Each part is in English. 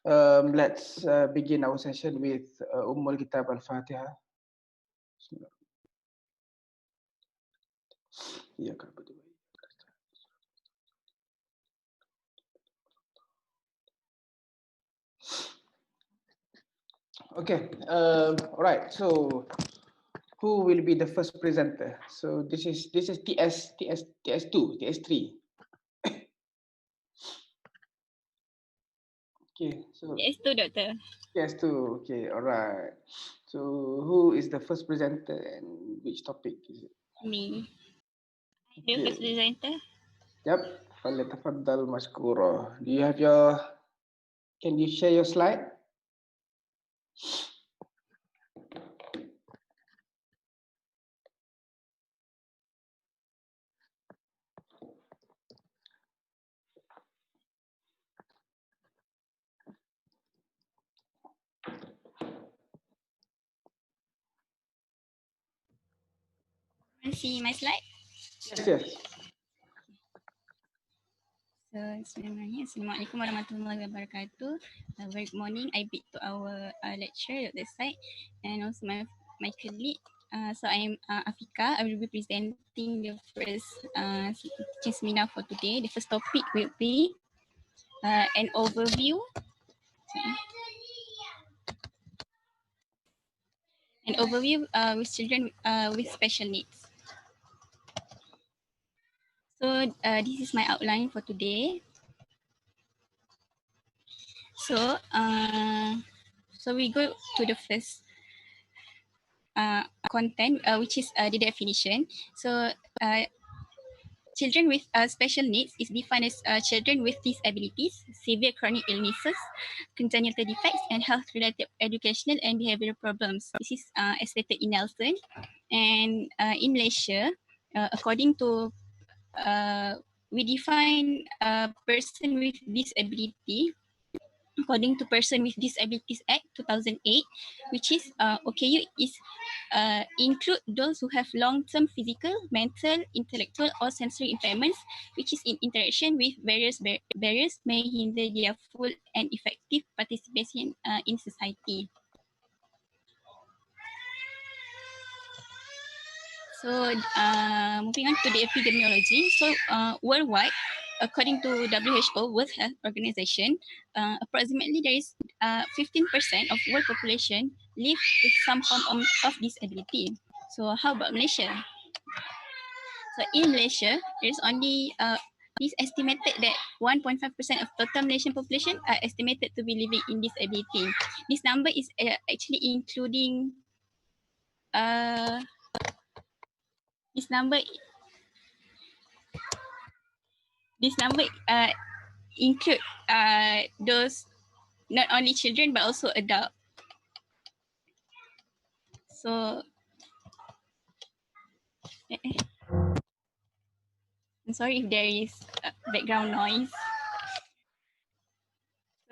Let's begin our session with Kitab Al-Fatiha. Okay, all right. So, who will be the first presenter? So this is TS2, TS3. Okay, so TS2, Doctor. TS2. Okay, all right. So who is the first presenter and which topic is it? Me. The first presenter. Yep. فليتفضل مشكورا. Do you have your? Can you share your slide? Want to see my slide? Yes, yes. So, Assalamualaikum warahmatullahi wabarakatuh. Very good morning. I bid to our lecturer at the site and also my colleague. So I am Afiqah. I will be presenting the first teaching seminar for today. The first topic will be an overview. An overview with children with special needs. So this is my outline for today. So we go to the first content, which is the definition. So children with special needs is defined as children with disabilities, severe chronic illnesses, congenital defects, and health-related educational and behavioral problems. This is as stated in Nelson. And in Malaysia, according to, we define a person with disability according to Person with Disabilities Act 2008, which is OKU is include those who have long-term physical, mental, intellectual, or sensory impairments, which is in interaction with various barriers may hinder their full and effective participation in society. So moving on to the epidemiology. So worldwide, according to WHO, World Health Organization, approximately there is 15% of world population live with some form of disability. So how about Malaysia? So in Malaysia, there is only it's estimated that 1.5% of total Malaysian population are estimated to be living in disability. This number is actually including this number include those not only children but also adult. So I'm sorry if there is background noise.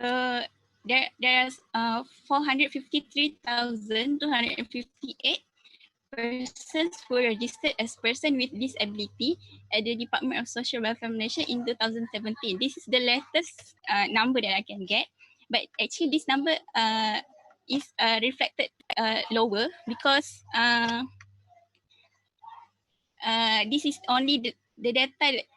So there's 453,258 persons who were registered as person with disability at the Department of Social Welfare Malaysia in 2017. This is the latest number that I can get, but actually this number is reflected lower because this is only the data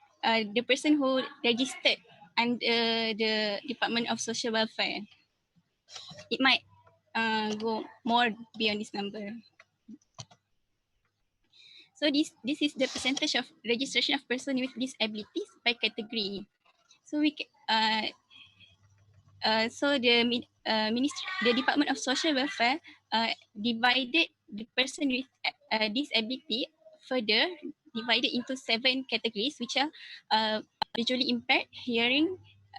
the person who registered under the Department of Social Welfare. It might go more beyond this number. So this is the percentage of registration of person with disabilities by category. So the the Department of Social Welfare divided the person with disability further, divided into 7 categories, which are visually impaired, hearing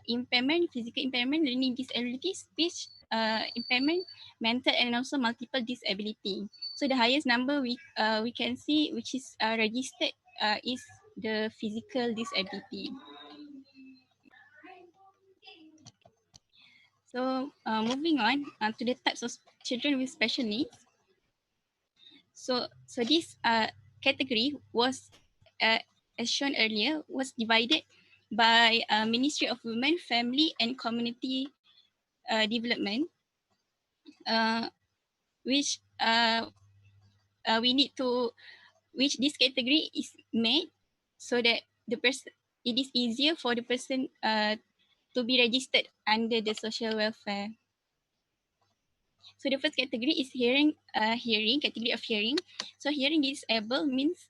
impairment, physical impairment, learning disability, speech impairment, mental, and also multiple disability. So the highest number we can see, which is registered, is the physical disability. So moving on to the types of children with special needs. So this category was, as shown earlier, was divided by Ministry of Women, Family and Community development, which we need to, which this category is made so that the person, it is easier for the person to be registered under the social welfare. So the first category is hearing, category of hearing. So hearing disabled means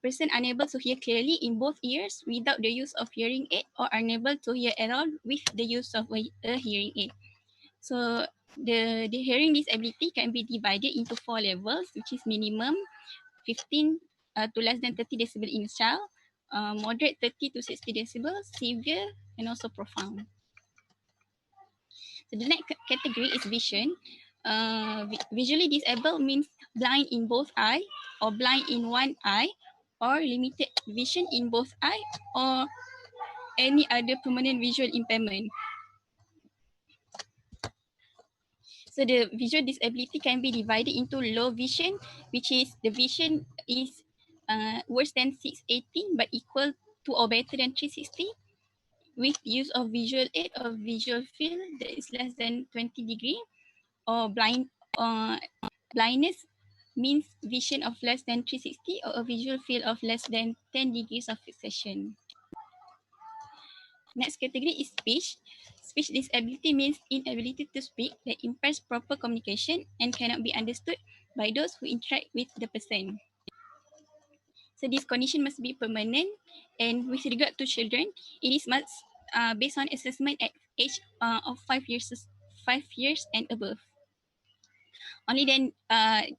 person unable to hear clearly in both ears without the use of hearing aid, or unable to hear at all with the use of a hearing aid. So the hearing disability can be divided into 4 levels, which is minimum 15 to less than 30 decibel in a child, moderate 30 to 60 decibel, severe, and also profound. So the next category is vision. Visually disabled means blind in both eye, or blind in one eye, or limited vision in both eye, or any other permanent visual impairment. So the visual disability can be divided into low vision, which is the vision is worse than 680 but equal to or better than 360, with use of visual aid or visual field that is less than 20 degree, or blindness means vision of less than 360 or a visual field of less than 10 degrees of fixation. Next category is speech. Speech disability means inability to speak that impairs proper communication and cannot be understood by those who interact with the person. So this condition must be permanent, and with regard to children, it is must based on assessment at age of 5 years and above. Only then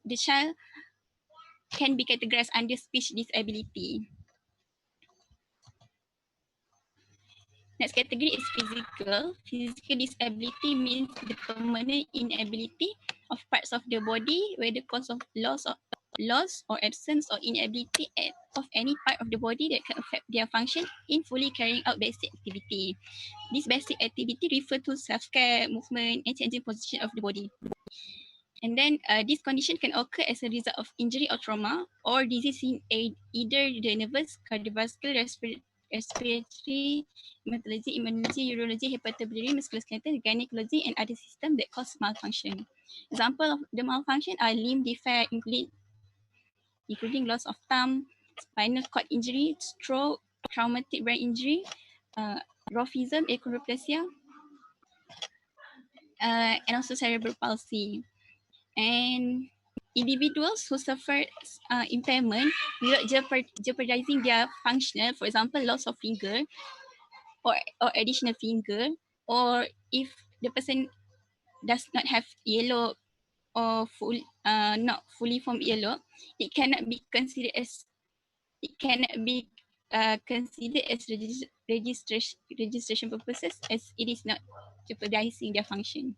the child can be categorized under speech disability. Next category is physical. Physical disability means the permanent inability of parts of the body, whether cause of loss or absence or inability of any part of the body that can affect their function in fully carrying out basic activity. This basic activity refers to self-care, movement, and changing position of the body. And then this condition can occur as a result of injury or trauma, or disease in either the nervous, cardiovascular, respiratory, hematology, immunology, urology, hepatobiliary, musculoskeletal, gynecology, and other systems that cause malfunction. Example of the malfunction are limb defect, including loss of thumb, spinal cord injury, stroke, traumatic brain injury, rheumatism, achondroplasia, and also cerebral palsy. And individuals who suffer impairment without jeopardizing their functional, for example, loss of finger or additional finger, or if the person does not have yellow or not fully formed yellow, it cannot be considered as registration purposes, as it is not jeopardizing their function.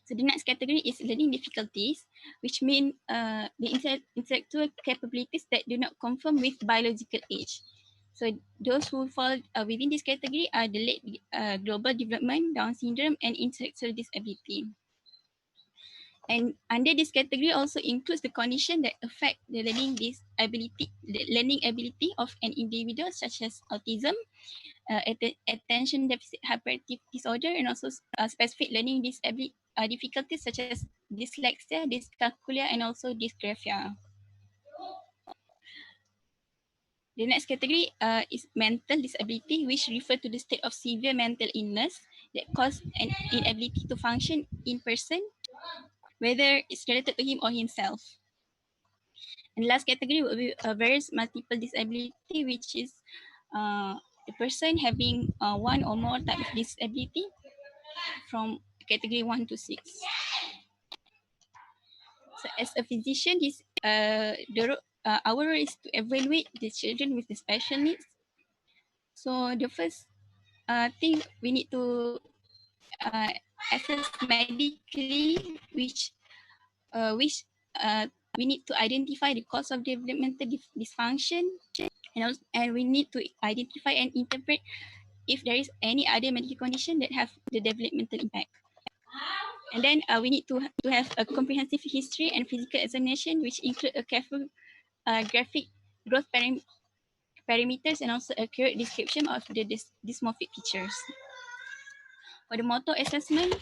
So the next category is learning difficulties, which mean the intellectual capabilities that do not conform with biological age. So those who fall within this category are the late global development, Down syndrome, and intellectual disability. And under this category also includes the condition that affect the learning ability of an individual, such as autism, attention deficit hyperactive disorder, and also specific learning difficulties such as dyslexia, dyscalculia, and also dysgraphia. The next category is mental disability, which refer to the state of severe mental illness that cause an inability to function in person, whether it's related to him or himself. And last category will be various multiple disability, which is the person having one or more type of disability from category 1 to 6. So as a physician, our role is to evaluate the children with the special needs. So the first thing we need to assess medically, which we need to identify the cause of developmental dysfunction, and we need to identify and interpret if there is any other medical condition that have the developmental impact. And then we need to have a comprehensive history and physical examination, which include a careful graphic growth parameters and also accurate description of the dysmorphic features. For the motor assessment,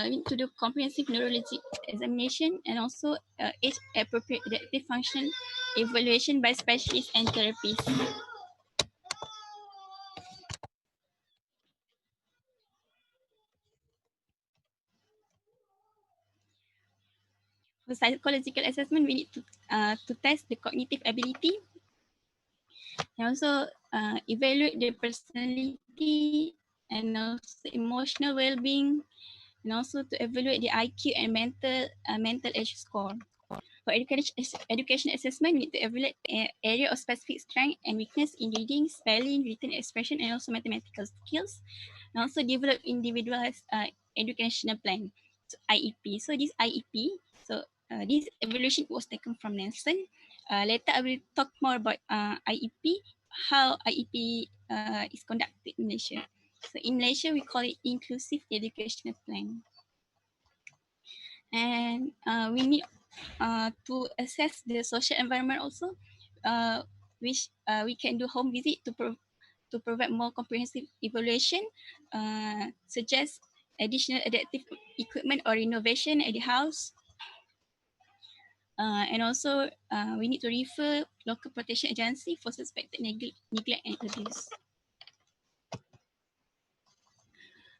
we need to do comprehensive neurologic examination and also age-appropriate adaptive function evaluation by specialists and therapists. For psychological assessment, we need to test the cognitive ability and also evaluate the personality and also emotional well-being, and also to evaluate the IQ and mental age score. For education assessment, we need to evaluate area of specific strength and weakness in reading, spelling, written expression, and also mathematical skills, and also develop individualized educational plan, so IEP. So this IEP, this evaluation was taken from Nelson. Later, I will talk more about IEP, how IEP is conducted in Malaysia. So in Malaysia, we call it Inclusive Educational Plan. And we need to assess the social environment also, which we can do home visit to provide more comprehensive evaluation, suggest additional adaptive equipment or renovation at the house. And also, we need to refer local protection agency for suspected neglect and abuse.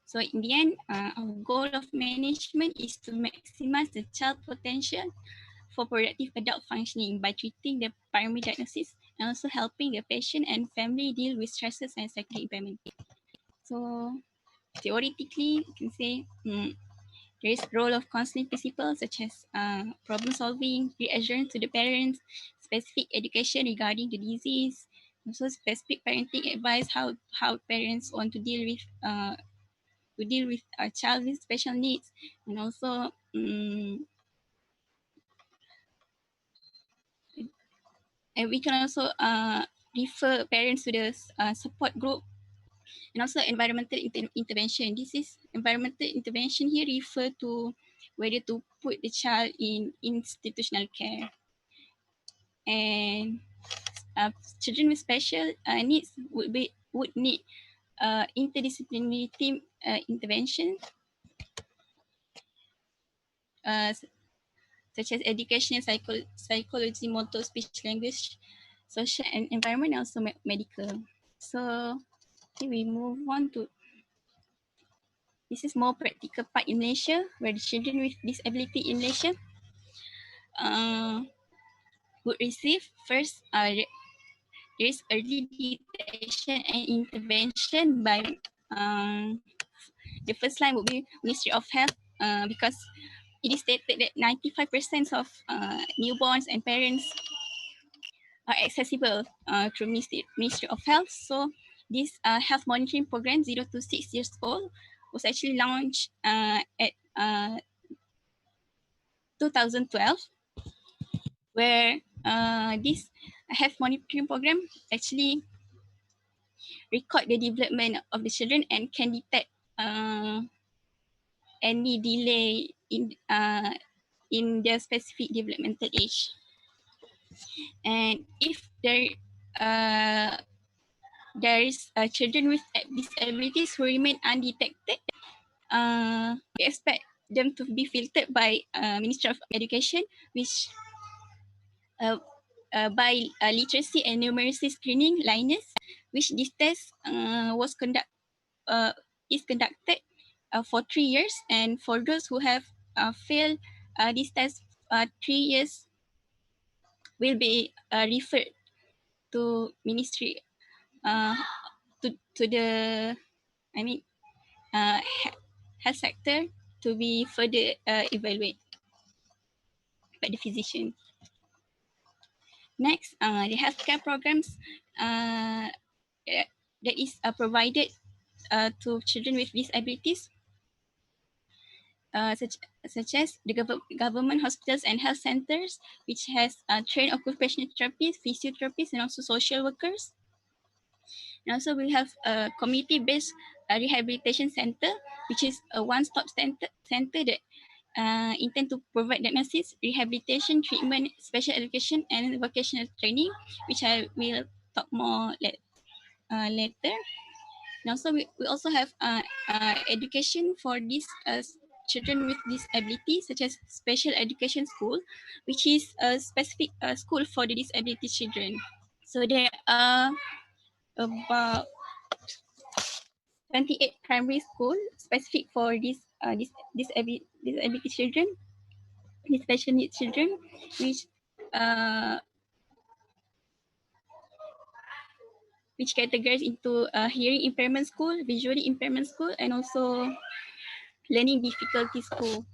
So in the end, our goal of management is to maximize the child potential for productive adult functioning by treating the primary diagnosis and also helping the patient and family deal with stresses and psychiatric impairment. So theoretically, you can say there is role of counseling principles such as problem solving, reassurance to the parents, specific education regarding the disease, also specific parenting advice, how parents want to deal with a child with special needs, and also and we can also refer parents to the support group, and also environmental intervention. This is environmental intervention here refer to whether to put the child in institutional care. And children with special needs would need interdisciplinary team intervention, such as education, psychology, motor, speech language, social and environment, and also medical. So okay, we move on to, this is more practical part in Malaysia, where the children with disability in Malaysia would receive first, there is early detection and intervention by, the first line would be Ministry of Health, because it is stated that 95% of newborns and parents are accessible through Ministry of Health. So this health monitoring program, 0 to 6 years old, was actually launched at 2012, where this health monitoring program actually record the development of the children and can detect any delay in their specific developmental age. And if there is children with disabilities who remain undetected, we expect them to be filtered by Ministry of Education, which by literacy and numeracy screening, LINUS, which this test is conducted for 3 years, and for those who have failed this test 3 years will be referred to Ministry to the health sector to be further evaluated by the physician. Next, the healthcare programs that is provided to children with disabilities, such as the government hospitals and health centers, which has trained occupational therapists, physiotherapists, and also social workers. And also we have a community-based rehabilitation center, which is a one-stop center that intend to provide diagnosis, rehabilitation, treatment, special education, and vocational training, which I will talk more later. And also we also have education for these children with disabilities, such as special education school, which is a specific school for the disability children. So there are about 28 primary school specific for disability children, these special needs children, uh, which categories into hearing impairment school, visually impairment school, and also learning difficulty school.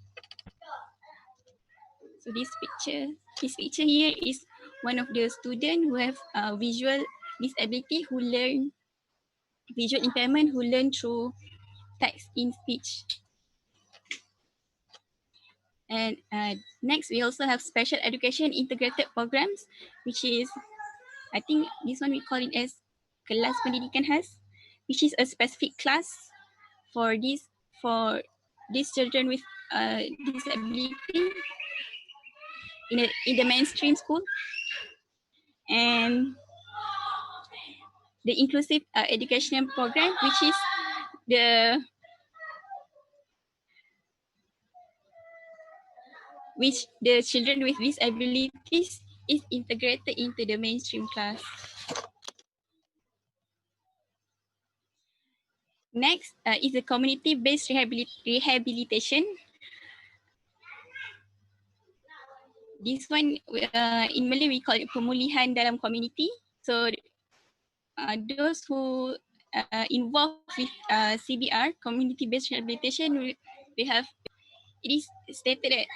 So this picture here is one of the students who have visual disability, who learn visual impairment, who learn through text in speech. And next, we also have special education integrated programs, which is, I think this one we call it as kelas pendidikan khas, which is a specific class for these children with disability in the mainstream school. And the inclusive education program, which the children with disabilities is integrated into the mainstream class. Next is the community-based rehabilitation. This one, in Malay, we call it pemulihan dalam community. So those who involved with CBR, community-based rehabilitation, we have, it is stated that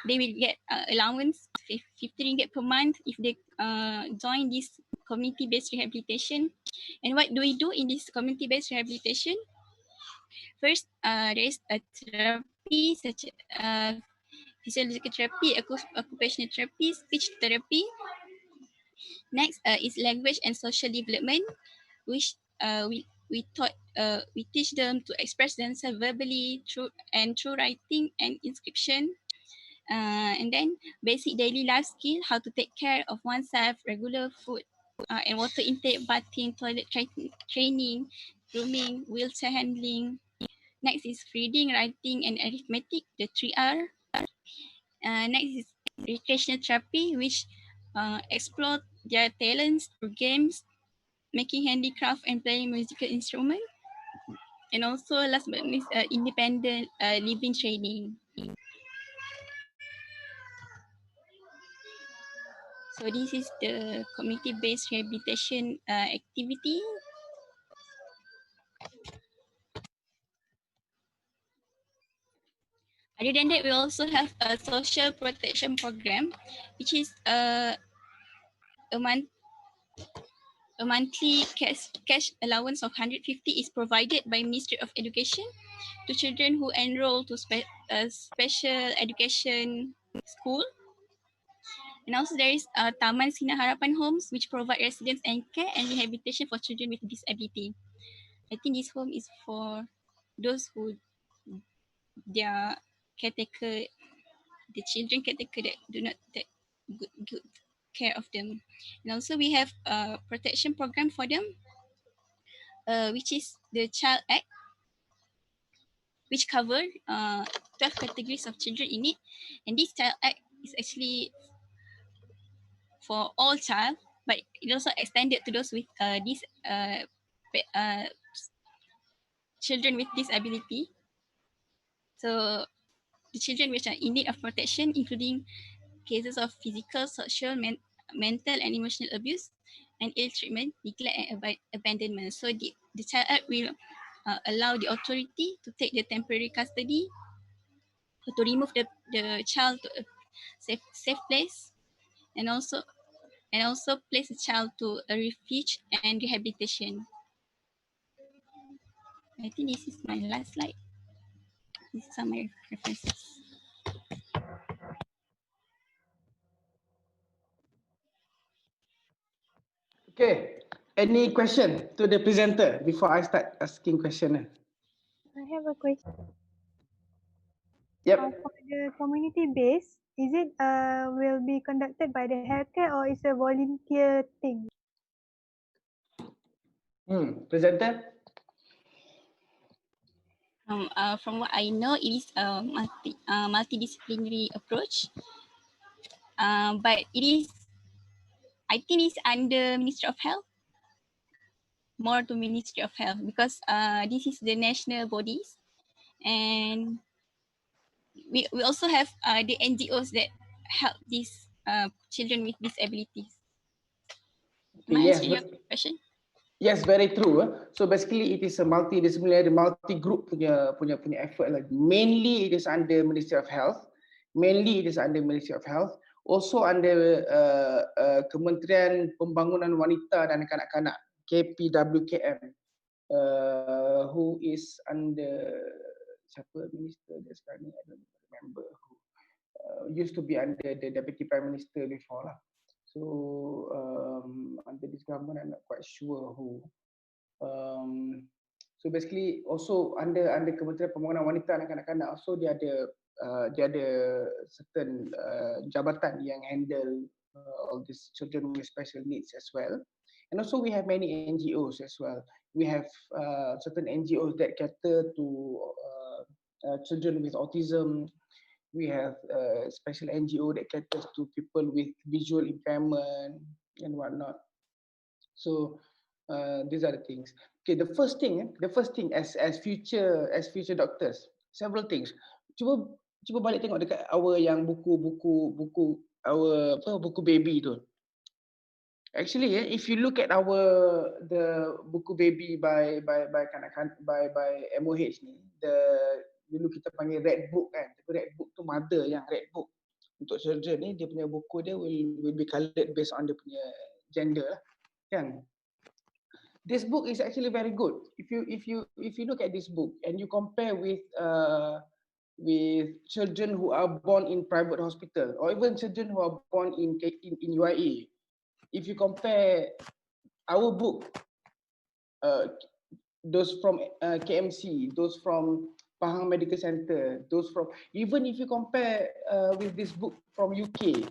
they will get allowance 50 ringgit per month if they join this community-based rehabilitation. And what do we do in this community-based rehabilitation? First, there is a therapy such as physiological therapy, occupational therapy, speech therapy. Next is language and social development, which we teach them to express themselves verbally through writing and inscription. And then basic daily life skill, how to take care of oneself, regular food and water intake, bathing, toilet training, grooming, wheelchair handling. Next is reading, writing, and arithmetic, the 3R. Next is recreational therapy, which explore their talents through games, making handicraft, and playing musical instrument. And also, last but not least, independent living training. So this is the community-based rehabilitation activity. Other than that, we also have a social protection program, which is a monthly cash allowance of 150 is provided by Ministry of Education to children who enroll to special education school. And also there is Taman Sinar Harapan Homes, which provide residence and care and rehabilitation for children with disability. I think this home is for those who their caretaker, the children caretaker that do not take good care of them. And also we have a protection program for them, which is the Child Act, which cover 12 categories of children in need. And this Child Act is actually for all child, but it also extended to those with these children with disability. So the children which are in need of protection, including cases of physical, social, mental, and emotional abuse, and ill treatment, neglect, and abandonment. So the Child Act will allow the authority to take the temporary custody, to remove the child to a safe place, and also place the child to a refuge and rehabilitation. I think this is my last slide. These are my references. Okay. Any question to the presenter before I start asking question? I have a question. Yep. For the community base, is it will be conducted by the healthcare or is a volunteer thing? Presenter? From what I know, it is a multidisciplinary approach. But it is, I think it's under Ministry of Health, more to Ministry of Health, because this is the national bodies, and we also have the NGOs that help these children with disabilities. Am I Yes, answering your question? yes, very true. So basically, it is a multidisciplinary, multi-group punya effort. Like mainly, it is under Ministry of Health. Mainly, it is under Ministry of Health. Also under Kementerian Pembangunan Wanita dan Kanak-kanak (KPWKM), who is under siapa minister dia sekarang ni? I don't remember who. Used to be under the Deputy Prime Minister before lah. So under this government, I'm not quite sure who. So basically, also under Kementerian Pembangunan Wanita dan Kanak-kanak, also dia ada certain jabatan yang handle all these children with special needs as well. And also we have many NGOs as well. We have certain NGOs that cater to children with autism. We have a special NGO that caters to people with visual impairment and whatnot. So these are the things. Okay, the first thing as future doctors, several things. Cuba balik tengok dekat our yang buku baby tu. Actually, if you look at the buku baby by MOH ni, dulu kita panggil red book kan. Tapi red book tu mother yang red book. Untuk children ni dia punya buku dia will be colored based on dia punya gender lah. Kan? This book is actually very good. If you look at this book and you compare with children who are born in private hospital or even children who are born in UIA, if you compare our book, those from KMC, those from Pahang Medical Center, those from, even if you compare with this book from UK,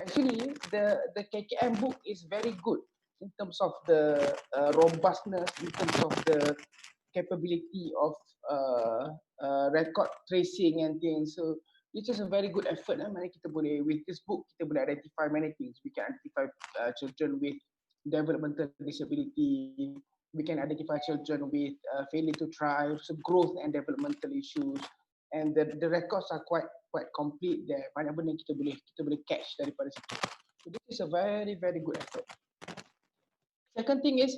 actually the KKM book is very good in terms of the robustness, in terms of the capability of record tracing and things. So this is a very good effort. Mana kita boleh, with this book kita boleh identify many things. We can identify children with developmental disability. We can identify children with failure to thrive, so growth and developmental issues. And the records are quite complete there. Banyak benda kita boleh catch daripada situ. So this is a very good effort. Second thing is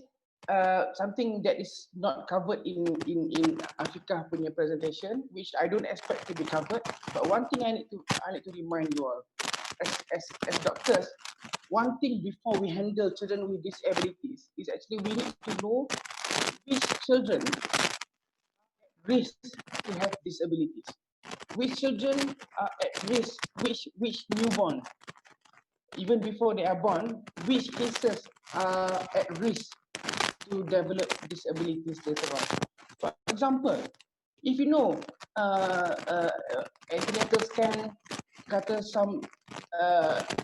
something that is not covered in Afiqah punya presentation, which I don't expect to be covered. But one thing I need to remind you all, as doctors, one thing before we handle children with disabilities is actually we need to know which children risk to have disabilities, which children are at risk, which newborn, even before they are born, which cases are at risk to develop disabilities later on. For example, if you know antenatal scan kata some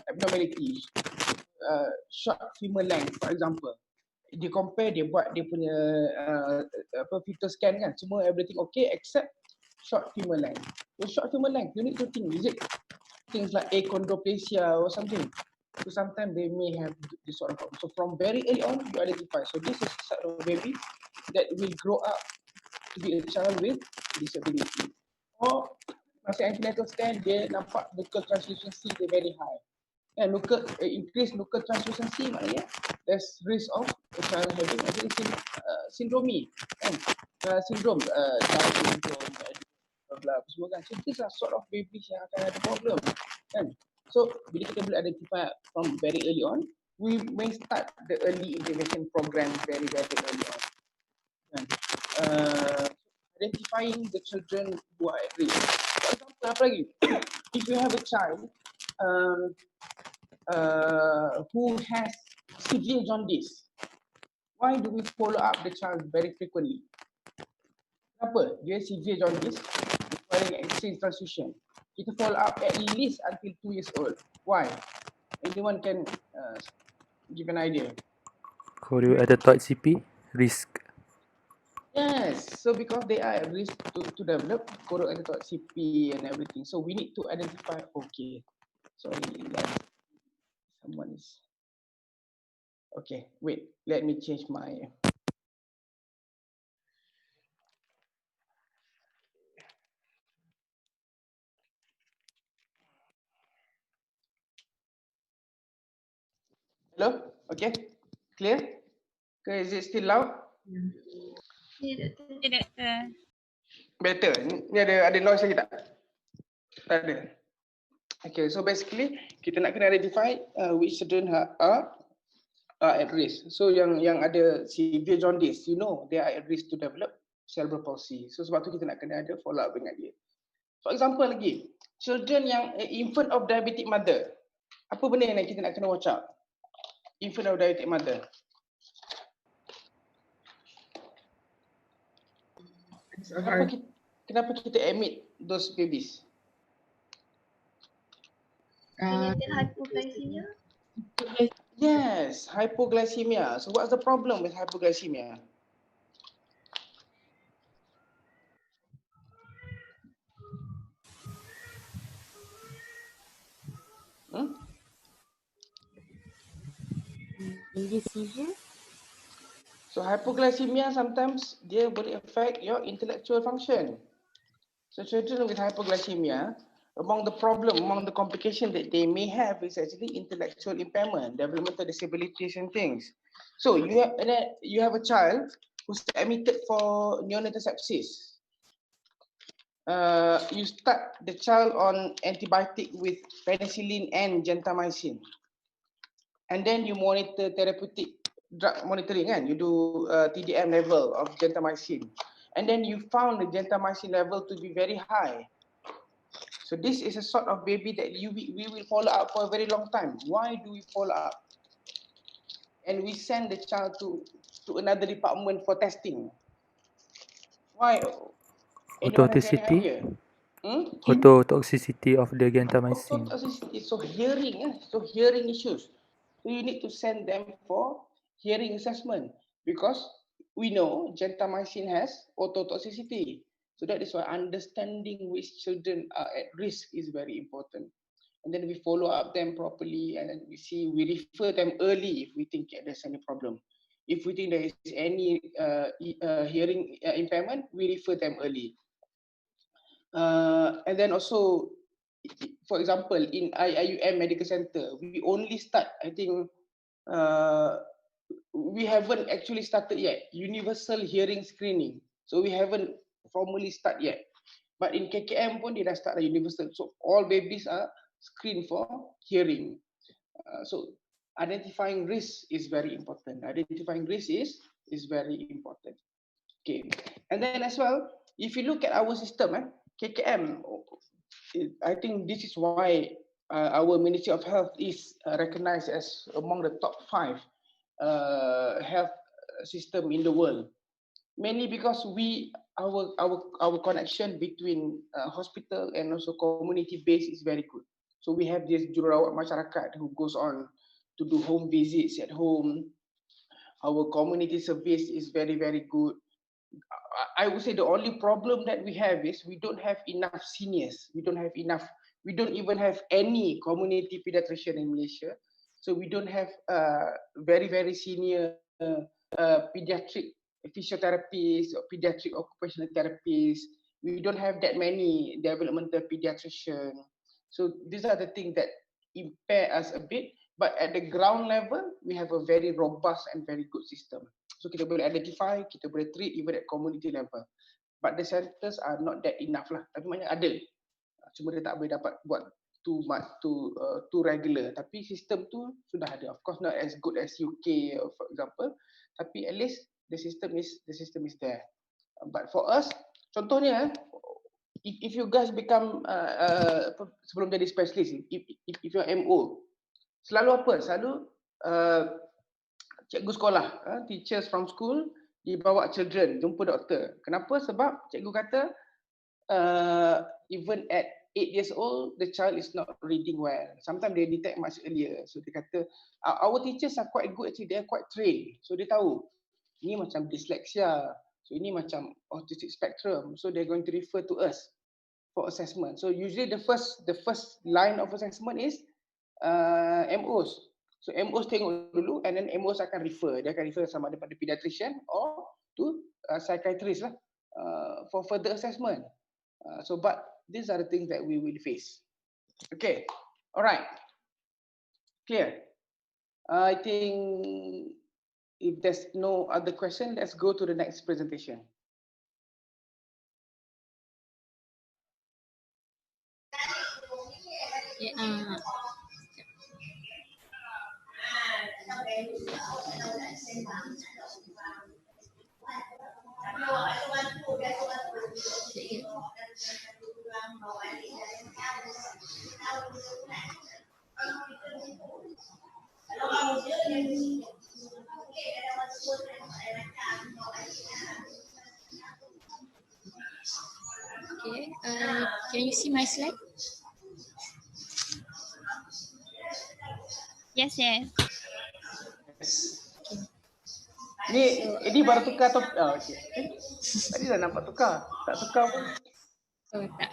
abnormalities, short femur length, for example, dia compare, dia buat dia punya fetal scan kan, semua everything okay except short femur length. So short femur length, you need to think, is it things like achondroplasia or something? So sometimes they may have this sort of problem. So from very early on, you identify. So this is a sort of baby that will grow up to be a child with disability. Or masa antenatal scan, dia nampak local translucency dia very high. And increased local translucency maknanya there's risk of a child having syndrome, syndrome, Down syndrome, blah semua kan. So these are sort of babies yang akan ada problem kan. So bila kita boleh identify from very early on, we may start the early intervention program very early on. Identifying the children who are at risk. For example, apa lagi? If you have a child who has severe jaundice, why do we follow up the child very frequently? Kenapa? Dia severe jaundice, requiring exchange transfusion. Kita follow up at least until 2 years old. Why? Anyone can give an idea? Chorioadenoid CP risk. Yes, so because they are at risk to develop coronavirus CP and everything, so we need to identify. Okay, sorry, someone is. Okay, wait. Let me change my. Hello. Okay. Clear? Okay. Is it still loud? Better. Ni ada noise lagi tak? Tak ada. Okay. So basically kita nak kena identify which children are at risk. So yang ada severe jaundice, you know, they are at risk to develop cerebral palsy. So sebab tu kita nak kena ada follow up dengan dia. For example lagi, children yang infant of diabetic mother. Apa benda yang kita nak kena watch out? Infant of diabetic mother. Kenapa kita admit those babies? Hypoglycemia. Yes, hypoglycemia. So what's the problem with hypoglycemia? So hypoglycemia sometimes dia boleh affect your intellectual function. So children with hypoglycemia, among the complications that they may have is actually intellectual impairment, developmental disabilities and things. So you have a child who's admitted for neonatal sepsis. You start the child on antibiotic with penicillin and gentamicin. And then you monitor therapeutic drug monitoring, kan? You do TDM level of gentamicin. And then you found the gentamicin level to be very high. So this is a sort of baby that we will follow up for a very long time. Why do we follow up? And we send the child to another department for testing. Why? Autotoxicity? Autotoxicity of the gentamicin. Autotoxicity, so hearing issues. So you need to send them for hearing assessment because we know gentamicin has autotoxicity. So that is why understanding which children are at risk is very important. And then we follow up them properly, and then we refer them early if we think there's any problem. If we think there is any hearing impairment, we refer them early. And then also, for example, in IUM Medical Center, we only start, I think, we haven't actually started yet, universal hearing screening. So we haven't formally start yet. But in KKM pun dia dah start universal. So all babies are screened for hearing. So identifying risk is very important. Identifying risk is very important. Okay. And then as well, if you look at our system, KKM, I think this is why our Ministry of Health is recognized as among the top 5 health system in the world. Mainly because our connection between hospital and also community base is very good. So we have this jururawat masyarakat who goes on to do home visits at home. Our community service is very, very good. I would say the only problem that we have is we don't have enough seniors. We don't even have any community pediatrician in Malaysia. So we don't have very, very senior pediatric physiotherapists or pediatric occupational therapists. We don't have that many developmental pediatricians. So these are the things that impair us a bit. But at the ground level, we have a very robust and very good system. So kita boleh identify, kita boleh treat even at community level. But the centers are not that enough lah. Tapi maknanya ada. Cuma dia tak boleh dapat buat too regular. Tapi sistem tu sudah ada. Of course not as good as UK for example. Tapi at least the system is there. But for us, contohnya, if you guys become sebelum jadi specialist, if you're MO, selalu apa? Selalu cikgu sekolah, teachers from school, dibawa children jumpa doktor. Kenapa? Sebab cikgu kata even at 8 years old, the child is not reading well. Sometimes they detect much earlier. So dia kata, our teachers are quite good actually, they are quite trained. So dia tahu, ni macam dyslexia, So ini macam autistic spectrum. So they're going to refer to us for assessment. So usually the first line of assessment is MOs. So MOs tengok dulu and then MOs akan refer. Dia akan refer sama ada pada pediatrician or to psychiatrist lah for further assessment. So but these are the things that we will face. Okay, alright, clear. I think if there's no other question, let's go to the next presentation. Okay, can you see my slide? Yes, yes. Ini baru tukar atau okay. Tadi dah nampak tukar. Tak tukar pun. Oh, tak.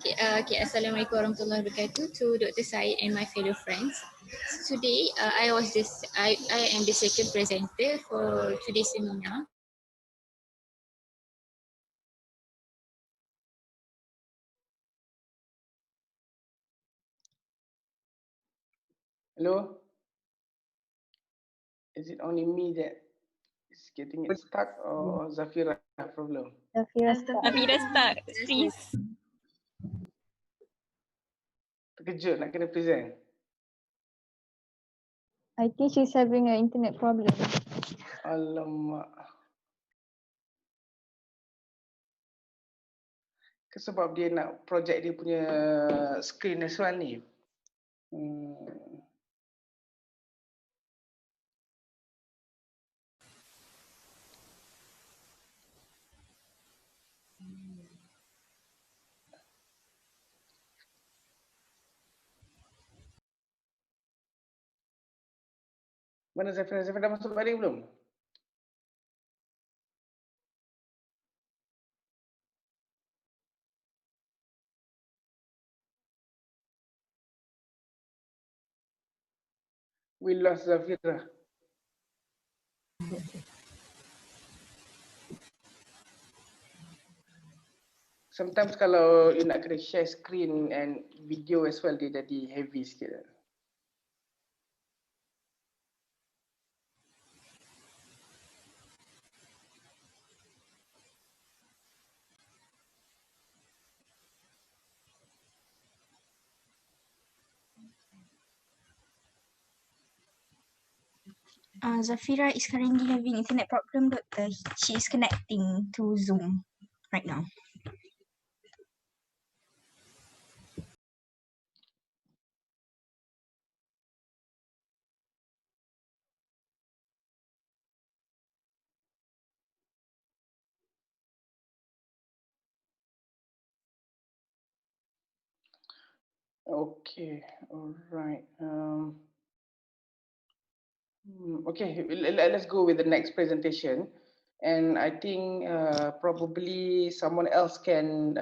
Okay, Assalamualaikum warahmatullahi wabarakatuh to Dr. Syed and my fellow friends. Today, I am the second presenter for today's seminar. Hello? Is it only me that is getting it stuck or Zafirah problem? Zafirah start. Zafirah start, please. Terkejut nak kena present. I think she's having an internet problem. Alamak. Ke sebab dia nak project dia punya screen as well ni. Mana Zafirah? Zafirah dah masuk balik belum? We lost Zafirah. Sometimes kalau you nak kena share screen and video as well, dia jadi heavy sikit. Zafirah is currently having internet problem, doctor. She is connecting to Zoom right now. Okay, all right. Okay, let's go with the next presentation. And I think probably someone else can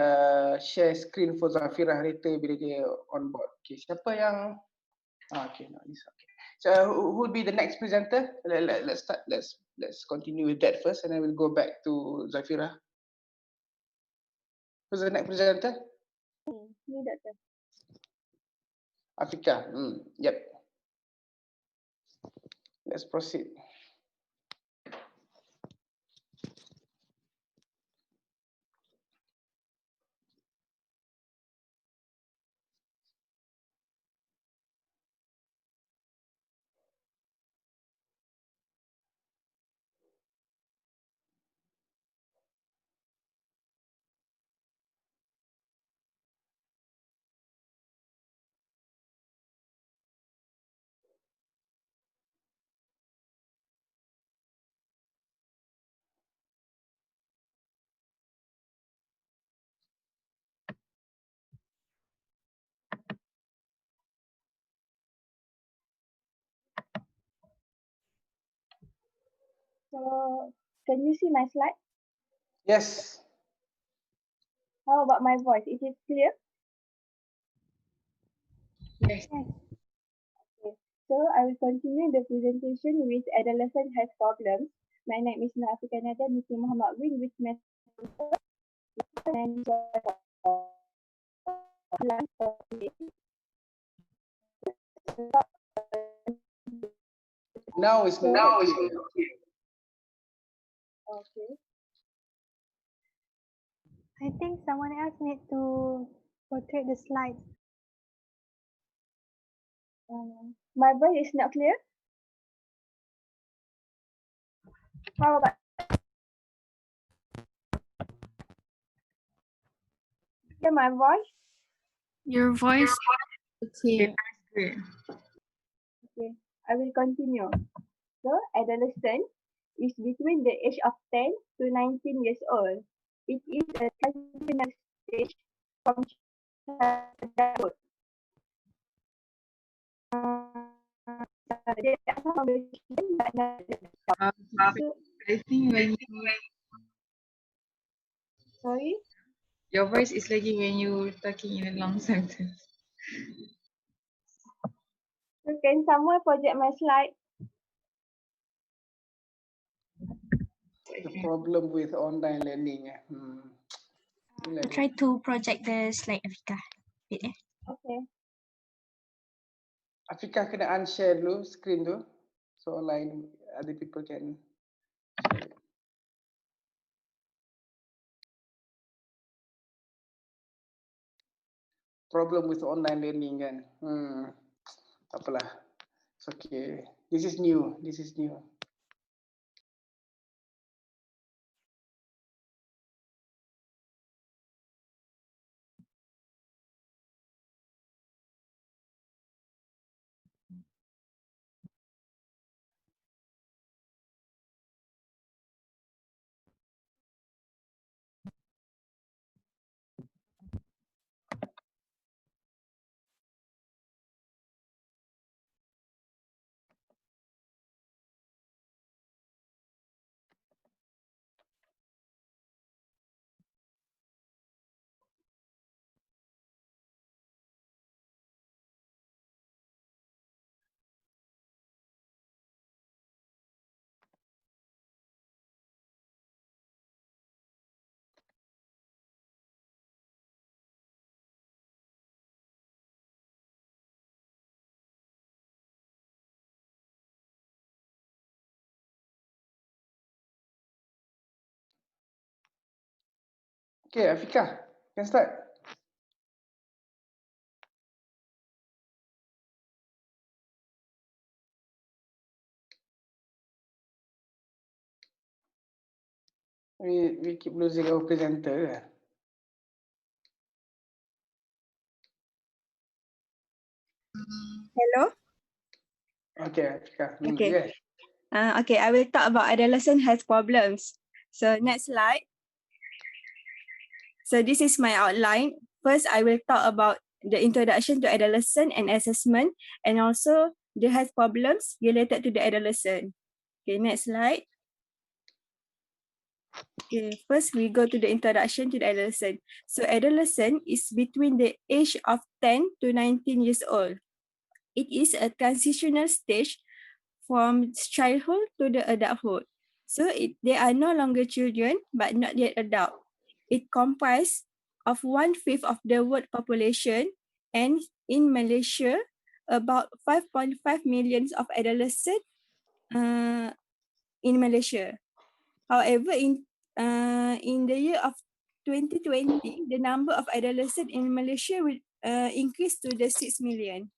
share screen for Zafirah later bila dia on board. Okay, siapa yang? Okay, no, this okay. So who will be the next presenter? Let's start. Let's continue with that first, and then we'll go back to Zafirah. Who's the next presenter? Me, doctor. Afiqah. Yep. Let's proceed. So, can you see my slide? Yes. How about my voice? Is it clear? Yes. Okay. So, I will continue the presentation with Adolescent Has Problems. My name is Afiqah Mr. Muhammad Win with my and Now it's more clear. Okay. I think someone else need to portray the slides. My voice is not clear. How about hear my voice? Your voice is clear. Okay, I will continue. So, adolescent is between the age of 10 to 19 years old. It is a transitional stage from childhood. There are some conversations, but not so, I think when you, sorry. your voice is lagging when you talking in a long sentence. So, can someone project my slide? The problem with online learning. Try to project the slide, Afiqah. Wait, Okay. Afiqah kena unshare dulu screen tu. So online other people can share it. Problem with online learning kan. Tak apalah. It's okay. This is new. This is new. Okay, Afiqah, can start. We keep losing our presenter. Hello. Okay, Afiqah. Okay. Yes. Okay, I will talk about adolescent has problems. So next slide. So this is my outline. First, I will talk about the introduction to adolescent and assessment, and also the health problems related to the adolescent. Okay, next slide. Okay, first we go to the introduction to the adolescent. So adolescent is between the age of 10 to 19 years old. It is a transitional stage from childhood to the adulthood. So they are no longer children, but not yet adult. It comprises of 1/5 of the world population, and in Malaysia, about 5.5 million of adolescents in Malaysia. However, in the year of 2020, the number of adolescents in Malaysia will increase to the 6 million.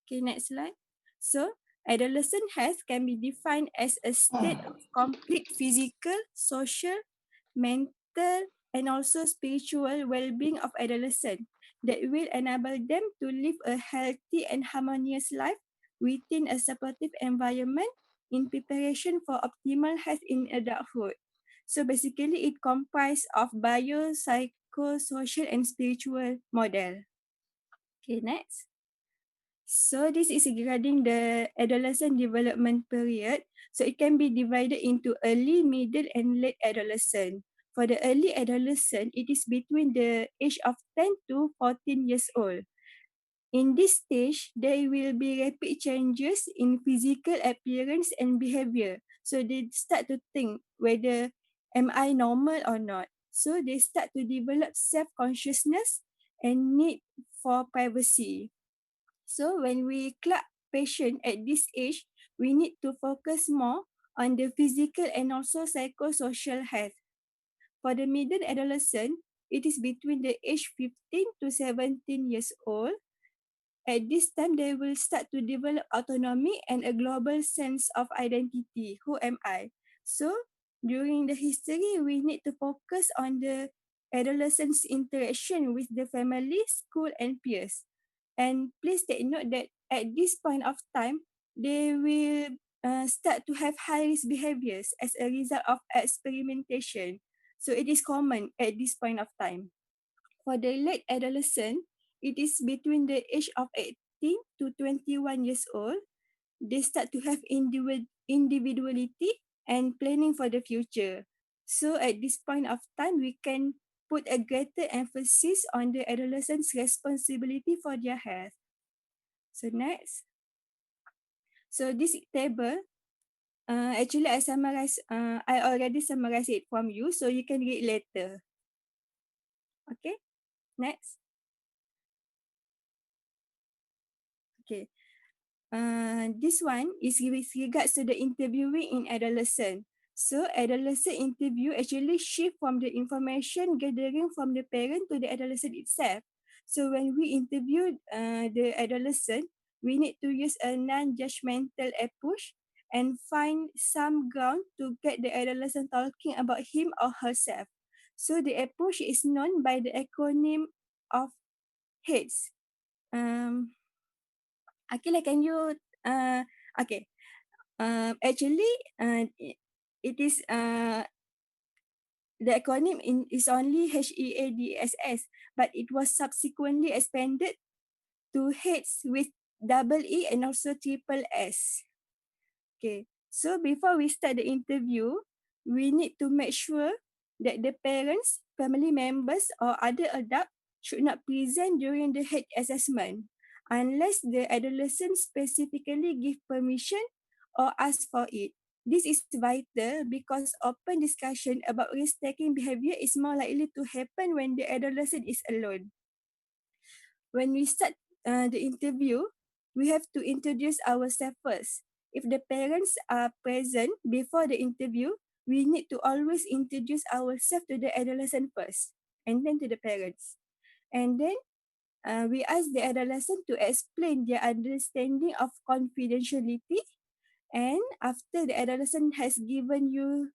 Okay, next slide. So, adolescent health can be defined as a state of complete physical, social, mental, and also spiritual well-being of adolescents that will enable them to live a healthy and harmonious life within a supportive environment in preparation for optimal health in adulthood. So basically, it comprises of bio, psycho, social, and spiritual model. Okay, next. So this is regarding the adolescent development period. So it can be divided into early, middle, and late adolescent. For the early adolescent, it is between the age of 10 to 14 years old. In this stage, there will be rapid changes in physical appearance and behavior. So they start to think whether am I normal or not. So they start to develop self-consciousness and need for privacy. So when we club patient at this age, we need to focus more on the physical and also psychosocial health. For the middle adolescent, it is between the age 15 to 17 years old. At this time, they will start to develop autonomy and a global sense of identity. Who am I? So during the history, we need to focus on the adolescents' interaction with the family, school, and peers. And please take note that at this point of time, they will start to have high-risk behaviors as a result of experimentation. So it is common at this point of time. For the late adolescent, it is between the age of 18 to 21 years old. They start to have individuality and planning for the future. So at this point of time, we can put a greater emphasis on the adolescent's responsibility for their health. So next. So this table, actually I already summarized it from you, so you can read later. Okay, next. Okay. This one is with regards to the interviewing in adolescent. So adolescent interview actually shift from the information gathering from the parent to the adolescent itself. So when we interview the adolescent, we need to use a non-judgmental approach and find some ground to get the adolescent talking about him or herself. So the approach is known by the acronym of HATES. Aqilah, can you okay. Actually, it is the acronym is only HEADSS, but it was subsequently expanded to HATES with double E and also triple S. Okay, so before we start the interview, we need to make sure that the parents, family members, or other adult should not present during the HATE assessment unless the adolescent specifically give permission or ask for it. This is vital because open discussion about risk-taking behavior is more likely to happen when the adolescent is alone. When we start the interview, we have to introduce ourselves first. If the parents are present before the interview, we need to always introduce ourselves to the adolescent first and then to the parents. And then we ask the adolescent to explain their understanding of confidentiality. And after the adolescent has given you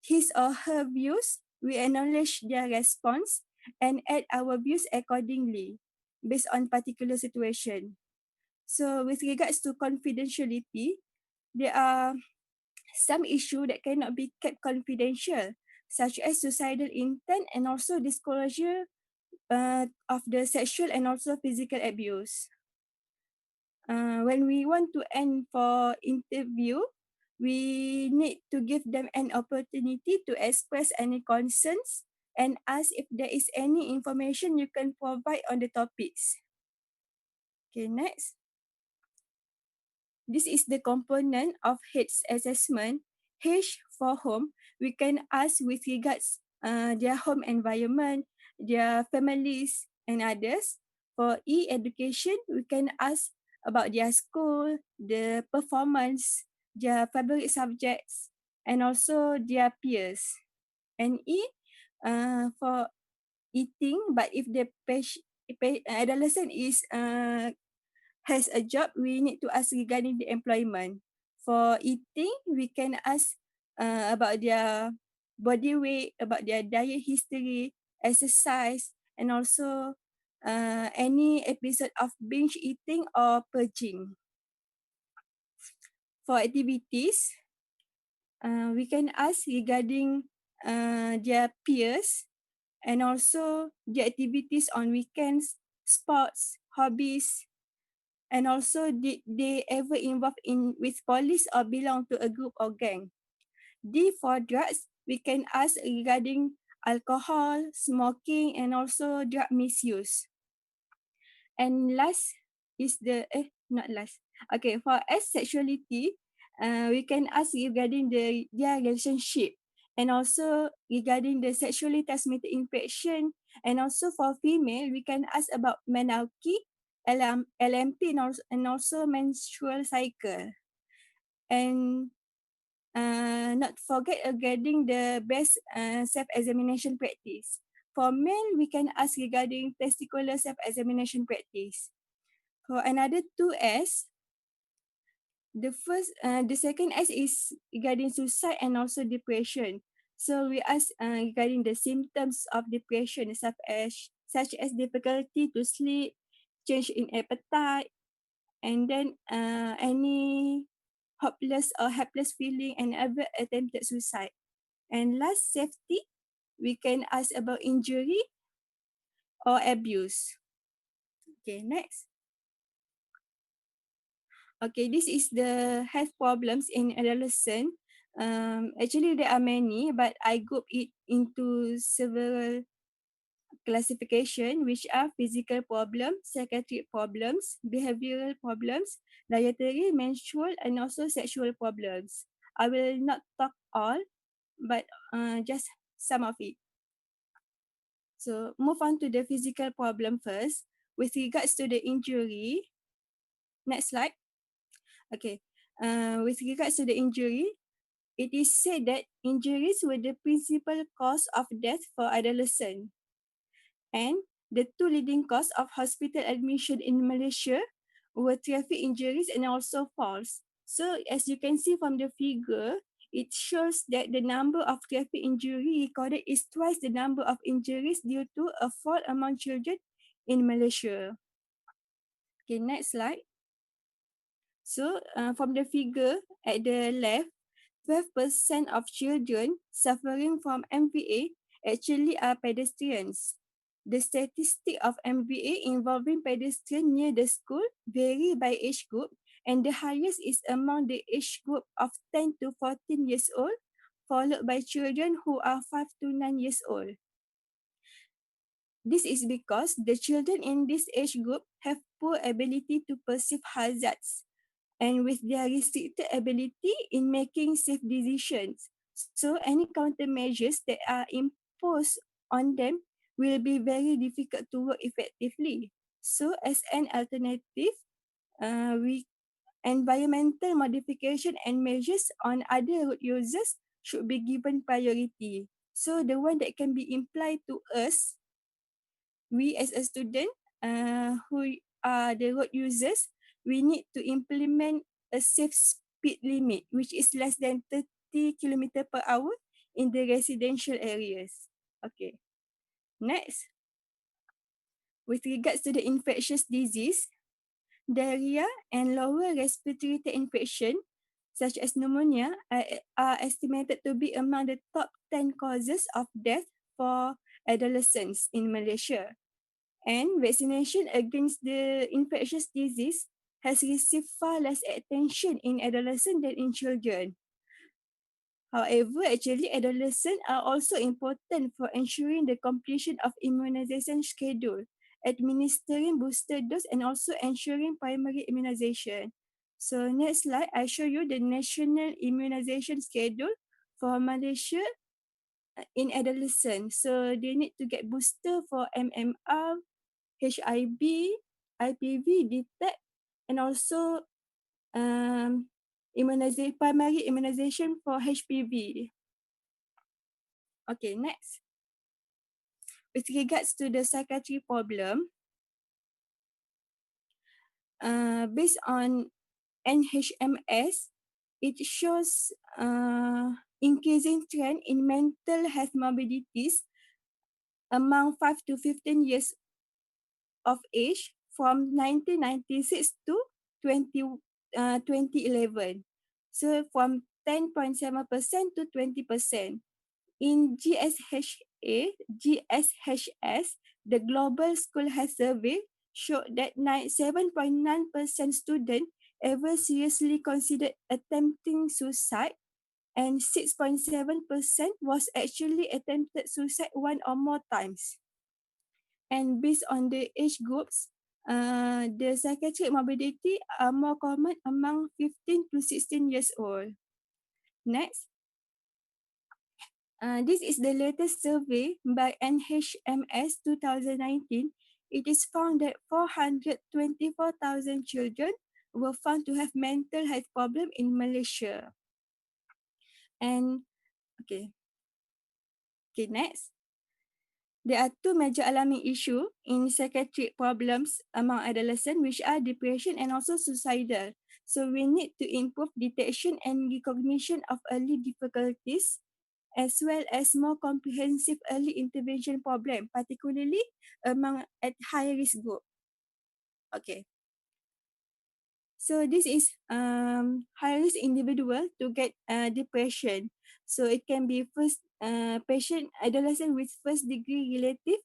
his or her views, we acknowledge their response and add our views accordingly based on particular situation. So with regards to confidentiality, there are some issues that cannot be kept confidential, such as suicidal intent and also disclosure of the sexual and also physical abuse. When we want to end for interview, we need to give them an opportunity to express any concerns and ask if there is any information you can provide on the topics. Okay, next. This is the component of HATES assessment. H for home, we can ask with regards their home environment, their families, and others. For E, education, we can ask about their school, the performance, their favorite subjects, and also their peers. And E, for eating, but if the adolescent is has a job, we need to ask regarding the employment. For eating, we can ask about their body weight, about their diet history, exercise, and also any episode of binge eating or purging. For activities, we can ask regarding their peers and also the activities on weekends, sports, hobbies, And also, did they ever involved in with police or belong to a group or gang? D, for drugs, we can ask regarding alcohol, smoking, and also drug misuse. And last is not last. Okay, for S, sexuality, we can ask regarding their relationship, and also regarding the sexually transmitted infection. And also for female, we can ask about menarche, LMP, and also menstrual cycle. And not forget regarding the best self-examination practice. For men, we can ask regarding testicular self-examination practice. For another 2S, the second S is regarding suicide and also depression. So we ask regarding the symptoms of depression, such as difficulty to sleep, change in appetite, and then any hopeless or helpless feeling, and ever attempted suicide. And last, safety, we can ask about injury or abuse. Okay, next. Okay, this is the health problems in adolescent. Actually, there are many, but I group it into several classification, which are physical problems, psychiatric problems, behavioral problems, dietary, menstrual, and also sexual problems. I will not talk all, but just some of it. So move on to the physical problem first. With regards to the injury, next slide. Okay, with regards to the injury, it is said that injuries were the principal cause of death for adolescents. And the two leading causes of hospital admission in Malaysia were traffic injuries and also falls. So as you can see from the figure, it shows that the number of traffic injury recorded is twice the number of injuries due to a fall among children in Malaysia. Okay, next slide. So from the figure at the left, 12% of children suffering from MVA actually are pedestrians. The statistic of MVA involving pedestrians near the school vary by age group, and the highest is among the age group of 10 to 14 years old, followed by children who are 5 to 9 years old. This is because the children in this age group have poor ability to perceive hazards, and with their restricted ability in making safe decisions. So any countermeasures that are imposed on them will be very difficult to work effectively. So as an alternative, environmental modification and measures on other road users should be given priority. So the one that can be implied to us, we as a student who are the road users, we need to implement a safe speed limit, which is less than 30 km per hour in the residential areas. Okay, next. With regards to the infectious disease, diarrhea and lower respiratory tract infection, such as pneumonia, are estimated to be among the top 10 causes of death for adolescents in Malaysia. And vaccination against the infectious disease has received far less attention in adolescents than in children. However, actually, adolescents are also important for ensuring the completion of immunization schedule, administering booster dose, and also ensuring primary immunization. So next slide, I show you the national immunization schedule for Malaysia in adolescents. So they need to get booster for MMR, HIV, IPV, DTaC, and also primary immunization for HPV. Okay, next. With regards to the psychiatry problem, based on NHMS, it shows increasing trend in mental health morbidities among 5 to 15 years of age from 1996 to 2011. So from 10.7% to 20%. In GSHS, the Global School Health Survey showed that 7.9% students ever seriously considered attempting suicide, and 6.7% was actually attempted suicide one or more times. And based on the age groups, the psychiatric morbidity are more common among 15 to 16 years old. Next. This is the latest survey by NHMS 2019. It is found that 424,000 children were found to have mental health problems in Malaysia. And okay, next. There are two major alarming issues in psychiatric problems among adolescents, which are depression and also suicidal. So we need to improve detection and recognition of early difficulties, as well as more comprehensive early intervention problem, particularly among at high risk group. Okay. So this is high risk individual to get depression. So it can be first patient adolescent with first degree relative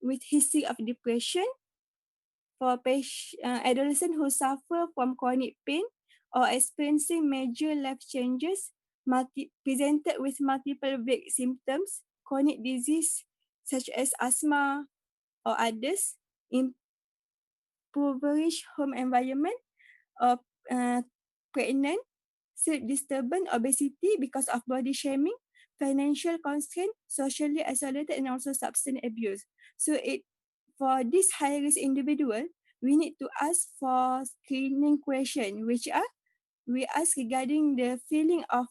with history of depression, for adolescent who suffer from chronic pain or experiencing major life changes, presented with multiple vague symptoms, chronic disease such as asthma or others, impoverished home environment, or pregnant, sleep disturbance, obesity because of body shaming, financial constraint, socially isolated, and also substance abuse. So for this high-risk individual, we need to ask for screening question, which are we ask regarding the feeling of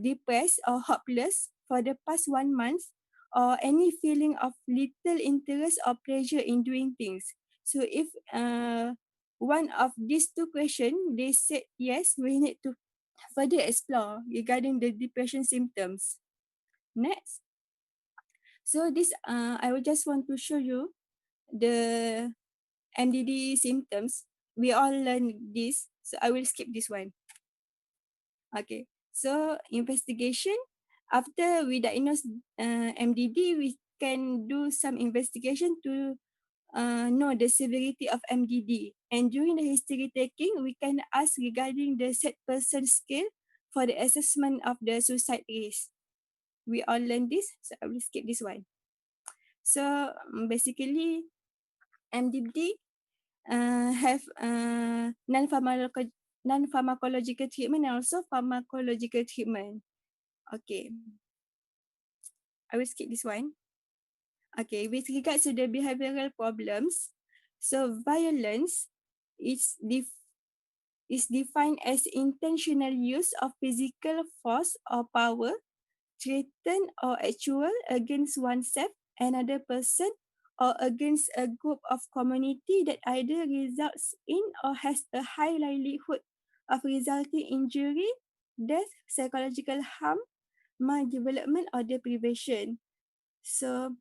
depressed or hopeless for the past 1 month, or any feeling of little interest or pleasure in doing things. So if one of these two questions, they said yes, we need to further explore regarding the depression symptoms. Next. So this, I will just want to show you the MDD symptoms. We all learn this, so I will skip this one. Okay, so investigation. After we diagnose MDD, we can do some investigation to know the severity of MDD. And during the history taking, we can ask regarding the sad person scale for the assessment of the suicide risk. We all learn this, so I will skip this one. So basically, MDD have non-pharmacological treatment and also pharmacological treatment. Okay, I will skip this one. Okay, with regards to the behavioral problems, so violence is defined as intentional use of physical force or power, threatened or actual, against oneself, another person, or against a group of community that either results in or has a high likelihood of resulting injury, death, psychological harm, maldevelopment, or deprivation. So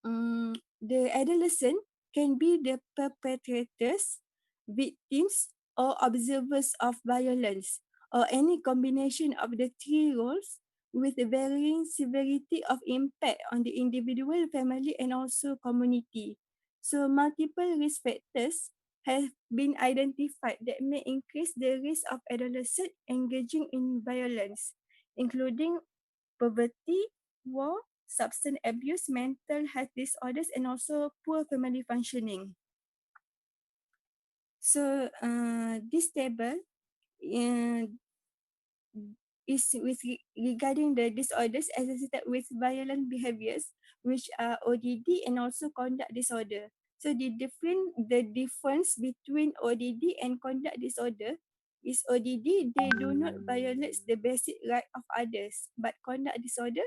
the adolescent can be the perpetrators, victims, or observers of violence, or any combination of the three roles with varying severity of impact on the individual, family, and also community. So multiple risk factors have been identified that may increase the risk of adolescents engaging in violence, including poverty, war, substance abuse, mental health disorders, and also poor family functioning. So this table is regarding the disorders associated with violent behaviors, which are ODD and also conduct disorder. So the difference between ODD and conduct disorder is ODD, they do not violate the basic right of others, but conduct disorder,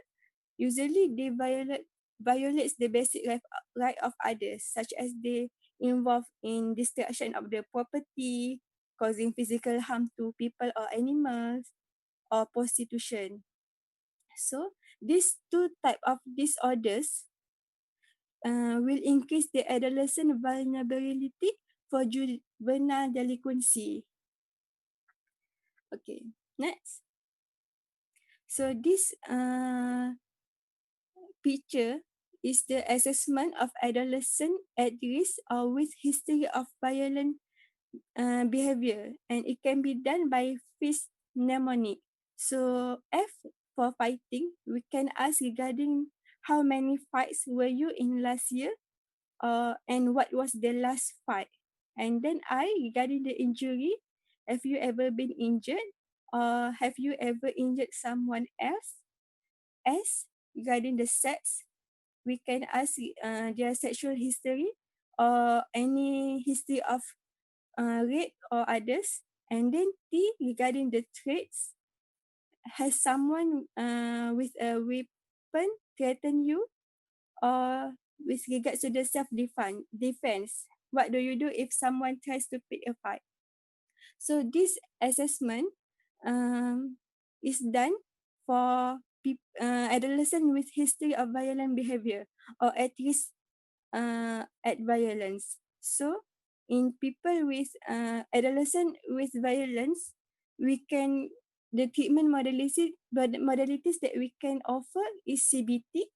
usually they violates the basic right of others, such as they involve in destruction of the property, causing physical harm to people or animals, or prostitution. So these two type of disorders will increase the adolescent vulnerability for juvenile delinquency. Okay, next. So this picture is the assessment of adolescent at risk or with history of violent behavior, and it can be done by fifth mnemonic. So F for fighting, we can ask regarding how many fights were you in last year, and what was the last fight. And then I, regarding the injury, have you ever been injured, or have you ever injured someone else? S, regarding the sex, we can ask their sexual history or any history of rape or others. And then T, regarding the traits, has someone with a weapon threaten you? Or with regards to the self-defense, what do you do if someone tries to pick a fight? So this assessment is done for adolescent with history of violent behavior or at risk at violence. So in people with adolescent with violence, we can, the treatment modalities that we can offer is CBT,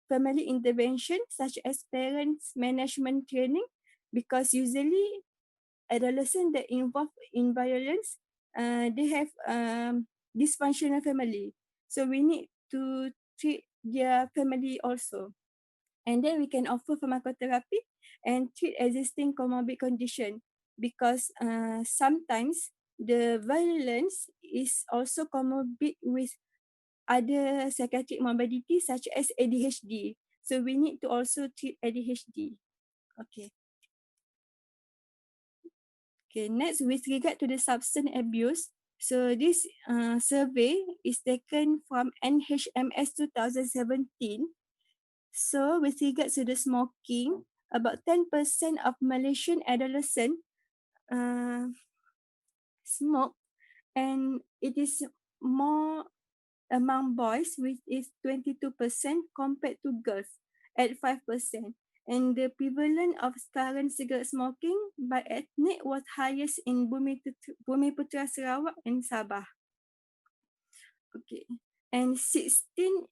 family intervention, such as parents management training, because usually adolescents that involved in violence, they have dysfunctional family. So we need to treat their family also. And then we can offer pharmacotherapy and treat existing comorbid condition, because sometimes the violence is also comorbid with other psychiatric morbidities such as ADHD. So we need to also treat ADHD. Okay. Okay, next with regard to the substance abuse. So this survey is taken from NHMS 2017. So with regards to the smoking, about 10% of Malaysian adolescents smoke, and it is more among boys, which is 22% compared to girls at 5%. And the prevalence of current cigarette smoking by ethnic was highest in Bumiputra, Sarawak and Sabah. Okay. And 16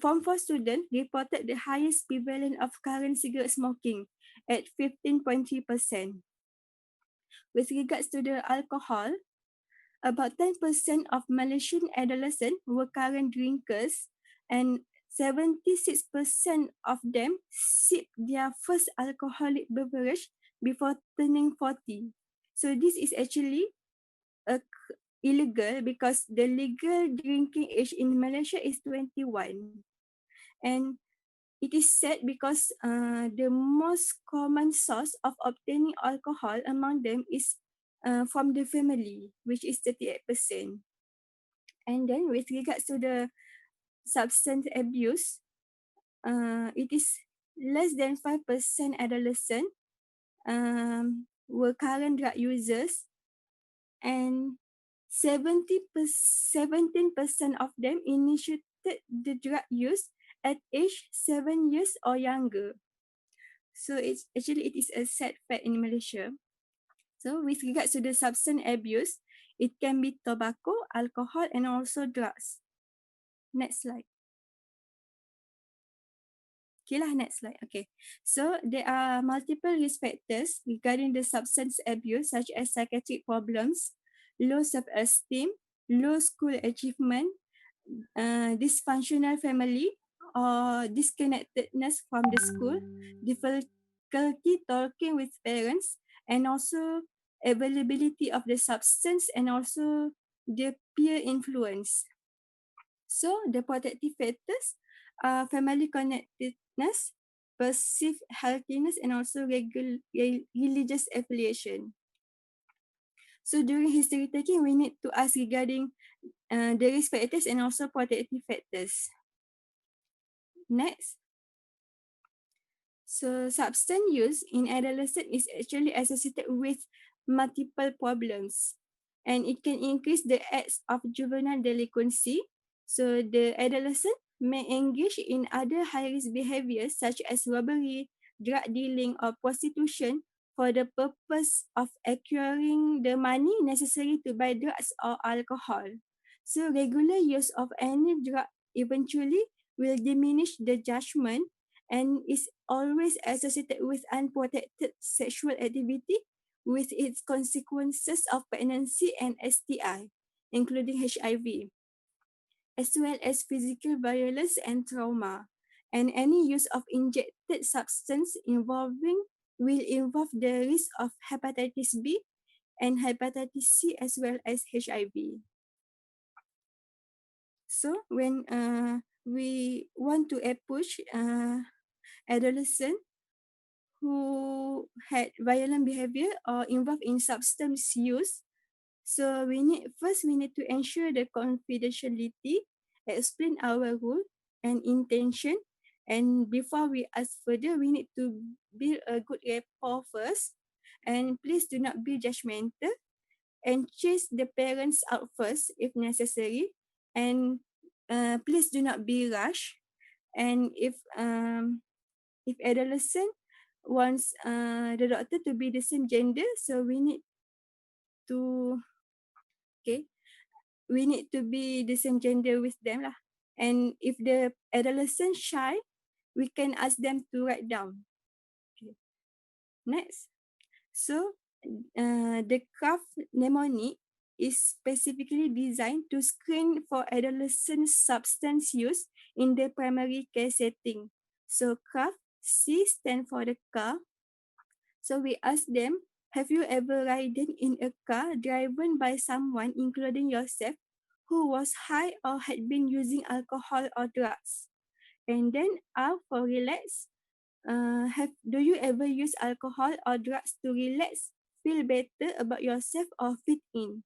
Form 4 students reported the highest prevalence of current cigarette smoking at 15.3%. With regards to the alcohol, about 10% of Malaysian adolescents were current drinkers, and 76% of them sip their first alcoholic beverage before turning 40. So this is actually illegal, because the legal drinking age in Malaysia is 21. And it is sad because the most common source of obtaining alcohol among them is from the family, which is 38%. And then with regards to the substance abuse, it is less than 5% adolescent were current drug users, and 17% of them initiated the drug use at age 7 years or younger. So it is a sad fact in Malaysia. So with regards to the substance abuse, it can be tobacco, alcohol, and also drugs. Next slide. Okay lah, next slide. Okay. So there are multiple risk factors regarding the substance abuse, such as psychiatric problems, low self-esteem, low school achievement, dysfunctional family, or disconnectedness from the school, difficulty talking with parents, and also availability of the substance, and also the peer influence. So the protective factors are family connectedness, perceived healthiness, and also religious affiliation. So during history taking, we need to ask regarding the risk factors and also protective factors. Next. So substance use in adolescent is actually associated with multiple problems, and it can increase the acts of juvenile delinquency. So the adolescent may engage in other high-risk behaviors such as robbery, drug dealing, or prostitution for the purpose of acquiring the money necessary to buy drugs or alcohol. So regular use of any drug eventually will diminish the judgment and is always associated with unprotected sexual activity with its consequences of pregnancy and STI, including HIV, as well as physical violence and trauma. And any use of injected substance involving will involve the risk of hepatitis B and hepatitis C as well as HIV. So when we want to approach adolescent who had violent behavior or involved in substance use, so we need to ensure the confidentiality, explain our role and intention, and before we ask further, we need to build a good rapport first. And please do not be judgmental, and chase the parents out first if necessary, and please do not be rush. And if adolescent wants the doctor to be the same gender, so we need to be the same gender with them lah. And if the adolescent shy, we can ask them to write down. Okay. Next. So the craft mnemonic is specifically designed to screen for adolescent substance use in the primary care setting. So craft, C stand for the car. So we ask them, have you ever ridden in a car driven by someone, including yourself, who was high or had been using alcohol or drugs? And then R for relax. Do you ever use alcohol or drugs to relax, feel better about yourself, or fit in?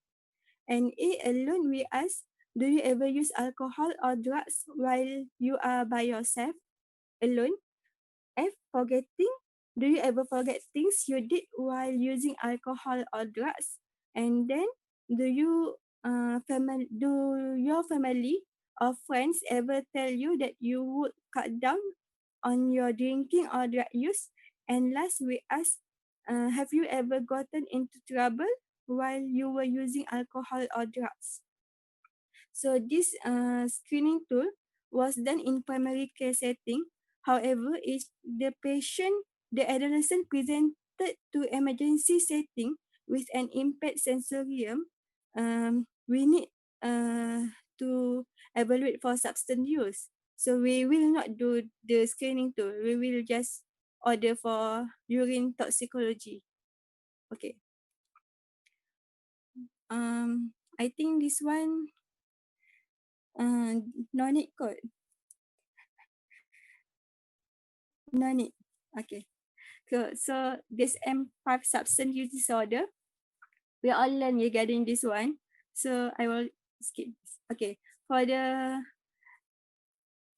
And A alone, we ask, do you ever use alcohol or drugs while you are by yourself, alone? F, forgetting. Do you ever forget things you did while using alcohol or drugs? And then, do your family or friends ever tell you that you would cut down on your drinking or drug use? And last, we ask, have you ever gotten into trouble while you were using alcohol or drugs? So this screening tool was done in primary care setting. However, if the adolescent presented to emergency setting with an impaired sensorium, we need to evaluate for substance use. So we will not do the screening tool. We will just order for urine toxicology. Okay. I think this one no need code. No need. Okay. So this M5 substance use disorder, we all learn regarding this one. So I will skip this. Okay. For the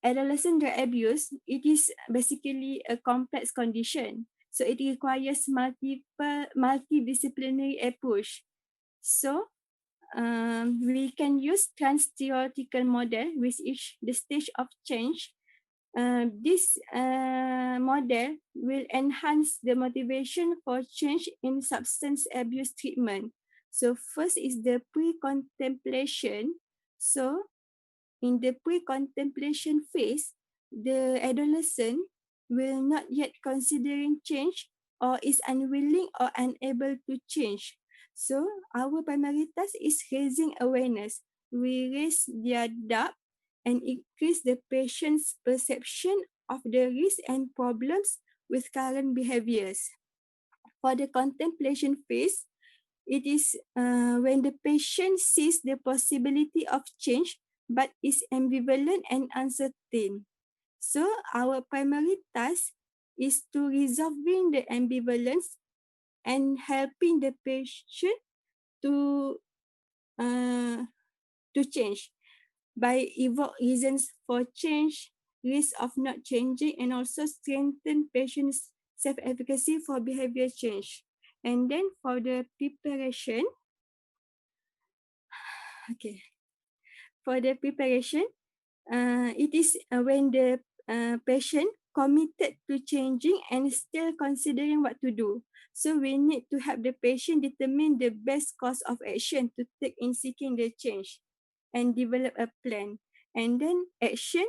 adolescent drug abuse, it is basically a complex condition. So it requires multidisciplinary approach. So we can use trans-theoretical model with each the stage of change. This model will enhance the motivation for change in substance abuse treatment. So first is the pre-contemplation. So in the pre-contemplation phase, the adolescent will not yet considering change or is unwilling or unable to change. So our primary task is raising awareness. We raise their doubt and increase the patient's perception of the risks and problems with current behaviors. For the contemplation phase, it is when the patient sees the possibility of change but is ambivalent and uncertain. So our primary task is to resolving the ambivalence and helping the patient to change by evoke reasons for change, risk of not changing, and also strengthen patient's self-efficacy for behavior change. And then for the preparation, okay. For the preparation, it is when the patient committed to changing and still considering what to do. So we need to help the patient determine the best course of action to take in seeking the change and develop a plan. And then action,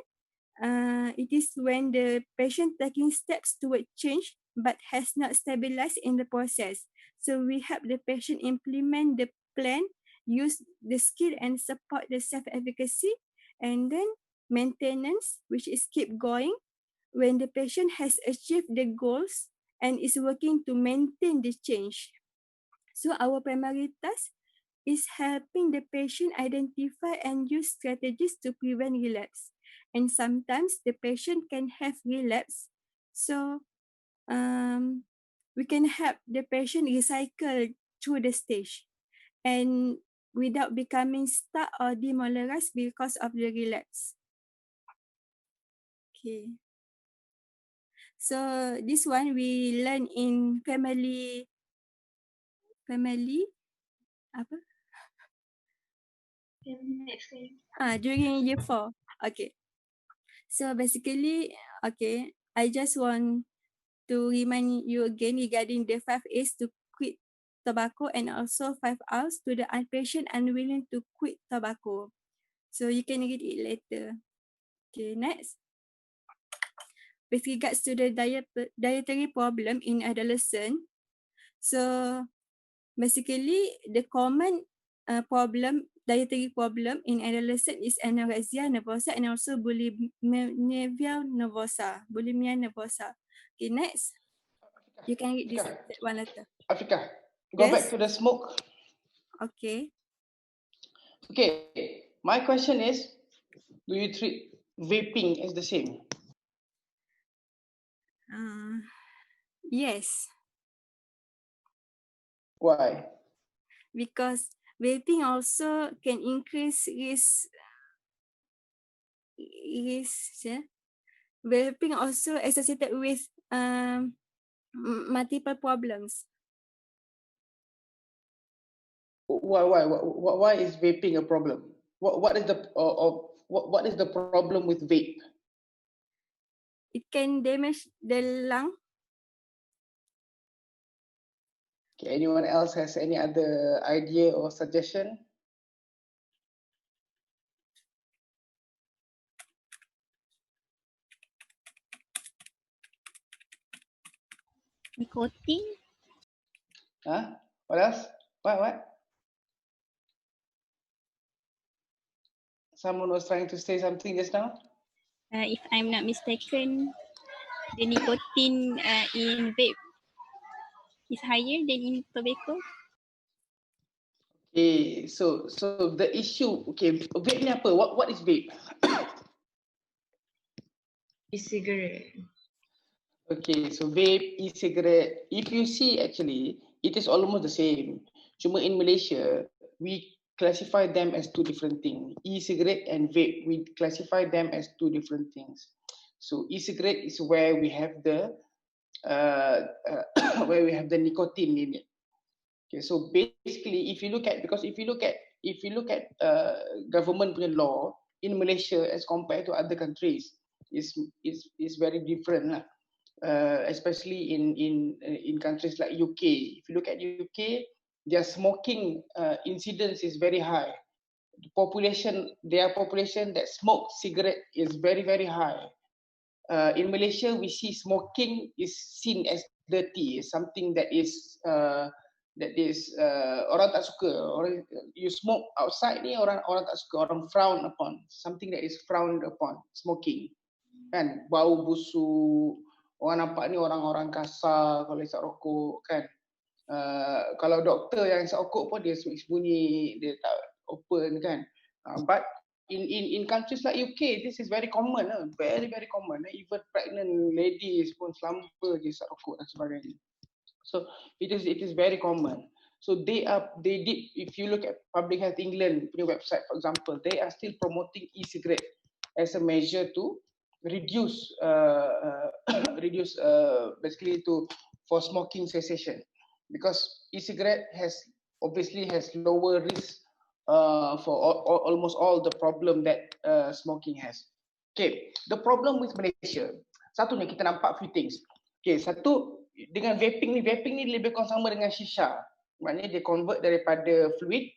it is when the patient taking steps toward change but has not stabilized in the process. So we help the patient implement the plan, use the skill and support the self-efficacy, and then maintenance, which is keep going when the patient has achieved the goals and is working to maintain the change. So our primary task is helping the patient identify and use strategies to prevent relapse. And sometimes the patient can have relapse. So we can help the patient recycle through the stage and without becoming stuck or demoralized because of the relapse. Okay. So this one we learn in family apa? During year 4. Okay. So basically, okay, I just want to remind you again regarding the 5 A's to quit tobacco and also 5 R's to the impatient unwilling to quit tobacco. So you can read it later. Okay, next. With regards to the dietary problem in adolescent, so basically the common dietary problem in adolescent is anorexia nervosa and also bulimia nervosa. Okay, next. You can read this one letter. Afiqah, go back to the smoke. Okay. Okay, my question is, do you treat vaping as the same? Yes. Why? Because vaping also can increase risk. Vaping also associated with multiple problems. Why is vaping a problem? What is the problem with vape? It can damage the lung. Okay, anyone else has any other idea or suggestion? Nicotine. Huh? What else? What? Someone was trying to say something just now? If I'm not mistaken, the nicotine in vape is higher than in tobacco. Okay, so the issue, okay, vape ni apa? What is vape? E-cigarette. Okay, so vape, e-cigarette, if you see actually, it is almost the same. Cuma in Malaysia, we classify them as two different things. E-cigarette and vape, we classify them as two different things. So e-cigarette is where we have the where we have the nicotine in it. Okay, so basically, if you look at government punya law in Malaysia as compared to other countries, is very different lah. Especially in countries like UK. If you look at UK, their smoking incidence is very high. Their population that smoke cigarette is very, very high. In Malaysia, we see smoking is seen as dirty, something that is orang tak suka. Orang, you smoke outside ni orang tak suka, orang frown upon. Something that is frowned upon, smoking. Kan, bau busuk, orang nampak ni orang-orang kasar kalau isap rokok kan. Kalau doktor yang isap rokok pun dia sembunyi, dia tak open kan. But in countries like UK, this is very common, very, very common. Even pregnant ladies pun selamba je isap rokok dan sebagainya. So it is very common. So they did, if you look at Public Health England punya website, for example, they are still promoting e-cigarette as a measure to reduce basically for smoking cessation, because e-cigarette obviously has lower risk for almost all the problem that smoking has. Okay, the problem with Malaysia, satu ni kita nampak few things. Okay, satu dengan vaping ni lebih kurang sama dengan shisha. Maknanya dia convert daripada fluid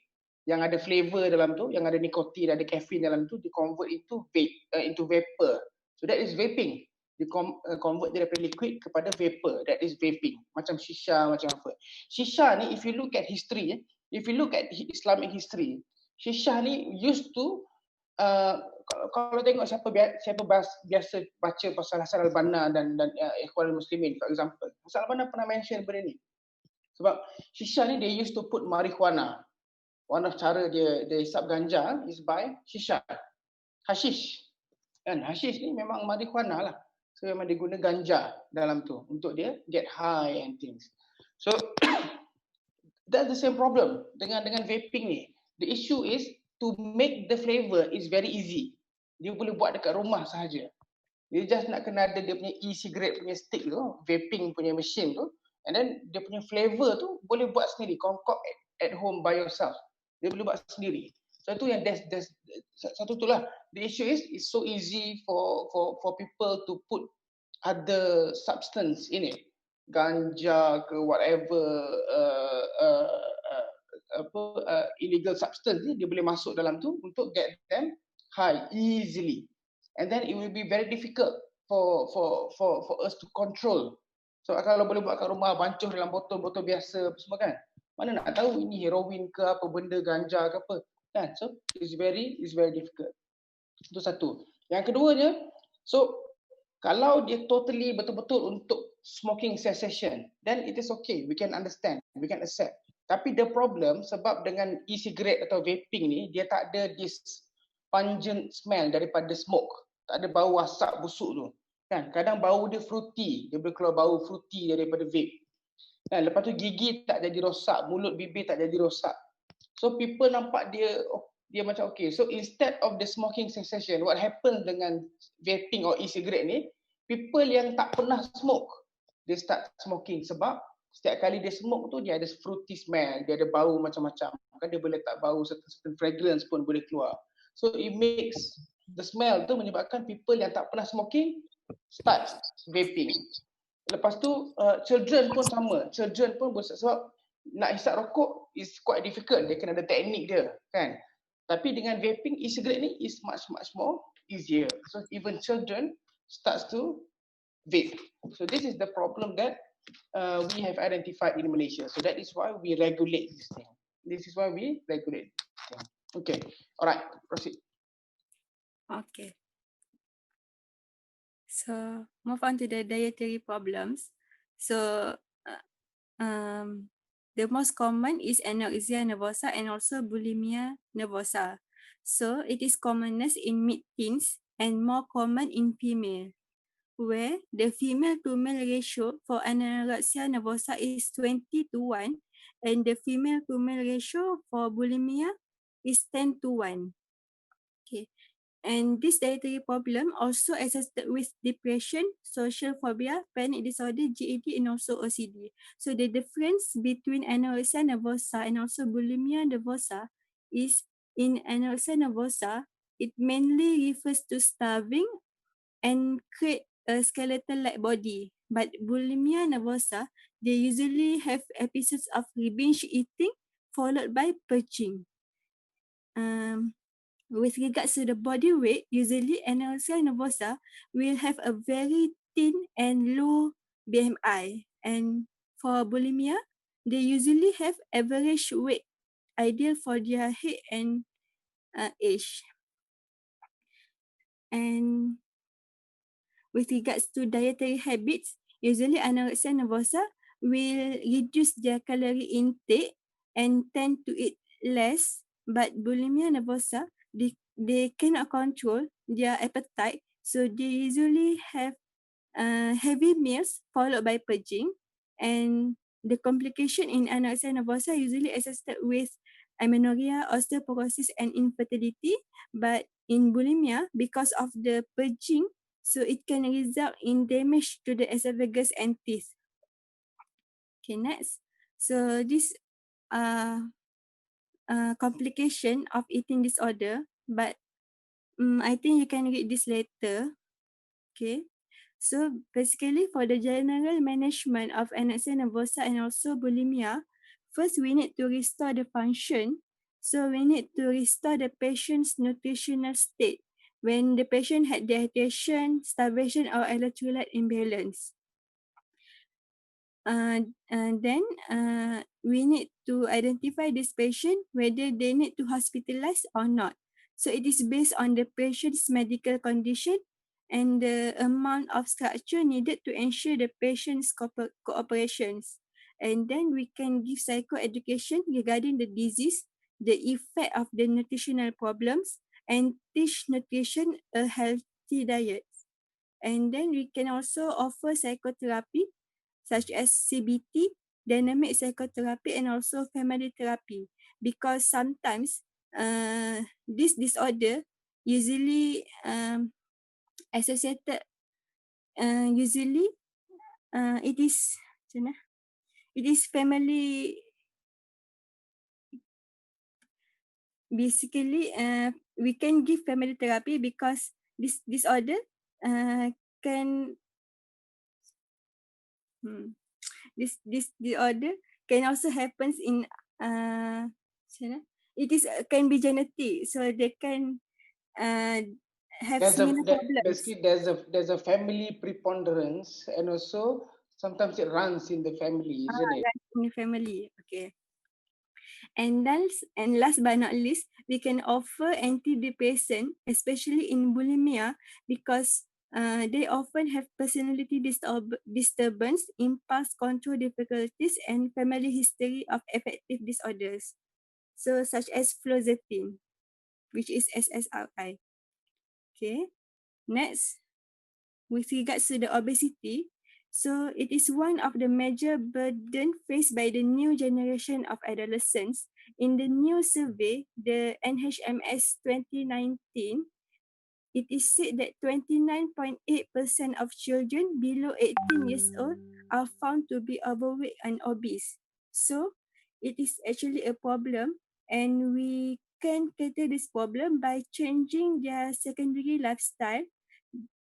yang ada flavor dalam tu, yang ada nikotin, ada caffeine dalam tu, dia convert into vapor. So that is vaping. Dia convert dia daripada liquid kepada vapor. That is vaping. Macam shisha, macam apa. Shisha ni, if you look at history, if you look at Islamic history, shisha ni used to kalau tengok siapa biasa baca pasal Hasan al-Banna dan Ikhwanul Muslimin, for example, Hasan al-Banna pernah mention benda ni. Sebab shisha ni they used to put marijuana. One of cara dia hisap ganja is by shisha, hashish. Kan hashish ni memang marijuana lah. So memang dia guna ganja dalam tu untuk dia get high and things. So that's the same problem dengan vaping ni. The issue is to make the flavor is very easy. Dia boleh buat dekat rumah sahaja. Dia just nak kena ada dia punya e-cigarette punya stick tu, vaping punya machine tu, and then dia punya flavor tu boleh buat sendiri, concoct at home by yourself. Dia boleh buat sendiri. So tu yang satu tu lah. The issue is it's so easy for people to put other substance in it, ganja ke whatever illegal substance ni dia boleh masuk dalam tu untuk get them high easily, and then it will be very difficult for us to control. So kalau boleh buat kat rumah, bancuh dalam botol-botol biasa semua kan, mana nak tahu ini heroin ke apa benda, ganja ke apa kan. So it's very difficult. Itu satu. Yang keduanya, so kalau dia totally betul-betul untuk smoking cessation, then it is okay, we can understand, we can accept. Tapi the problem sebab dengan e-cigarette atau vaping ni, dia tak ada this pungent smell daripada smoke, tak ada bau asap busuk tu kan. Kadang bau dia fruity, dia boleh keluar bau fruity daripada vape kan. Lepas tu gigi tak jadi rosak, mulut bibir tak jadi rosak. So people nampak dia macam okay. So instead of the smoking cessation, what happens dengan vaping or e-cigarette ni, people yang tak pernah smoke, dia start smoking sebab setiap kali dia smoke tu dia ada fruity smell, dia ada bau macam-macam. Kan dia boleh letak bau, certain fragrance pun boleh keluar. So it makes the smell tu menyebabkan people yang tak pernah smoking start vaping. Lepas tu children pun sama. Children pun sebab nak hisap rokok is quite difficult, dia kena ada teknik dia kan. Tapi dengan vaping, e-cigarette ni is much more easier. So even children starts to vape. So this is the problem that we have identified in Malaysia. So that is why we regulate this thing. This is why we regulate this thing. Okay, alright, proceed. Okay. So move on to the dietary problems. So the most common is anorexia nervosa and also bulimia nervosa. So it is commonest in mid-teens and more common in female, where the female to male ratio for anorexia nervosa is 20:1 and the female to male ratio for bulimia is 10:1. Okay. And this dietary problem also associated with depression, social phobia, panic disorder, GAD, and also OCD. So the difference between anorexia nervosa and also bulimia nervosa is in anorexia nervosa, it mainly refers to starving and create a skeletal-like body. But bulimia nervosa, they usually have episodes of binge eating followed by purging. With regards to the body weight, usually anorexia nervosa will have a very thin and low BMI. And for bulimia, they usually have average weight, ideal for their height and age. And with regards to dietary habits, usually anorexia nervosa will reduce their calorie intake and tend to eat less, but bulimia nervosa, they cannot control their appetite, so they usually have heavy meals followed by purging. And the complication in anorexia nervosa usually associated with amenorrhea, osteoporosis, and infertility. But in bulimia, because of the purging, so it can result in damage to the esophagus and teeth. Okay, next. So this complication of eating disorder, but I think you can read this later. Okay, so basically for the general management of anorexia nervosa and also bulimia, first we need to restore the function. So we need to restore the patient's nutritional state. when the patient had dehydration, starvation, or electrolyte imbalance. Then we need to identify this patient whether they need to hospitalize or not. So it is based on the patient's medical condition and the amount of structure needed to ensure the patient's cooperations. And then we can give psychoeducation regarding the disease, the effect of the nutritional problems, and teach nutrition a healthy diet. And then we can also offer psychotherapy such as CBT, dynamic psychotherapy, and also family therapy, because sometimes this disorder usually associated, usually it is family. Basically, we can give family therapy because this disorder can this disorder can also happens in it is can be genetic, so they can have similar problems. Basically there's a family preponderance, and also sometimes it runs in the family, isn't it? Runs in the family. Okay. And last but not least, we can offer antidepressant, especially in bulimia, because they often have personality disturbance, impulse control difficulties, and family history of affective disorders. So such as fluoxetine, which is SSRI. Okay. Next, with regards to the obesity, so it is one of the major burden faced by the new generation of adolescents. In the new survey, the NHMS 2019, it is said that 29.8% of children below 18 years old are found to be overweight and obese. So it is actually a problem, and we can cater this problem by changing their secondary lifestyle,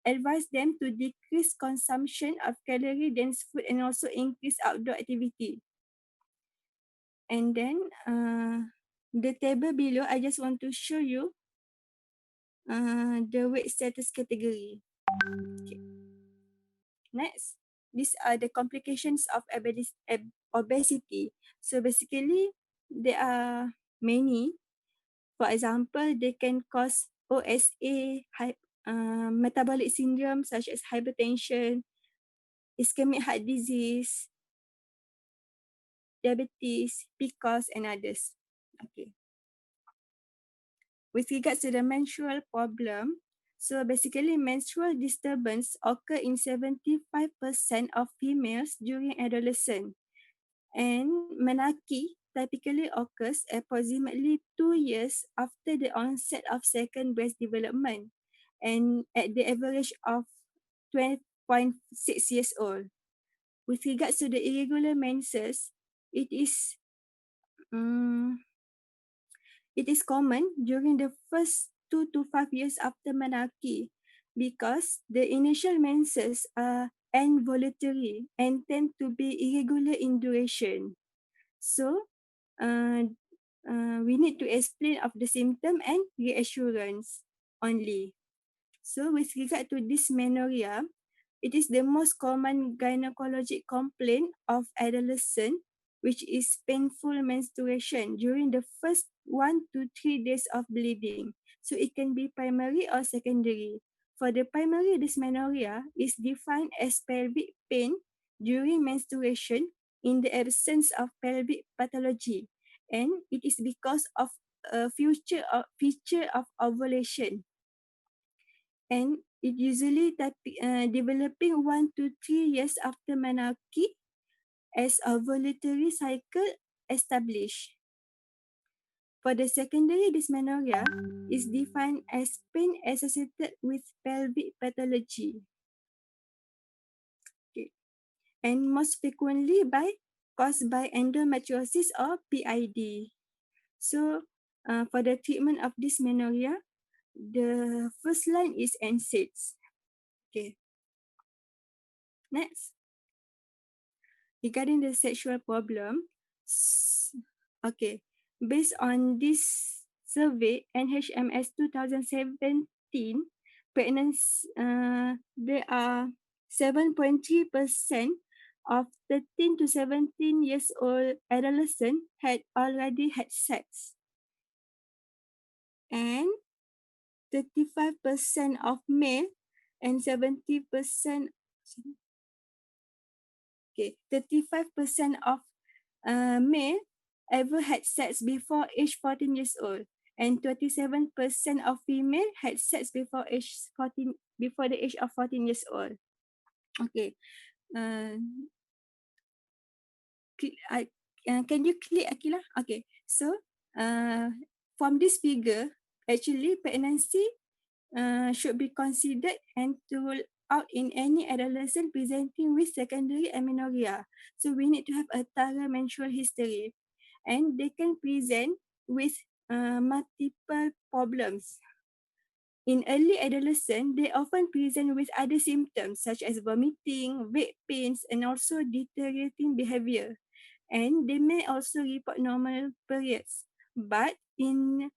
advise them to decrease consumption of calorie-dense food, and also increase outdoor activity. And then the table below, I just want to show you the weight status category. Okay. Next, these are the complications of obesity. So basically, there are many. For example, they can cause OSA, metabolic syndrome such as hypertension, ischemic heart disease, diabetes, PCOS, and others. Okay. With regards to the menstrual problem, so basically menstrual disturbance occur in 75% of females during adolescence, and menarche typically occurs approximately 2 years after the onset of second breast development, and at the average of 12.6 years old. With regards to the irregular menses, it is common during the first 2 to 5 years after menarche, because the initial menses are involuntary and tend to be irregular in duration. So, we need to explain of the symptom and reassurance only. So, with regard to dysmenorrhea, it is the most common gynecologic complaint of adolescent, which is painful menstruation during the first 1 to 3 days of bleeding. So it can be primary or secondary. For the primary dysmenorrhea, is defined as pelvic pain during menstruation in the absence of pelvic pathology, and it is because of a feature of ovulation, and it usually developing 1 to 3 years after menarche as a ovulatory cycle established. For the secondary dysmenorrhea, is defined as pain associated with pelvic pathology. Okay. And most frequently caused by endometriosis or PID. So, for the treatment of dysmenorrhea, the first line is NSAIDs. Okay. Next. Regarding the sexual problem, okay, based on this survey, NHMS 2017 pregnancy, there are 7.3% of 13 to 17 years old adolescents had already had sex. And 35% of male and 70%, 35% of male ever had sex before age 14 years old, and 27% of female had sex before the age of 14 years old. Okay. Can you click, Aqilah? Okay. So from this figure, actually pregnancy should be considered and to rule out in any adolescent presenting with secondary amenorrhea. So we need to have a thorough menstrual history, and they can present with multiple problems. In early adolescence, they often present with other symptoms such as vomiting, weight pains, and also deteriorating behavior. And they may also report normal periods. But in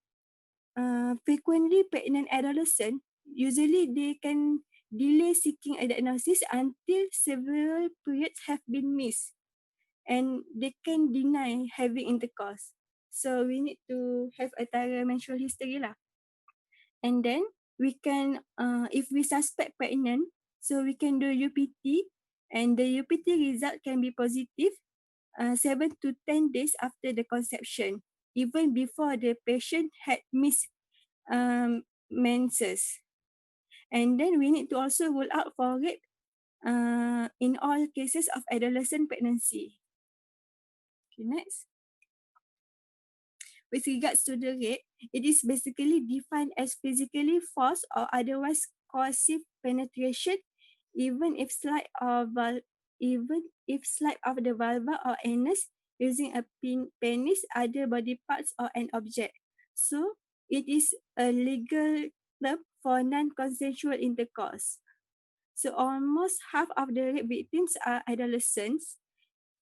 frequently pregnant adolescent, usually they can delay seeking a diagnosis until several periods have been missed, and they can deny having intercourse. So we need to have a thorough menstrual history lah. And then we can, if we suspect pregnant, so we can do UPT, and the UPT result can be positive 7 to 10 days after the conception, even before the patient had missed menses. And then we need to also rule out for rape in all cases of adolescent pregnancy. Okay, next. With regards to the rape, it is basically defined as physically forced or otherwise coercive penetration, even if slight of the vulva or anus using a penis, other body parts, or an object. So it is a legal term for non-consensual intercourse. So almost half of the rape victims are adolescents.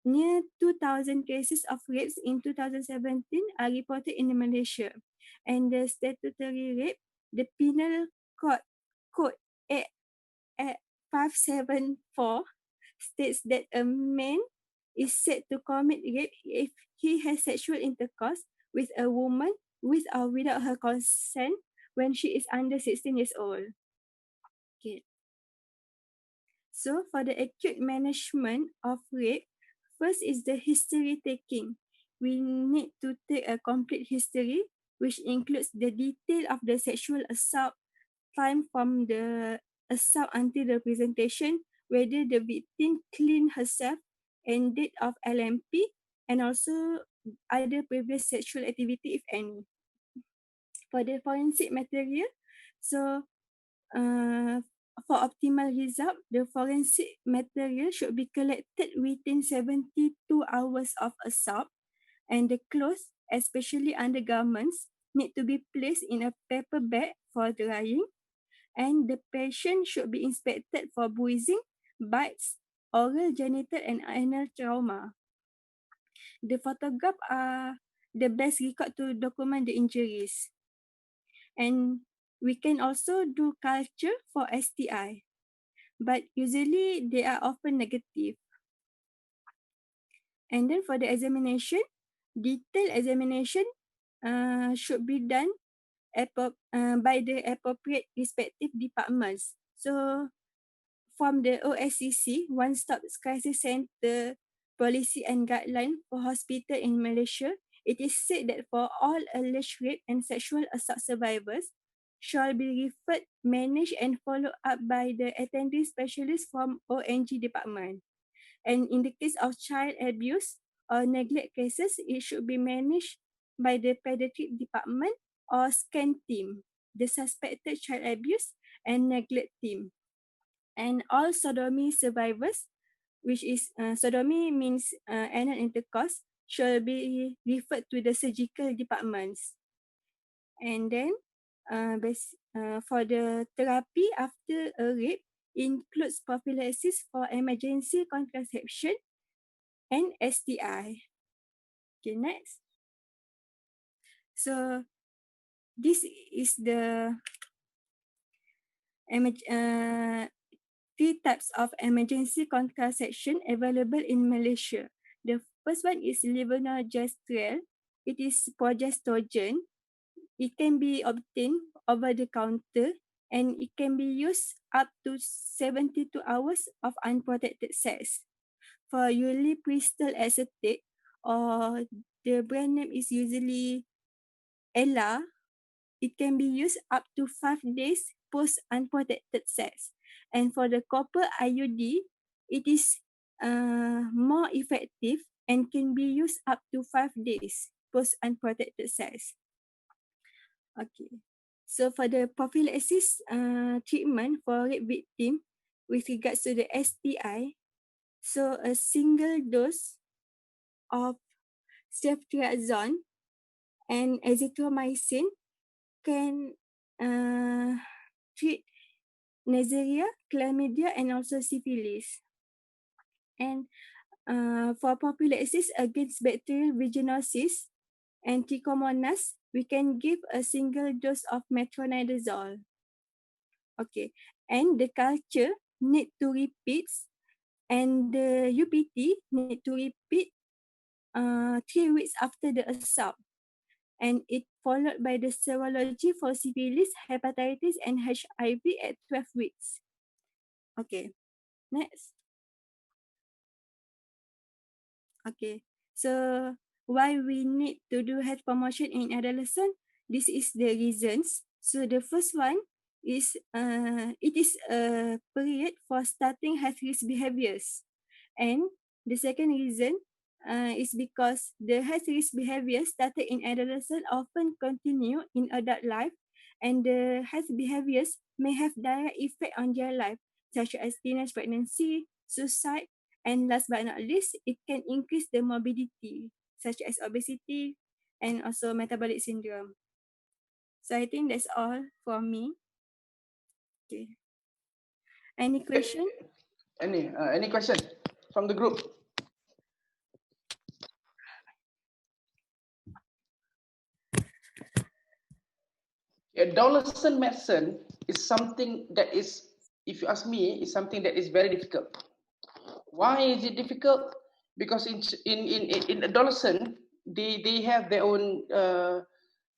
Near 2,000 cases of rapes in 2017 are reported in Malaysia. And the statutory rape, the Penal Code 574 states that a man is said to commit rape if he has sexual intercourse with a woman with or without her consent when she is under 16 years old. Okay. So for the acute management of rape, first is the history taking. We need to take a complete history, which includes the detail of the sexual assault, time from the assault until the presentation, whether the victim cleaned herself, and date of LMP, and also other previous sexual activity, if any. For the forensic material, so for optimal result, the forensic material should be collected within 72 hours of assault, and the clothes, especially undergarments, need to be placed in a paper bag for drying, and the patient should be inspected for bruising, bites, oral, genital, and anal trauma. The photographs are the best record to document the injuries. And we can also do culture for STI, but usually they are often negative. And then for the examination, detailed examination should be done by the appropriate respective departments. So from the OSCC, One Stop Crisis Center Policy and Guideline for Hospital in Malaysia, it is said that for all alleged rape and sexual assault survivors shall be referred, managed, and followed up by the attending specialist from ONG department. And in the case of child abuse or neglect cases, it should be managed by the pediatric department or SCAN team, the suspected child abuse and neglect team. And all sodomy survivors, which is sodomy means anal intercourse, shall be referred to the surgical departments. And then for the therapy after a rape includes prophylaxis for emergency contraception and STI. Okay, next. So this is the three types of emergency contraception available in Malaysia. The first one is levonorgestrel. It is progestogen. It can be obtained over the counter and it can be used up to 72 hours of unprotected sex. For ulipristal acetate, or the brand name is usually Ella, it can be used up to 5 days post unprotected sex. And for the copper IUD, it is more effective and can be used up to 5 days post unprotected sex. Okay. So for the prophylaxis treatment for rape victim with regards to the STI, so a single dose of ceftriaxone and azithromycin can treat Neisseria, chlamydia, and also syphilis. And for prophylaxis against bacterial vaginosis and trichomonas, we can give a single dose of metronidazole. Okay, and the culture need to repeat, and the UPT need to repeat 3 weeks after the assault. And it followed by the serology for syphilis, hepatitis, and HIV at 12 weeks. Okay, next. Okay, so why we need to do health promotion in adolescent? This is the reasons. So the first one is it is a period for starting health risk behaviors. And the second reason is because the health risk behaviors started in adolescent often continue in adult life, and the health behaviors may have direct effect on their life, such as teenage pregnancy, suicide, and last but not least, it can increase the morbidity, such as obesity and also metabolic syndrome. So I think that's all from me. Okay. Any question? Any question from the group? Adolescent medicine is something that is, if you ask me, is something that is very difficult. Why is it difficult? Because in adolescent, they have their own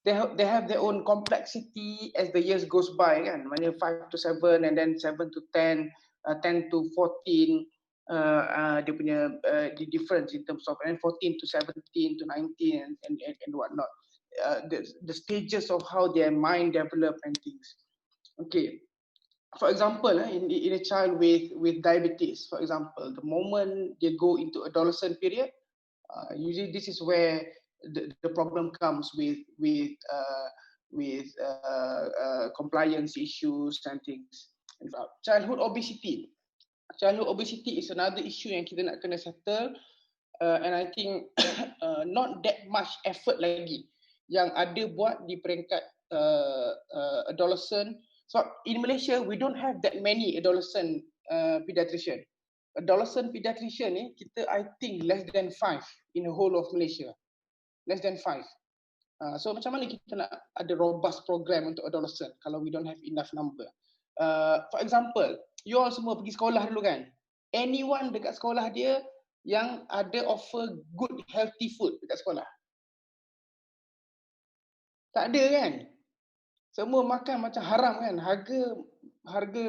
they have their own complexity as the years goes by, kan? 5 to 7 and then 7 to 10, 10 to 14, dia punya the difference in terms of, and 14 to 17 to 19 and whatnot. The stages of how their mind develop and things. Okay, for example, in a child with diabetes, for example, the moment they go into adolescent period, usually this is where the problem comes with compliance issues and things. Childhood obesity is another issue yang kita nak kena settle, and I think not that much effort lagi yang ada buat di peringkat adolescent. So in Malaysia, we don't have that many adolescent pediatrician. Adolescent pediatrician ni, kita I think less than 5 in the whole of Malaysia. Less than 5. So macam mana kita nak ada robust program untuk adolescent kalau we don't have enough number? For example, you all semua pergi sekolah dulu kan? Anyone dekat sekolah dia yang ada offer good healthy food dekat sekolah? Tak ada kan? Semua makan macam haram kan? Harga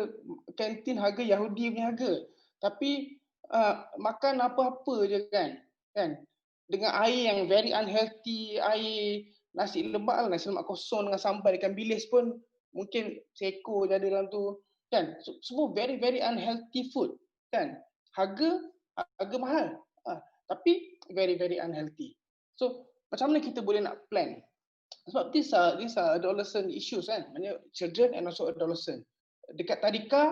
kantin, harga Yahudi punya harga. Tapi makan apa-apa je kan? Dengan air yang very unhealthy, air nasi lemak kosong dengan sambal ikan bilis pun mungkin seekor je ada dalam tu kan? Semua very very unhealthy food kan? Harga mahal, tapi very very unhealthy. So macam mana kita boleh nak plan? Sebab these are adolescent issues kan, maknanya children and also adolescent. Dekat tadika,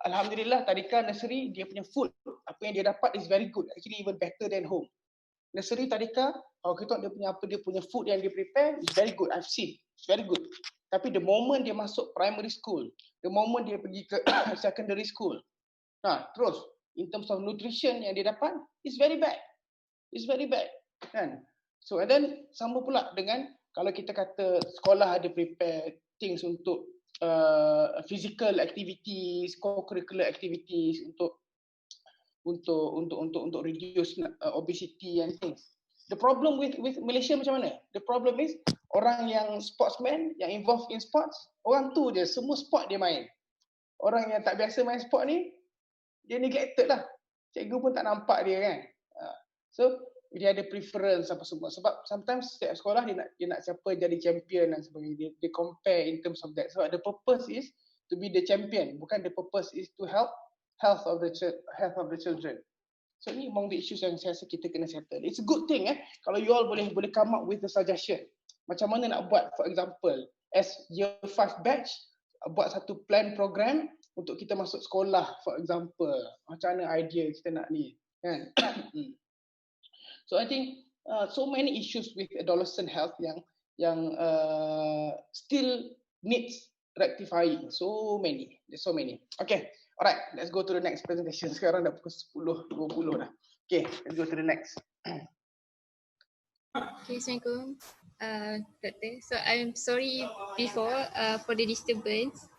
alhamdulillah tadika nursery dia punya food, apa yang dia dapat is very good, actually even better than home. Nursery tadika, kalau kita tengok dia punya food yang dia prepare is very good, I've seen, it's very good. Tapi the moment dia masuk primary school, the moment dia pergi ke secondary school, terus in terms of nutrition yang dia dapat is very bad. It's very bad kan. So and then sama pula dengan kalau kita kata sekolah ada prepare things untuk physical activities, co-curricular activities untuk reduce obesity and things. The problem with Malaysia macam mana? The problem is orang yang sportsman, yang involved in sports, orang tu je semua sport dia main. Orang yang tak biasa main sport ni, dia neglected lah. Cikgu pun tak nampak dia kan. So dia ada preference apa semua. Sebab sometimes setiap sekolah dia nak siapa jadi champion dan sebagainya. Dia compare in terms of that. So the purpose is to be the champion. Bukan the purpose is to help health of the children. So ni among the issues yang saya rasa kita kena settle. It's a good thing kalau you all boleh come up with a suggestion. Macam mana nak buat, for example, as year 5 batch, buat satu plan program untuk kita masuk sekolah, for example. Macam mana idea kita nak ni, kan? So I think so many issues with adolescent health yang still needs rectifying. So many. There's so many. Okay. Alright, let's go to the next presentation. Sekarang dah pukul 10.20 dah. Okay, let's go to the next. Okay, Assalamualaikum, Doctor. So I'm sorry before for the disturbance.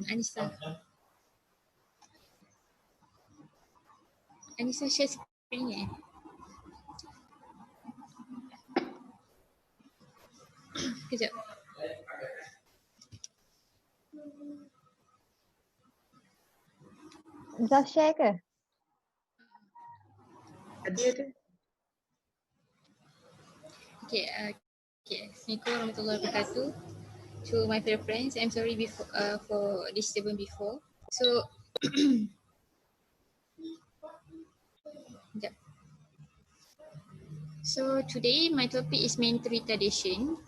Anissa. Anissa share screen Kejap. Zaf share ke? Ada. Okay, Assalamualaikum warahmatullahi wabarakatuh. To my fellow friends, I'm sorry before for disturbance before. So So today my topic is mental retardation.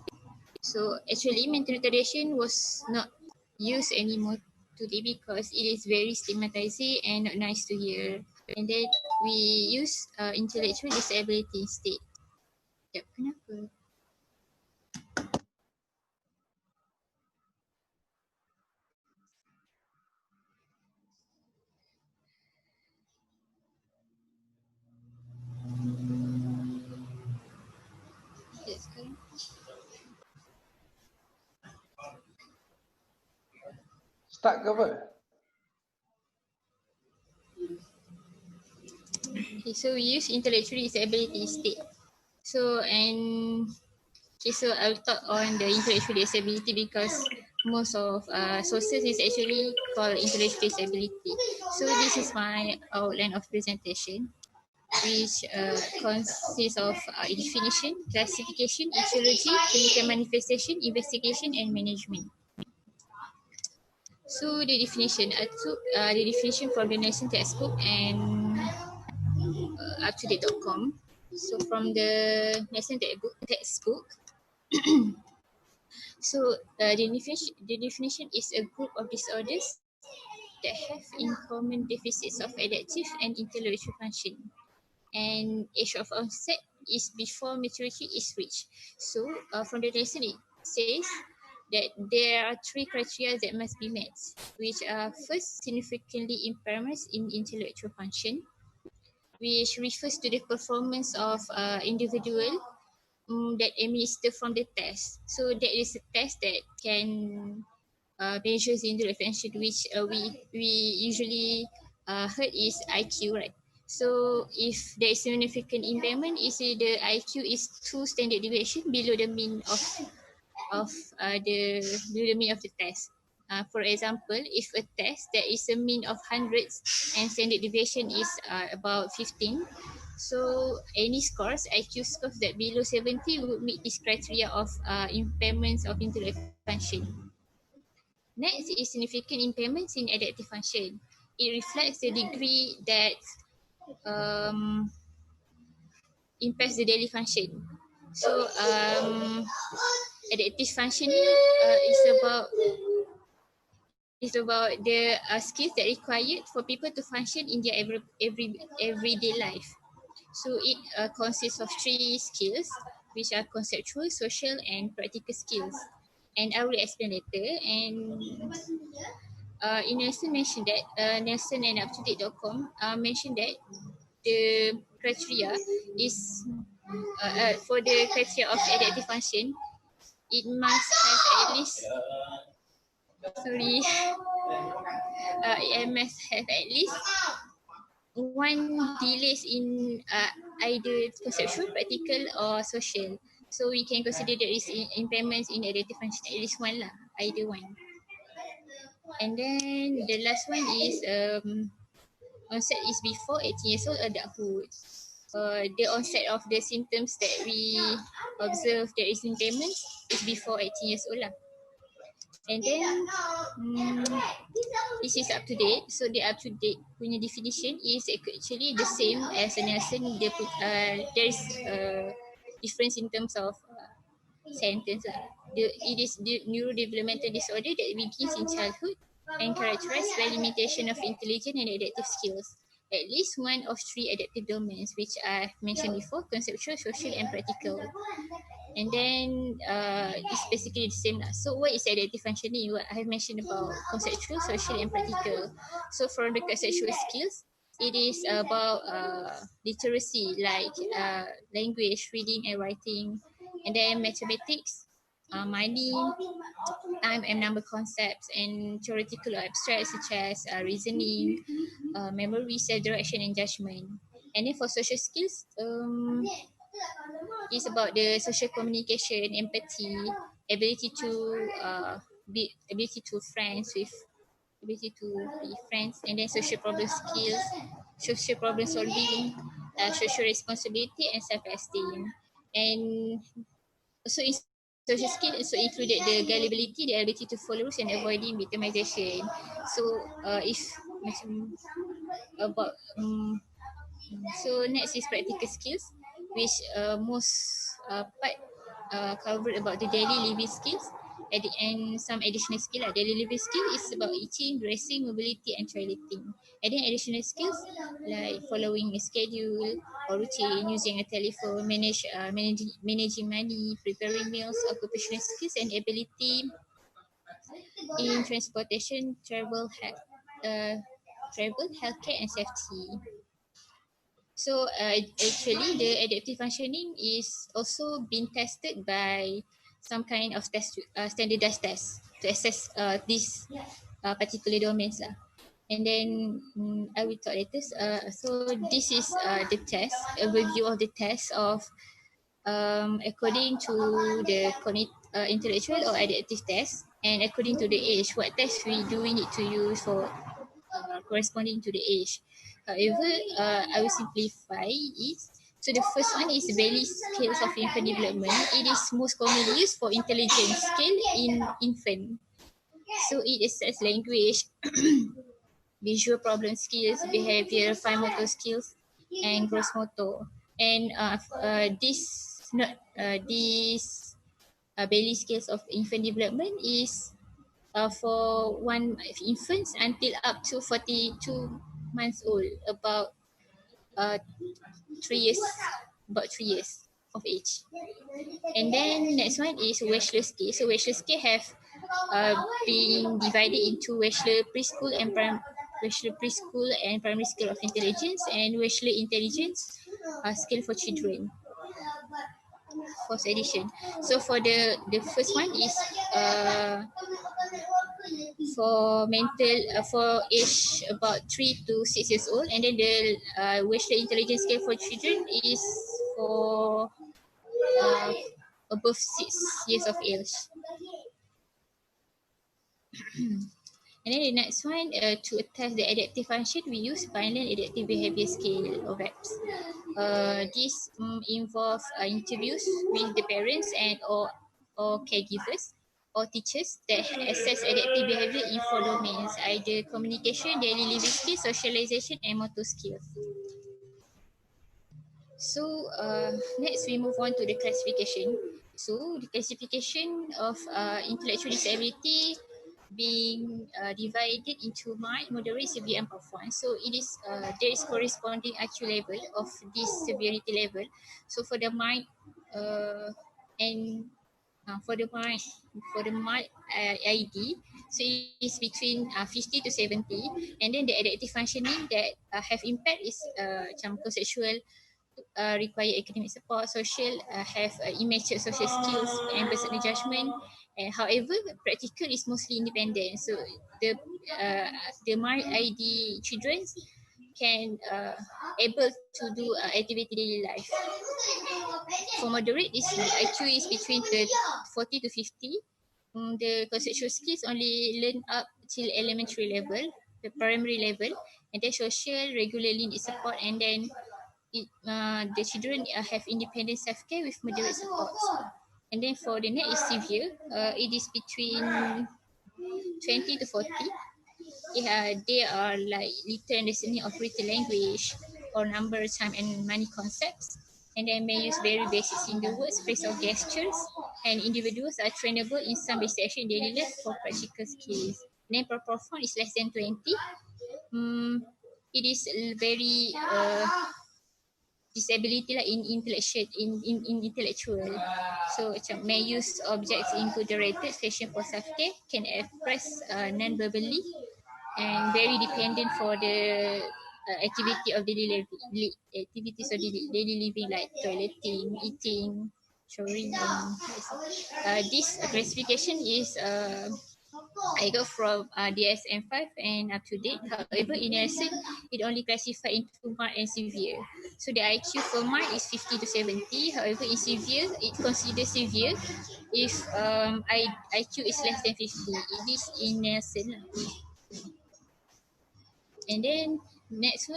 So actually mental retardation was not used anymore today because it is very stigmatizing and not nice to hear. And then we use intellectual disability instead. Kenapa? Sekarang. Start ke apa? Okay, so we use intellectual disability instead. So I'll talk on the intellectual disability because most of sources is actually called intellectual disability. So this is my outline of presentation, which consists of definition, classification, etiology, clinical manifestation, investigation, and management. So the definition, I took the definition from the Nelson textbook and UpToDate.com. So from the Nelson textbook, so the definition is a group of disorders that have in common deficits of adaptive and intellectual function. And age of onset is before maturity is reached. So from the lesson it says that there are 3 criteria that must be met, which are first, significantly impairments in intellectual function, which refers to the performance of individual that administer from the test. So that is a test that can measure the intellectual function, which we usually heard is IQ, right? So if there is significant impairment, the IQ is 2 standard deviation below the mean of the test. For example, if a test that is a mean of hundreds and standard deviation is about 15, so any scores, IQ scores that below 70 would meet this criteria of impairments of intellectual function. Next is significant impairments in adaptive function. It reflects the degree that impairs the daily function. So adaptive functioning is about the skills that are required for people to function in their everyday life. So it consists of 3 skills, which are conceptual, social, and practical skills. And I will explain later. And Nelson mentioned that Nelson and UpToDate.com mentioned that the criteria is for the criteria of adaptive function it must have at least, it must have at least one delays in either conceptual, practical, or social. So we can consider there is impairments in adaptive function, at least one lah, either one. And then the last one is onset is before 18 years old adulthood. The onset of the symptoms that we observe there is impairment is before 18 years old lah. And then this is up to date. So the up to date punya definition is actually the same as Nelson. There is difference in terms of sentence lah. It is the neurodevelopmental disorder that begins in childhood and characterized by limitation of intelligence and adaptive skills. At least one of three adaptive domains, which I mentioned before: conceptual, social, and practical. And then it's basically the same lah. So what is adaptive functioning? What I have mentioned about conceptual, social, and practical. So from the conceptual skills, it is about literacy, like language, reading and writing, and then mathematics, money, time and number concepts, and theoretical or abstract such as reasoning, memory, self-direction, and judgment. And then for social skills, it's about the social communication, empathy, ability to ability to be friends, and then social problem skills, social problem solving, social responsibility, and self-esteem. And also in social skill also included the gullibility, the ability to follow rules and avoiding victimization. So if macam about so next is practical skills, which most part covered about the daily living skills and some additional skill. Daily living skill is about eating, dressing, mobility, and toileting. And then additional skills like following a schedule or routine, using a telephone, managing money, preparing meals, occupational skills, and ability in transportation, travel, healthcare, and safety. So actually, the adaptive functioning is also being tested by some kind of standardized test to assess these particular domains lah. And then I will talk later. So this is the test, a review of the test of according to the intellectual or adaptive test, and according to the age, what test we need to use for corresponding to the age. However, I will simplify it. So the first one is Bailey scales of infant development. It is most commonly used for intelligence scale in infant. So it assesses language, visual problem skills, behavior, fine motor skills, and gross motor. And this Bailey scales of infant development is for infants until up to 42 months old, about 3 years, of age. And then next one is Wechsler scale. So Wechsler scale have been divided into Wechsler preschool and primary scale of intelligence, and Wechsler intelligence scale for children. First edition. So for the first one is for mental for age about 3 to 6 years old, and then the Wechsler intelligence scale for children is for above 6 years of age. And then the next one, to test the adaptive function, we use Vineland Adaptive Behavior Scale or VABS. This involve interviews with the parents and or caregivers or teachers that assess adaptive behavior in 4 domains, either communication, daily living skills, socialization, and motor skills. So next we move on to the classification. So the classification of intellectual disability being divided into mild, moderate, severe, and profound. So it is there is corresponding IQ level of this severity level. So for the mild for the mild ID, so it is between 50 to 70, and then the adaptive functioning that have impact is conceptual require academic support, social, have immature social skills and personal judgment. And however, practical is mostly independent. So the mild ID children can able to do activity daily life. For moderate, this IQ is between 40 to 50. The conceptual skills only learn up till elementary level, the primary level, and then social regularly need support, and then the children have independent self-care with moderate support. And then for the next is severe, it is between 20 to 40. Yeah, they are like little understanding of written language or number, time, and money concepts. And they may use very basic single words, phrase, or gestures. And individuals are trainable in some basic action in daily life for practical skills. And then proportion is less than 20. It is very disability like in intellectual. So macam may use objects include directed session for self-care, can express non-verbally, and very dependent for the activity of activities of daily living like toileting, eating, showering. This classification is I go from DSM-5 and up to date. However, in Adolescent, it only classified into mild and severe. So the IQ for mild is 50 to 70. However, in severe, it considers severe if IQ is less than 50. It is in Adolescent. And then next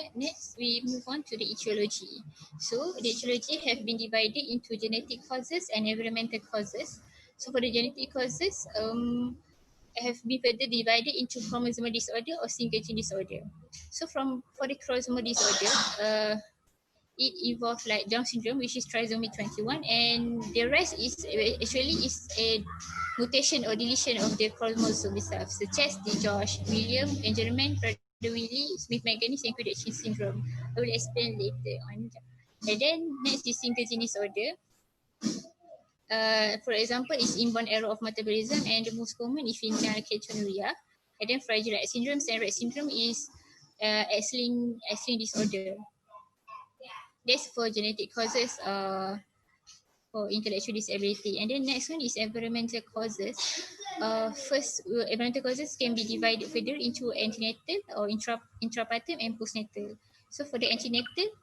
we move on to the etiology. So the etiology have been divided into genetic causes and environmental causes. So for the genetic causes, have been further divided into chromosomal disorder or single gene disorder. So for the chromosomal disorder, it involves like Down syndrome, which is trisomy 21, and the rest is actually is a mutation or deletion of the chromosome itself, such as the Josh, William, Benjamin, Prader Willi, Smith Manganese, and Kudachin syndrome. I will explain later on. And then next is single gene disorder. For example, is inborn error of metabolism, and the most common is phenylketonuria. And then Fragile X syndrome and Rett syndrome is X-linked disorder. That's for genetic causes for intellectual disability. And then next one is environmental causes. First, environmental causes can be divided further into antenatal or intrapartum and postnatal. So for the antenatal,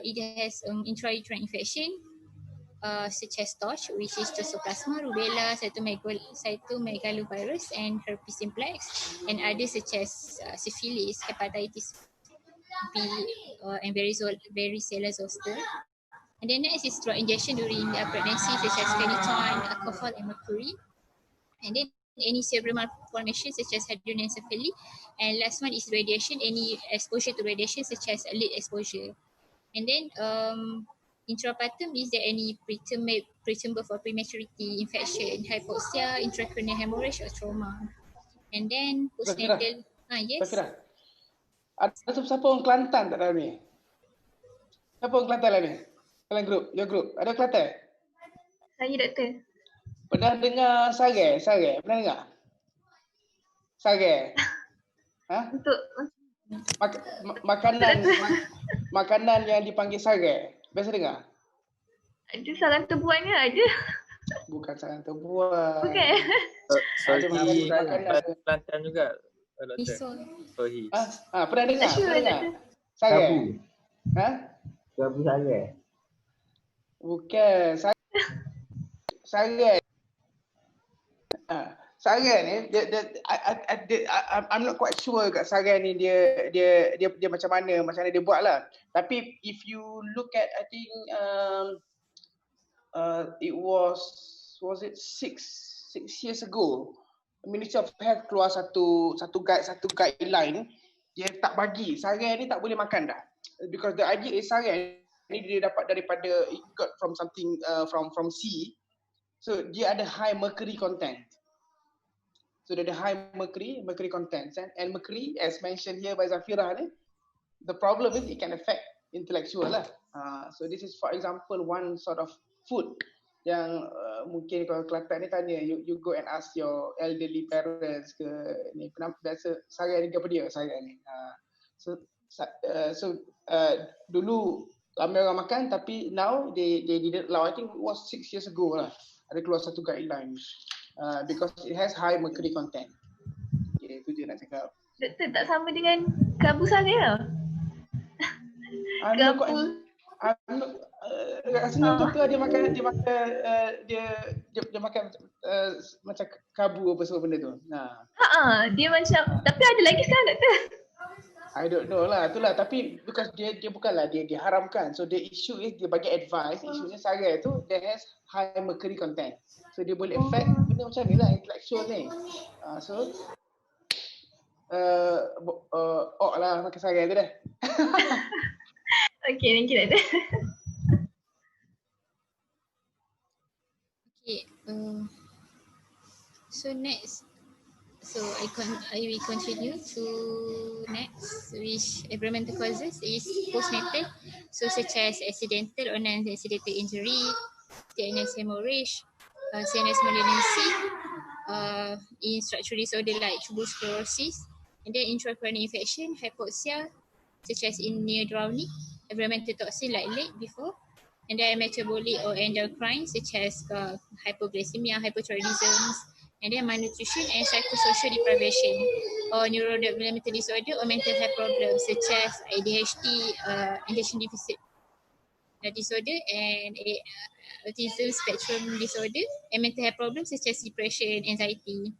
it has intrauterine infection, such as TOSH, which is Toxoplasma, Rubella, cytomegalovirus, and herpes simplex, and others such as syphilis, hepatitis B, and varicella zoster. And then next is drug injection during pregnancy, such as phenytoin, alcohol, and mercury. And then any cerebral malformation, such as hydranencephaly. And last one is radiation, any exposure to radiation, such as lead exposure. And then intrapartum, is there any preterm birth or prematurity, infection, hypoxia, intracranial hemorrhage, or trauma? And then postnatal. Yes. Zafirah, ada siapa orang Kelantan tak dalam ni? Siapa orang Kelantan dalam ni? Dalam grup, your group. Ada Kelantan? Saya doktor. Pernah dengar sare? Pernah dengar? Sare? Ha? Untuk Makanan yang dipanggil sare. Biasa dengar? ada sarang terbuatnya ada. Bukan sarang terbuat. Bukan. Sohi makanan. Kelantan juga. Sohi. Pernah dengar? Sure, Pernah dengar? Sabu. Sare? Ha? Sabu sare. Bukan. Sare. Sare ni, I'm not quite sure kat sare ni dia macam mana dia buat lah. Tapi if you look at, I think it was it 6 years ago, Ministry of Health keluar satu guideline, dia tak bagi sare ni tak boleh makan dah, because the idea is sare ni dia dapat daripada, it got from something from sea, so dia ada high mercury content. So dia ada high mercury content, and mercury, as mentioned here by Zafirah ni, the problem is it can affect intellectual lah. So this is for example one sort of food yang mungkin kalau Kelantan ni tanya, you go and ask your elderly parents ke ni, biasa sare ni apa dia sare ni. So dulu ramai orang makan, tapi now they didn't allow. I think it was 6 years ago lah. Ada keluar satu guideline because it has high mercury content. Okay, itu je nak cakap. Doktor, tak sama dengan kabu saya. Kabu. Rasanya macam tu dia makan dia makan macam kabu apa semua benda tu. Dia macam, tapi ada lagi sekarang doktor. I don't know lah, itulah, tapi because dia bukanlah dia diharamkan. So the issue is dia bagi advice, isunya sarai tu dia has high mercury content. So dia boleh affect benda macam ni lah, intellectual ni. So lah makan sarai tu dah. Okay, thank you doktor. Okay, so next, I will continue to next, which environmental causes is postnatal, so such as accidental or non-accidental injury, tetanus hemorrhage, CNS malignancy, in structural disorder like tuberous sclerosis, and then intracranial infection, hypoxia, such as in near drowning, environmental toxin like lead before, and then metabolic or endocrine such as hypoglycemia, hypothyroidism, and then malnutrition and psychosocial deprivation or neurodevelopmental disorder or mental health problems such as ADHD, attention deficit disorder, and autism spectrum disorder, and mental health problems such as depression, anxiety.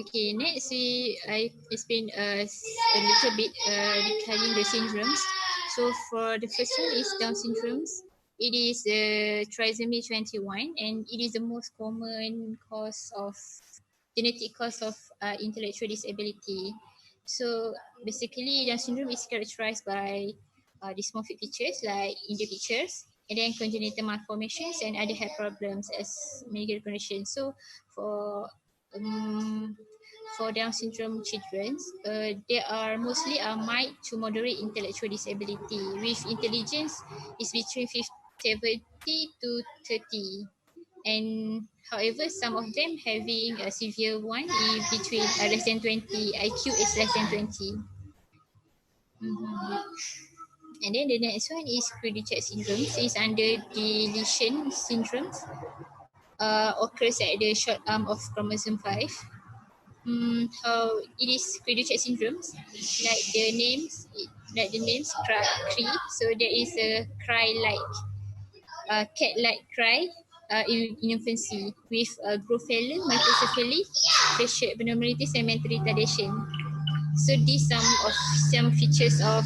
Okay, next I explain a little bit regarding the syndromes. So for the first one is Down syndromes. It is trisomy 21, and it is the most common genetic cause of intellectual disability. So basically, Down syndrome is characterized by dysmorphic features like in the pictures, and then congenital malformations and other health problems as medical conditions. So for Down syndrome children, they are mostly mild to moderate intellectual disability with intelligence is between 70 to 30. And however, some of them having a severe one is between less than 20, IQ is less than 20. And then the next one is Credit syndrome. It is under deletion syndrome. Occurs at the short arm of chromosome 5. How it is Credit syndrome, like the names cry. So there is a cry-like, cat-like cry in infancy with growth failure, microcephaly, facial abnormalities, and mental retardation. So these some features of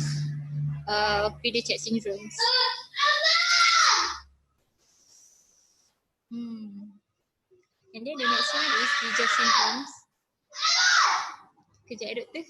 Credit syndrome. And then the next one is Bridger syndrome. Kejap doktor.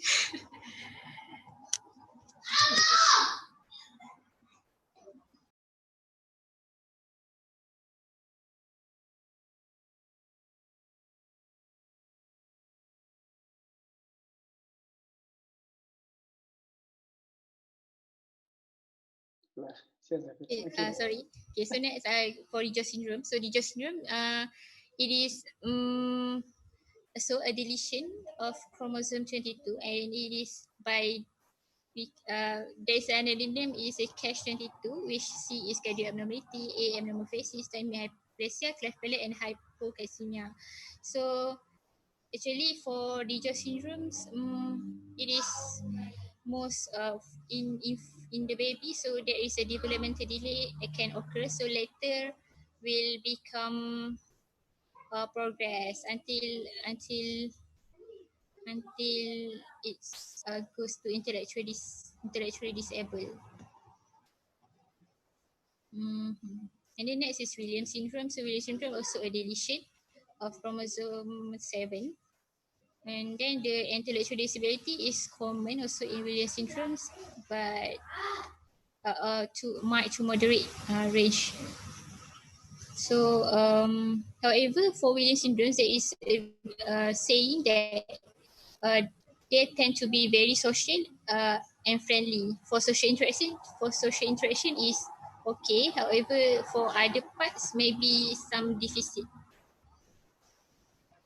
Sorry. Okay, so next for Bridger syndrome. So Bridger syndrome, it is so a deletion of chromosome 22, and it is by there's another name is a CASH22, which C is cardiac abnormality, A abnormal facies, timing hyperplasia, cleft palate, and hypocalcemia. So actually for Bridger syndromes, it is most of in the baby, so there is a developmental delay that can occur. So later will become progress until it goes to intellectually disabled. And then next is Williams syndrome. So Williams syndrome also a deletion of chromosome 7. And then the intellectual disability is common also in Williams syndromes, but to mild to moderate range. So however, for Williams syndrome, there is saying that they tend to be very social and friendly. For social interaction is okay. However, for other parts, maybe some deficit.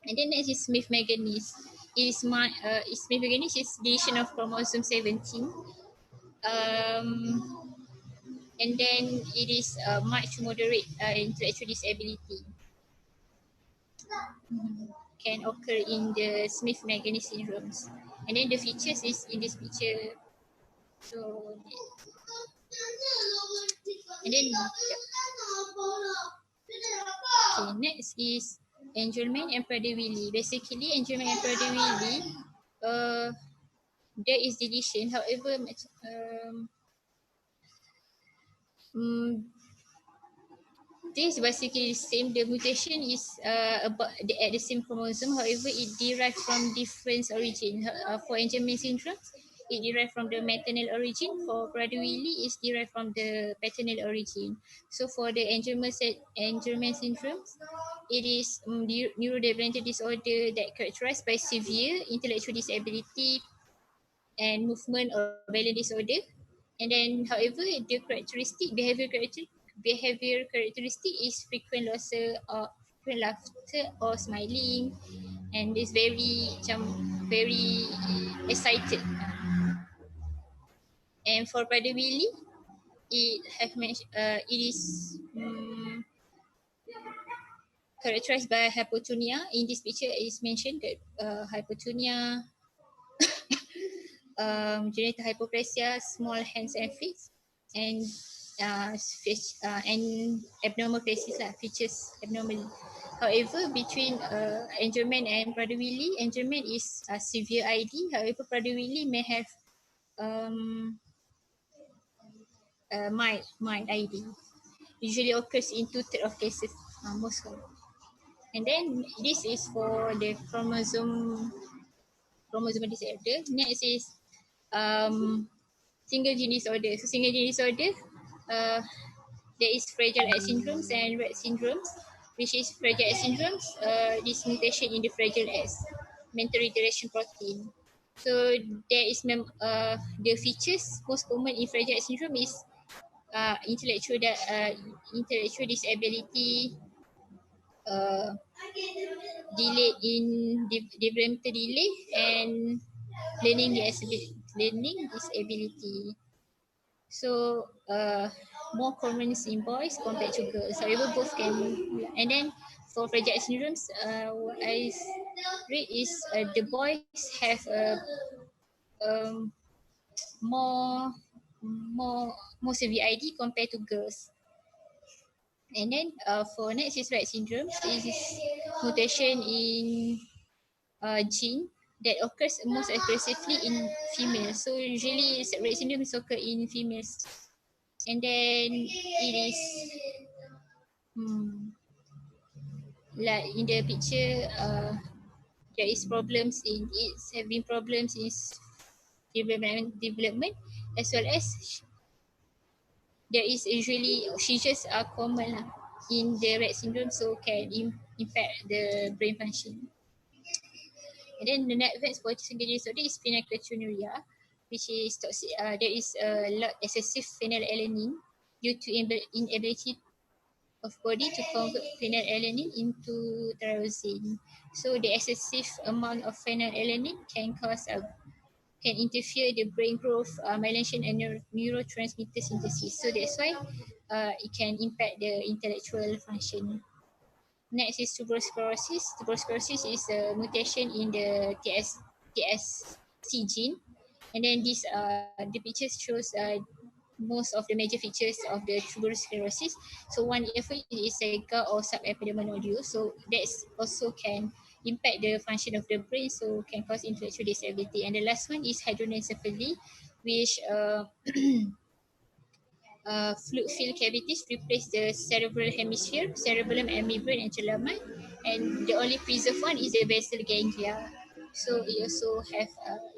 And then next is Smith-Manganese. is Smith Organis is deletion of chromosome 17. And then it is mild to moderate intellectual disability. Can occur in the Smith-Magenis syndromes. And then the features is in this picture. So, and then okay, next is Angelman and Prader-Willi. Basically, Angelman and Prader-Willi, there is deletion. However, this basically the same. The mutation is about at the same chromosome. However, it derived from different origin. For Angelman syndrome, it derived from the maternal origin. For Prader-Willi, it's derived from the paternal origin. So for the Angelman syndrome, it is neurodevelopmental disorder that characterized by severe intellectual disability and movement or balance disorder. And then, however, the behavior characteristic is frequent laughter or smiling, and is very excited. And for Prader-Willi, it is characterized by hypotonia. In this picture, it is mentioned that hypotonia, genital hypoplasia, small hands and feet, and abnormal faces features abnormally. However, between Angelman and Prader-Willi, Angelman is severe ID. However, Prader-Willi may have mild ID. Usually occurs in 2/3 of cases, most common. And then this is for the chromosome disorder. Next is single gene disorder. So single gene disorder, there is Fragile X syndromes and Rett syndromes. Which is Fragile X syndromes, this mutation in the Fragile X mental retardation protein. So there is the features most common in Fragile X syndrome is intellectual disability, delay in developmental delay, and learning disability. So more common in boys compared to girls. However, both can. And then for Fragile X syndromes, what I read is the boys have more severe ID compared to girls. And then for next is Rett syndrome. This is mutation in gene that occurs most aggressively in females. So usually Rett syndrome is occur in females. And then it is like in the picture, there is problems in it's having problems in development, as well as there is usually seizures are common in the Rett syndrome, so can impact the brain function. And then the next for secondary disorder is phenylketonuria, which is toxic. There is a lot excessive phenylalanine due to inability of body to convert phenylalanine into tyrosine. So the excessive amount of phenylalanine can interfere the brain growth, myelination, and neurotransmitter synthesis. So that's why it can impact the intellectual function. Next is tuberous sclerosis. Tuberous sclerosis is a mutation in the TSC gene, and then this the picture shows most of the major features of the tuberous sclerosis. So one effect is SEGA or subepidermal nodule. So that's also can impact the function of the brain, so can cause intellectual disability. And the last one is hydroencephaly, which fluid-filled cavities replace the cerebral hemisphere, cerebellum and midbrain and cerebellum, and the only preserved one is the basal ganglia. So it also have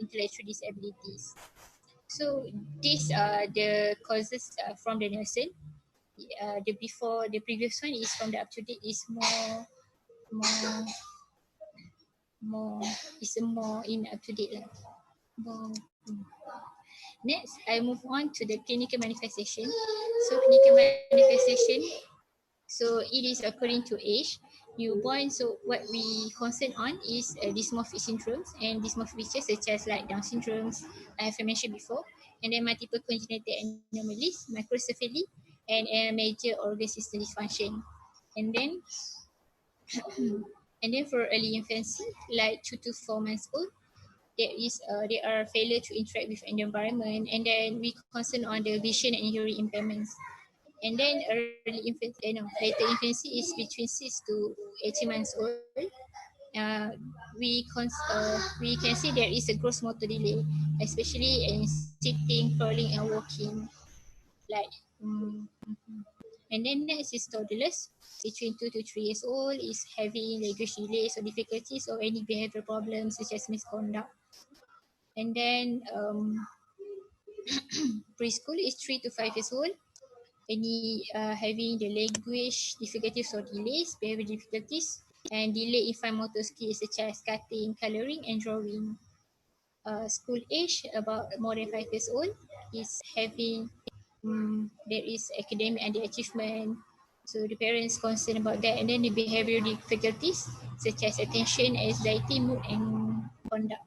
intellectual disabilities. So these are the causes from the Nielsen. The previous one is from the up to date is more in up to date lah. Next, I move on to the clinical manifestation. So clinical manifestation, so it is according to age. newborn. So what we concern on is dysmorphic syndromes and dysmorphic features such as like Down syndromes, I have mentioned before, and then multiple congenital anomalies, microcephaly, and major organ system dysfunction. And then for early infancy, like 2 to 4 months old, there are failure to interact with the environment, and then we concern on the vision and hearing impairments. And then later infancy is between 6 to 18 months old. Uh, we can see there is a gross motor delay, especially in sitting, crawling, and walking. Like, and then next is toddlers between 2 to 3 years old is having language delays or difficulties or any behavioral problems such as misconduct. And then preschool is 3 to 5 years old. Any having the language difficulties or delays, behavior difficulties, and delay in fine motor skills such as cutting, colouring, and drawing. School age, about more than 5 years old, is having there is academic underachievement. So the parents concerned about that, and then the behavior difficulties such as attention, anxiety, mood, and conduct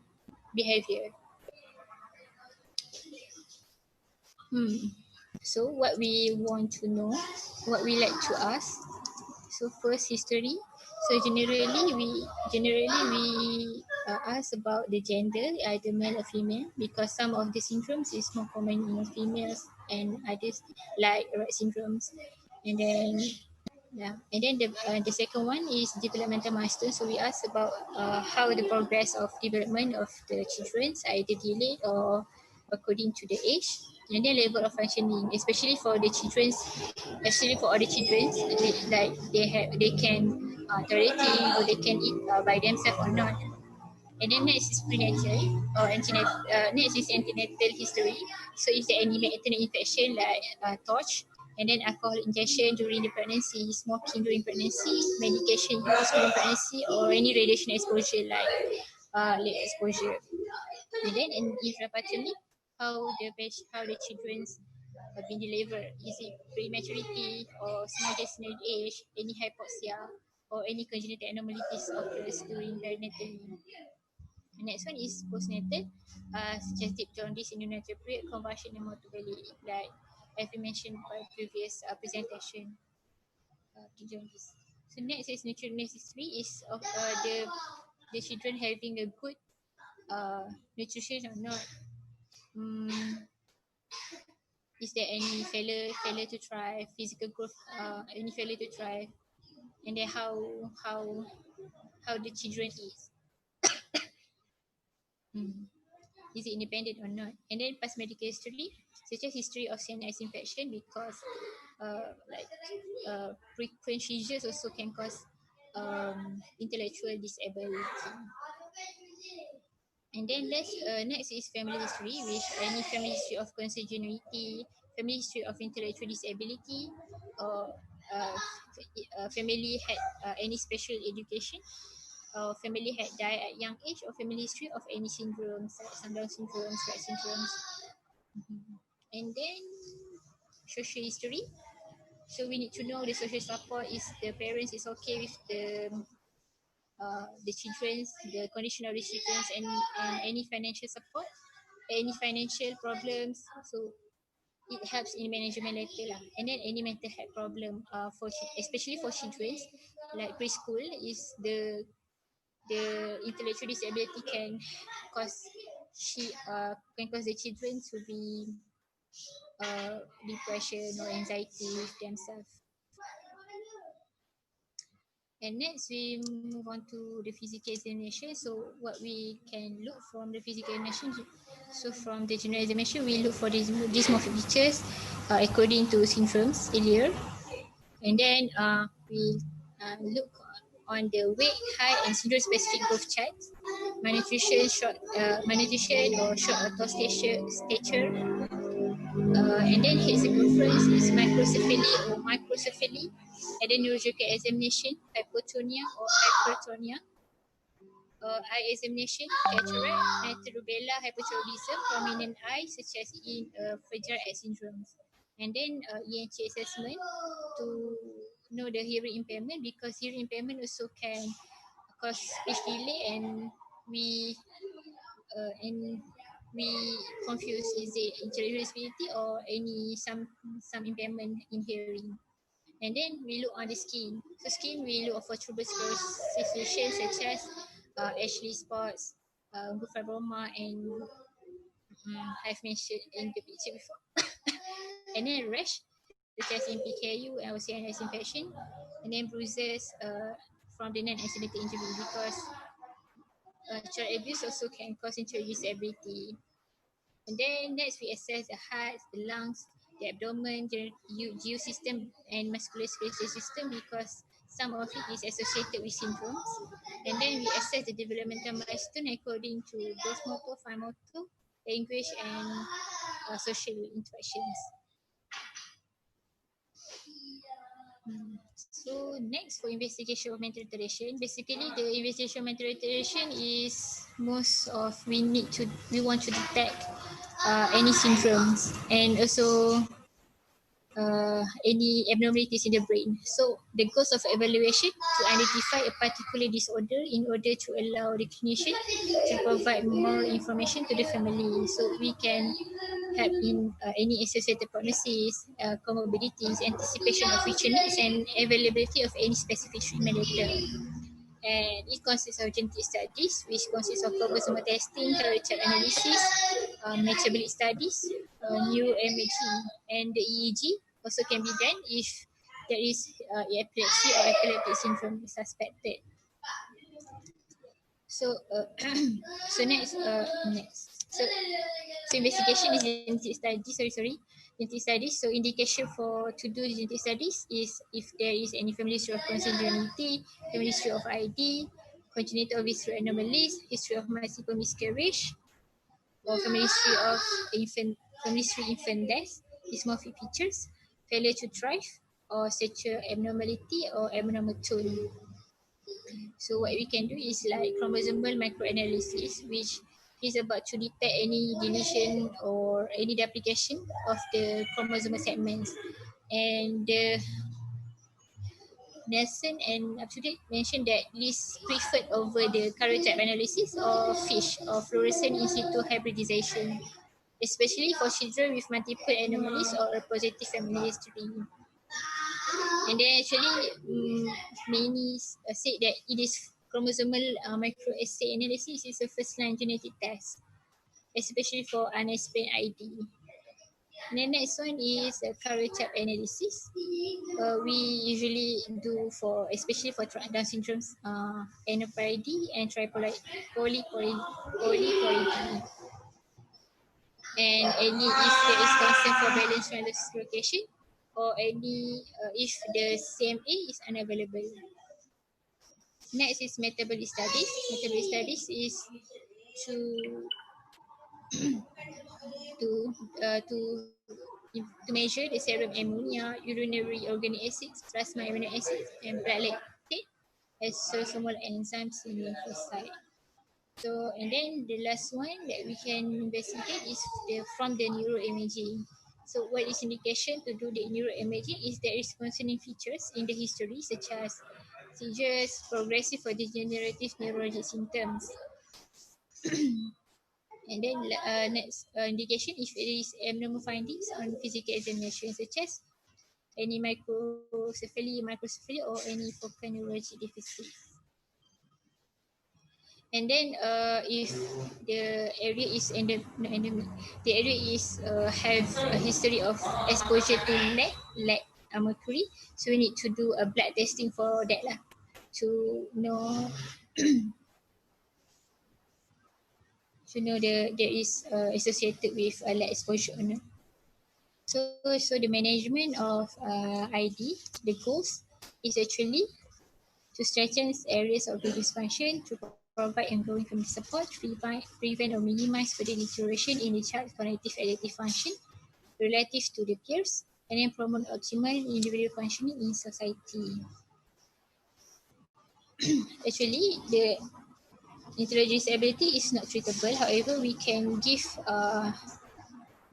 behavior. So what we want to know, what we like to ask. So first, history. So generally we ask about the gender, either male or female, because some of the syndromes is more common in females and others like Rett syndromes. And then the second one is developmental milestones. So we ask about how the progress of development of the children, either delayed or according to the age. And then level of functioning, especially for the children, especially for all the children, they can tolerating or they can eat by themselves or not. And then next is prenatal or antenatal. Next is antenatal history. So is there any maternal infection like torch, and then alcohol ingestion during the pregnancy, smoking during pregnancy, medication use during pregnancy, or any radiation exposure like lead exposure. And then in intrapartum, how the children have been delivered. Is it prematurity or small gestational age, any hypoxia, or any congenital anomalies occurs during perinatal. The next one is postnatal, such as deep jaundice in neonatal period, convulsion and motor belly, like as we mentioned by previous presentation, deep jaundice. So next is nutritional history is of the children having a good nutrition or not. Is there any failure to thrive, physical growth, any failure to thrive, and then how the children is. Is it independent or not? And then past medical history, such as history of sinus infection, because frequent seizures also can cause intellectual disability. And then next is family history, which any family history of consanguinity, family history of intellectual disability, or family had any special education, or family had died at young age, or family history of any syndromes, like some Down syndromes, Rett syndromes. And then social history. So we need to know the social support, is the parents is okay with the children, the condition of the children, and any financial support, any financial problems. So it helps in management later lah. And then any mental health problem especially for children, like preschool, is the intellectual disability can cause the children to be depression or anxiety with themselves. And next we move on to the physical examination. So what we can look from the physical examination, so from the general examination we look for these dysmorphic features according to syndromes earlier. And then we look on the weight, height, and syndrome-specific growth charts, malnutrition, malnutrition or short or tall stature, and then head circumference is microcephaly or microcephaly, and then neurological examination, hypotonia or hypertonia, eye examination, cataract, metrobella, hypothyroidism, prominent eye, such as in fragile eye syndromes. And then ENT assessment to know the hearing impairment, because hearing impairment also can cause speech delay, and we confuse is it intellectual disability or any some impairment in hearing. And then we look on the skin. So skin, we look for tuberous sclerosis lesions such as Ashley spots, good fibroma, and I've mentioned in the picture before. And then rash, such as in PKU and OCNS infection, and then bruises from the non-accidental injury, because child abuse also can cause intellectual disability. And then next we assess the heart, the lungs, the abdomen, GU system and musculoskeletal system, because some of it is associated with syndromes. And then we assess the developmental milestone according to gross motor, fine motor, language, and social interactions. So next for investigation of mental retardation, basically the investigation of mental retardation is most of we want to detect any syndromes and also any abnormalities in the brain. So the goals of evaluation to identify a particular disorder in order to allow the clinician to provide more information to the family, so we can help in any associated prognosis, comorbidities, anticipation of future needs, and availability of any specific treatment later. And it consists of genetic studies, which consists of chromosomal testing, character analysis, metabolic studies, neuroimaging, and the EEG also can be done if there is epilepsy or epileptic syndrome suspected. So, so next. So investigation is genetic studies. Genetic studies. So indication for to do genetic studies is if there is any family history of consanguinity, family history of ID, congenital visceral anomalies, history of multiple miscarriage, or family history of infant death, dysmorphic features, failure to thrive, or sexual abnormality or abnormal tone. So what we can do is like chromosomal microanalysis, which is about to detect any deletion or any duplication of the chromosomal segments. And Nelson and UpToDate mentioned that this preferred over the karyotype analysis or FISH or fluorescent in situ hybridization, especially for children with multiple anomalies or a positive family history. And then actually many said that it is chromosomal microassay analysis is a first line genetic test, especially for unexplained ID. And the next one is karyotype analysis. We usually do for, especially for Down syndromes, NFID and polyploidy. And any if there is concern for balance translocation, or any if the CMA is unavailable. Next is metabolic studies. Metabolic studies is to measure the serum ammonia, urinary organic acids, plasma amino acids, and blood lactate as lysosomal enzymes in lymphocyte. So, and then the last one that we can investigate is from the neuroimaging. So, what is indication to do the neuroimaging is there is concerning features in the history such as seizures, progressive or degenerative neurologic symptoms. And then next indication if it is abnormal findings on physical examination such as any microcephaly, or any focal neurologic deficit. And then if the area is endemic, the area is have a history of exposure to lead, mercury, so we need to do a blood testing for that lah, to know there is associated with lead exposure or not. So the management of ID, the goals is actually to strengthen areas of the dysfunction, to provide ongoing family support, prevent or minimize further deterioration in the child's cognitive adaptive function relative to the peers, and then promote optimal individual functioning in society. Actually, the intellectual disability is not treatable. However, we can give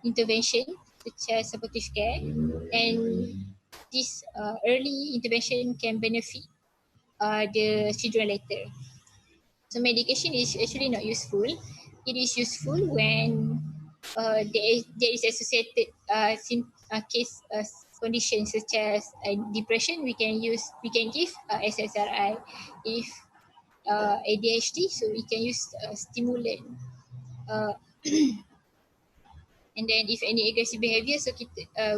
intervention such as supportive care and this early intervention can benefit the children later. So medication is actually not useful. It is useful when there is associated case conditions such as depression. We can give SSRI. If ADHD, so we can use stimulant. Uh, and then if any aggressive behavior, so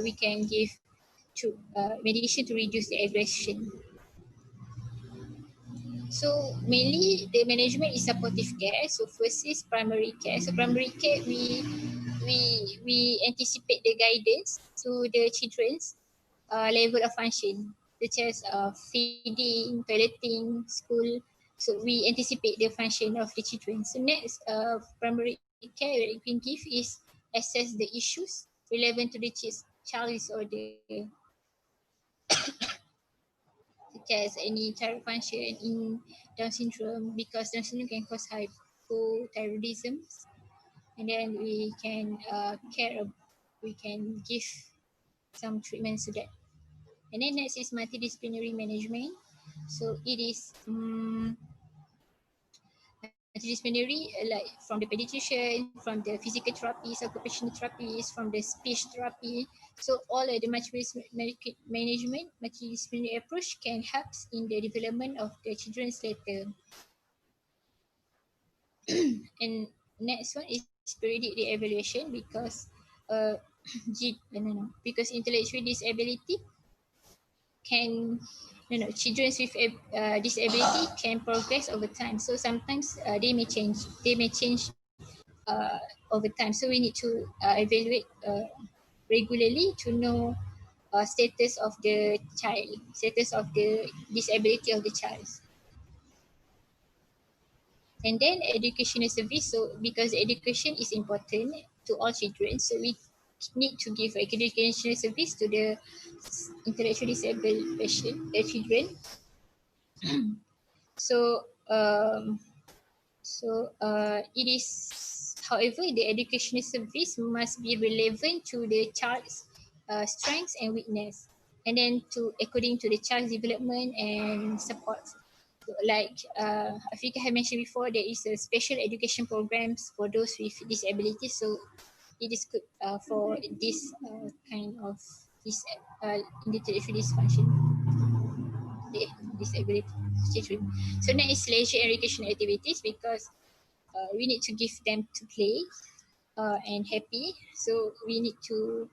we can give medication to reduce the aggression. So mainly the management is supportive care. So first is primary care. So primary care, we anticipate the guidance to the children's level of function, such as feeding, toileting, school. So we anticipate the function of the children. So next, primary care that we can give is assess the issues relevant to the child disorder, such as any child function in Down syndrome, because Down syndrome can cause hypothyroidism, and then we can we can give some treatments to that. And then next is multidisciplinary management. So it is multidisciplinary, like from the pediatrician, from the physical therapists, occupational therapists, from the speech therapy. So all of the management, multidisciplinary approach can help in the development of the children's later. And next one is periodic re-evaluation, because because intellectual disability can children with disability can progress over time. So sometimes they may change over time. So we need to evaluate regularly to know status of the child, status of the disability of the child. And then educational service. So because education is important to all children, so we need to give educational service to the intellectually disabled children. So it is, however, the educational service must be relevant to the child's strengths and weakness, and then according to the child's development and support. So like Afiqah had mentioned before, there is a special education programs for those with disabilities. So it is good for this kind of intellectual dysfunction, the disability children. So next is leisure and recreational activities, because we need to give them to play and happy. So we need to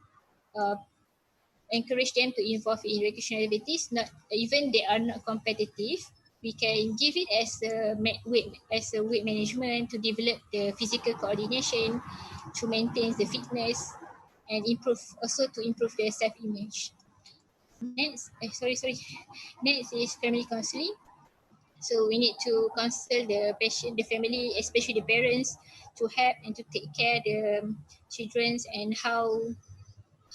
encourage them to involve in recreational activities. Not even they are not competitive, we can give it as a weight management to develop the physical coordination, to maintain the fitness, and to improve their self-image. Next, next is family counselling. So we need to counsel the patient, the family, especially the parents, to help and to take care the children and how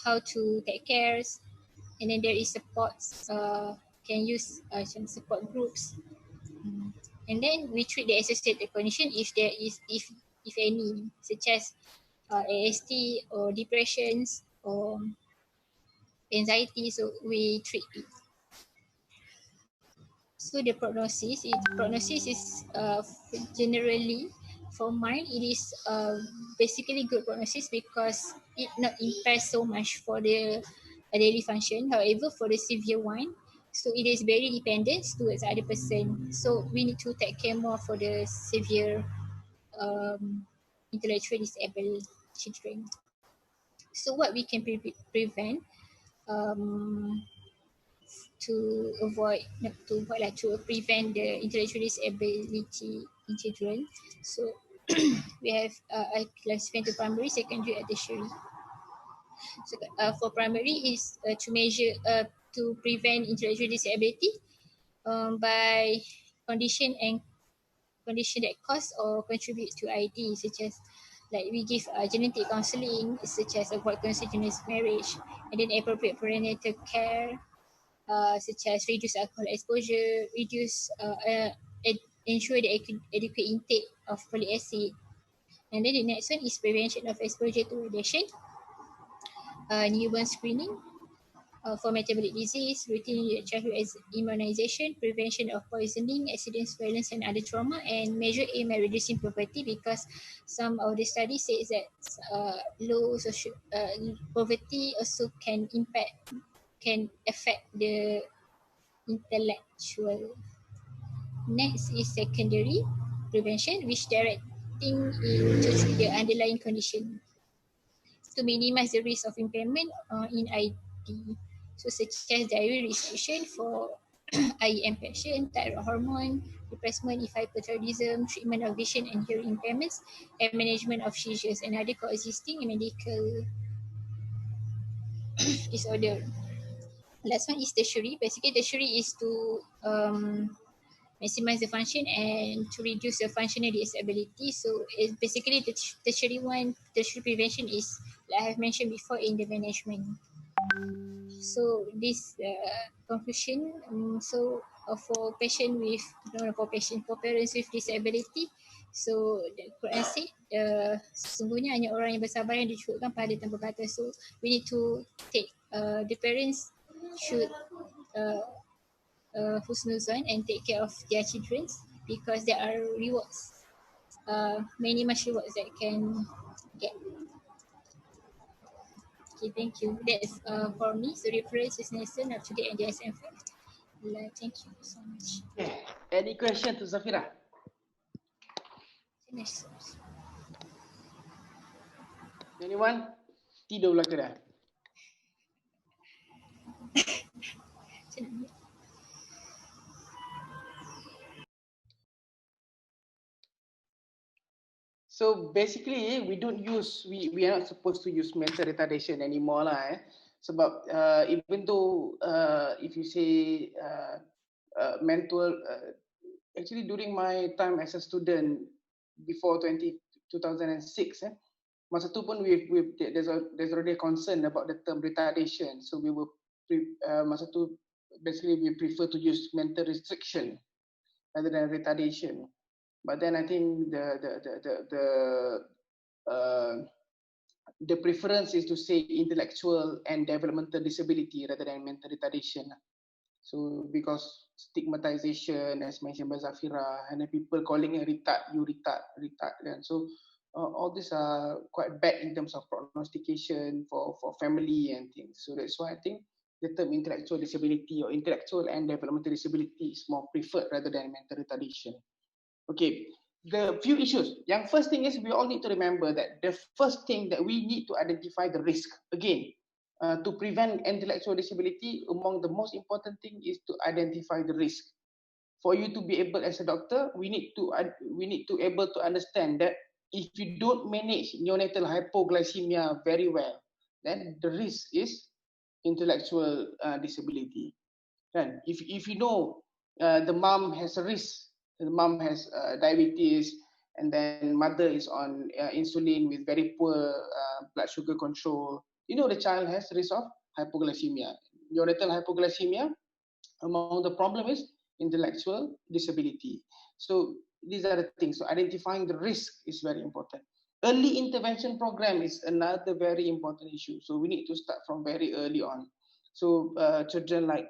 to take care. And then there is supports, can use some support groups. And then we treat the associated condition if there is, if any, such as ASD or depressions or anxiety. So we treat it. So the prognosis is generally, for mine, it is basically good prognosis, because it not impairs so much for the daily function. However, for the severe one, so it is very dependent towards the other person. So we need to take care more for the severe intellectually disabled children. So what we can prevent to prevent the intellectual disability in children. So we have I classify into primary, secondary, and tertiary. So for primary is to measure to prevent intellectual disability by condition that cause or contribute to ID, such as like we give genetic counselling, such as avoid consanguineous marriage, and then appropriate prenatal care, such as reduce alcohol exposure, ensure the adequate intake of folic acid. And then the next one is prevention of exposure to radiation, newborn screening, for metabolic disease, routine childhood immunization, prevention of poisoning, accidents, violence, and other trauma, and measure aim at reducing poverty, because some of the studies says that low social poverty also can affect the intellectual. Next is secondary prevention, which directing into the underlying condition to minimize the risk of impairment in ID. So such as diary restriction for eye infection, thyroid hormone, replacement if hypothyroidism, treatment of vision and hearing impairments, and management of seizures and other coexisting medical disorder. Last one is tertiary. Basically, tertiary is to maximize the function and to reduce the functional disability. So it's basically the tertiary one, tertiary prevention is, like I have mentioned before, in the management. So this conclusion, for patient with, for parents with disability, so the Quran said, sesungguhnya hanya orang yang bersabar yang dicukupkan pahala tanpa batas. So we need to take, the parents should husnuzan and take care of their children, because there are rewards, many much rewards that can get. Okay, thank you. That's for me. So reference is Nelson up to date and DSM. Thank you so much. Okay. Any question to Zafirah? Anyone? Tidur belaka dah. So basically, we are not supposed to use mental retardation anymore lah. Sebab even though if you say mental, actually during my time as a student before 2006, masa tu pun there's already a concern about the term retardation. So we were masa tu basically we prefer to use mental restriction rather than retardation. But then I think the preference is to say intellectual and developmental disability rather than mental retardation. So because stigmatization, as mentioned by Zafirah, and then people calling it retard, you retard. And so all these are quite bad in terms of prognostication for family and things. So that's why I think the term intellectual disability or intellectual and developmental disability is more preferred rather than mental retardation. Okay, the few issues. Yang first thing is we all need to remember that the first thing that we need to identify the risk. Again, to prevent intellectual disability, among the most important thing is to identify the risk. For you to be able as a doctor, we need to able to understand that if you don't manage neonatal hypoglycemia very well, then the risk is intellectual disability. Then if you know the mom has a risk, the mom has diabetes, and then mother is on insulin with very poor blood sugar control, you know the child has risk of hypoglycemia. Neonatal hypoglycemia, among the problem is intellectual disability. So these are the things. So identifying the risk is very important. Early intervention program is another very important issue. So we need to start from very early on. So children like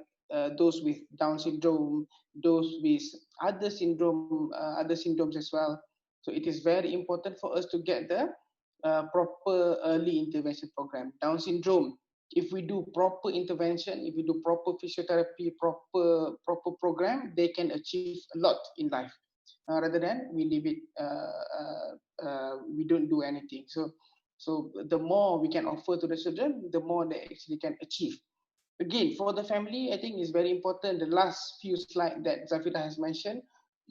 those with Down syndrome, those with other syndromes as well. So it is very important for us to get the proper early intervention program. Down syndrome, if we do proper intervention, if we do proper physiotherapy, proper program, they can achieve a lot in life. Rather than we leave it, we don't do anything. So the more we can offer to the children, the more they actually can achieve. Again, for the family, I think it's very important. The last few slides that Zafirah has mentioned,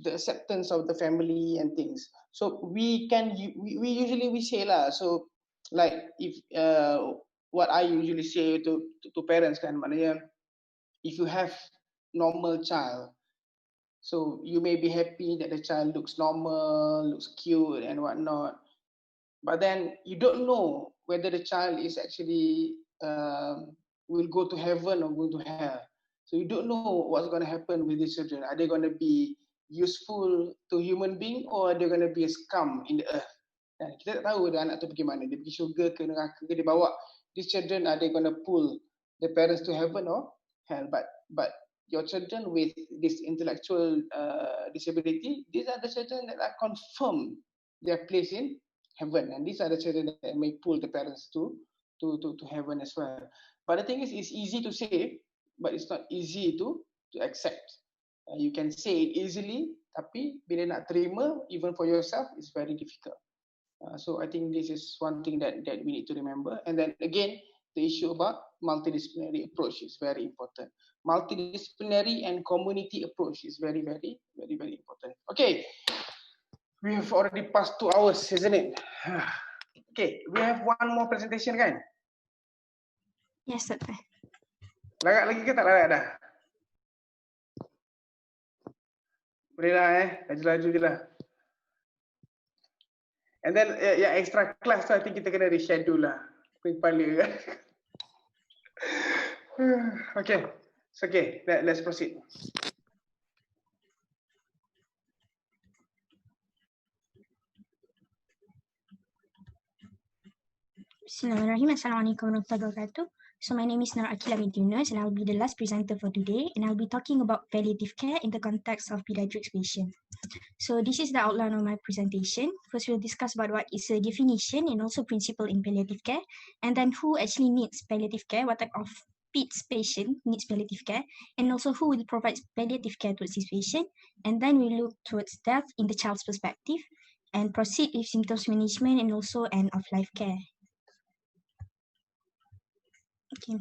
the acceptance of the family and things. So we usually say lah. So like if what I usually say to parents kan, maknanya if you have normal child, so you may be happy that the child looks normal, looks cute and whatnot, but then you don't know whether the child is actually will go to heaven or go to hell. So you don't know what's going to happen with these children. Are they going to be useful to human being or are they going to be a scum in the earth? Kita tak tahu dah anak tu pergi mana. Dia pergi syurga ke neraka ke, dia bawa these children, are they going to pull the parents to heaven or hell. But your children with this intellectual disability, these are the children that are confirmed their place in heaven, and these are the children that may pull the parents to heaven as well. But the thing is, it's easy to say, but it's not easy to accept. You can say it easily, tapi bila nak terima, even for yourself, it's very difficult. So I think this is one thing that we need to remember. And then again, the issue about multidisciplinary approach is very important. Multidisciplinary and community approach is very important. Okay, we have already passed 2 hours, isn't it? Okay, we have one more presentation, kan? Yes, Dr. Larat lagi ke tak larat dah? Boleh lah laju-laju je lah. And then yang extra class tu, I think kita kena reschedule lah. Kepala kan. Okay, so okay, let's proceed. Bismillahirrahmanirrahim. Assalamualaikum warahmatullahi wabarakatuh. So my name is Aqilah and I'll be the last presenter for today, and I'll be talking about palliative care in the context of pediatric patients. So this is the outline of my presentation. First, we'll discuss about what is a definition and also principle in palliative care, and then who actually needs palliative care, what type of PEDS patient needs palliative care, and also who will provide palliative care towards this patient. And then we look towards death in the child's perspective, and proceed with symptoms management and also end of life care. Okay.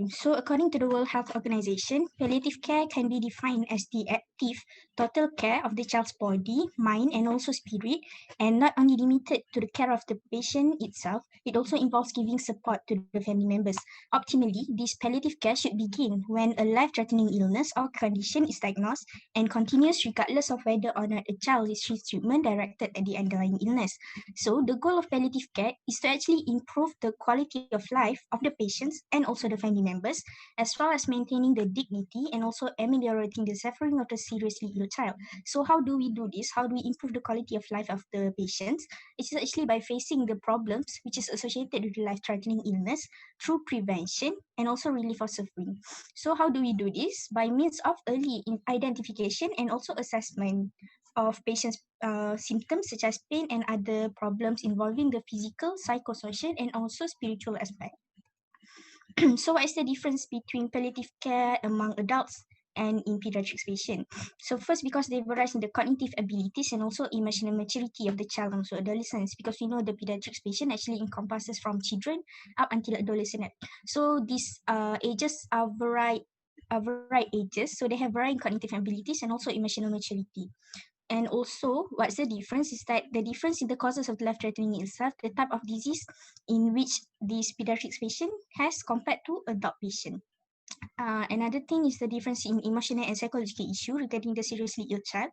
So according to the World Health Organization, palliative care can be defined as the active, total care of the child's body, mind, and also spirit, and not only limited to the care of the patient itself, it also involves giving support to the family members. Optimally, this palliative care should begin when a life-threatening illness or condition is diagnosed and continues regardless of whether or not a child receives treatment directed at the underlying illness. So the goal of palliative care is to actually improve the quality of life of the patients and also the family members, as well as maintaining the dignity and also ameliorating the suffering of the seriously ill child. So how do we do this? How do we improve the quality of life of the patients? It is actually by facing the problems which is associated with the life-threatening illness through prevention and also relief of suffering. So how do we do this? By means of early identification and also assessment of patients' symptoms such as pain and other problems involving the physical, psychosocial, and also spiritual aspect. So what is the difference between palliative care among adults and in pediatric patients? So first, because they vary in the cognitive abilities and also emotional maturity of the child, also adolescents, because we know the pediatric patient actually encompasses from children up until adolescent. So these ages are varied ages, so they have varying cognitive abilities and also emotional maturity. And also, what's the difference is that the difference in the causes of the life-threatening itself, the type of disease in which this pediatric patient has compared to adult patient. Another thing is the difference in emotional and psychological issue regarding the seriously ill child.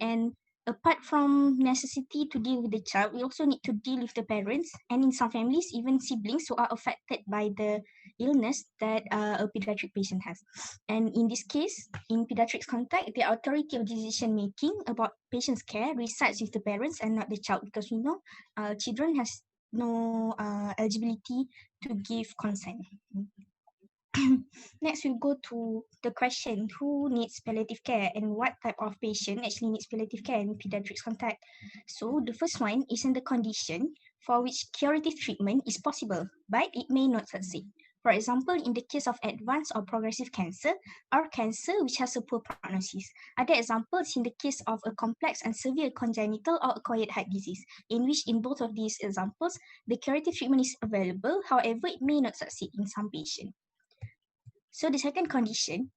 And apart from necessity to deal with the child, we also need to deal with the parents, and in some families, even siblings who are affected by the illness that a pediatric patient has. And in this case, in pediatrics context, the authority of decision making about patient's care resides with the parents and not the child, because we know children has no eligibility to give consent. Next, we'll go to the question, who needs palliative care and what type of patient actually needs palliative care in pediatrics context. So the first one is in the condition for which curative treatment is possible, but it may not succeed. For example, in the case of advanced or progressive cancer or cancer which has a poor prognosis. Other examples in the case of a complex and severe congenital or acquired heart disease, in which in both of these examples, the curative treatment is available, however, it may not succeed in some patients. So the second condition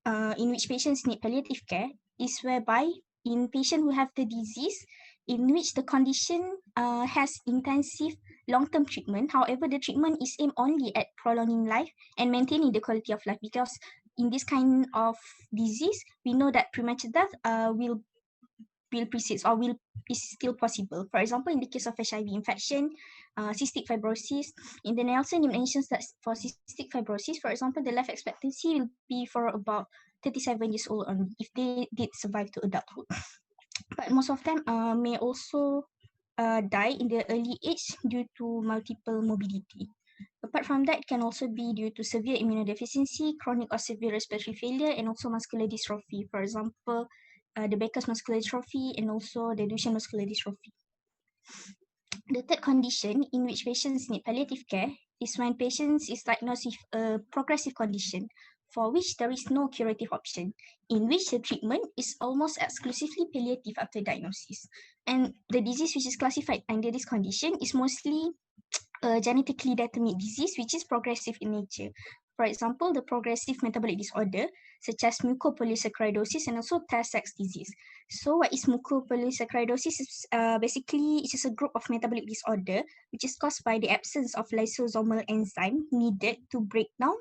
in which patients need palliative care is whereby in patients who have the disease in which the condition has intensive long-term treatment. However, the treatment is aimed only at prolonging life and maintaining the quality of life, because in this kind of disease, we know that premature death will persist or is still possible. For example, in the case of HIV infection, cystic fibrosis, in the Nelson, it mentions that for cystic fibrosis, for example, the life expectancy will be for about 37 years old only if they did survive to adulthood. But most of them may also die in the early age due to multiple morbidity. Apart from that, it can also be due to severe immunodeficiency, chronic or severe respiratory failure, and also muscular dystrophy. For example, the Becker's muscular dystrophy and also the Duchenne muscular dystrophy. The third condition in which patients need palliative care is when patients is diagnosed with a progressive condition for which there is no curative option, in which the treatment is almost exclusively palliative after diagnosis. And the disease which is classified under this condition is mostly a genetically determined disease which is progressive in nature. For example, the progressive metabolic disorder such as mucopolysaccharidosis and also Tay-Sachs disease. So what is mucopolysaccharidosis? Basically, it is a group of metabolic disorder which is caused by the absence of lysosomal enzyme needed to break down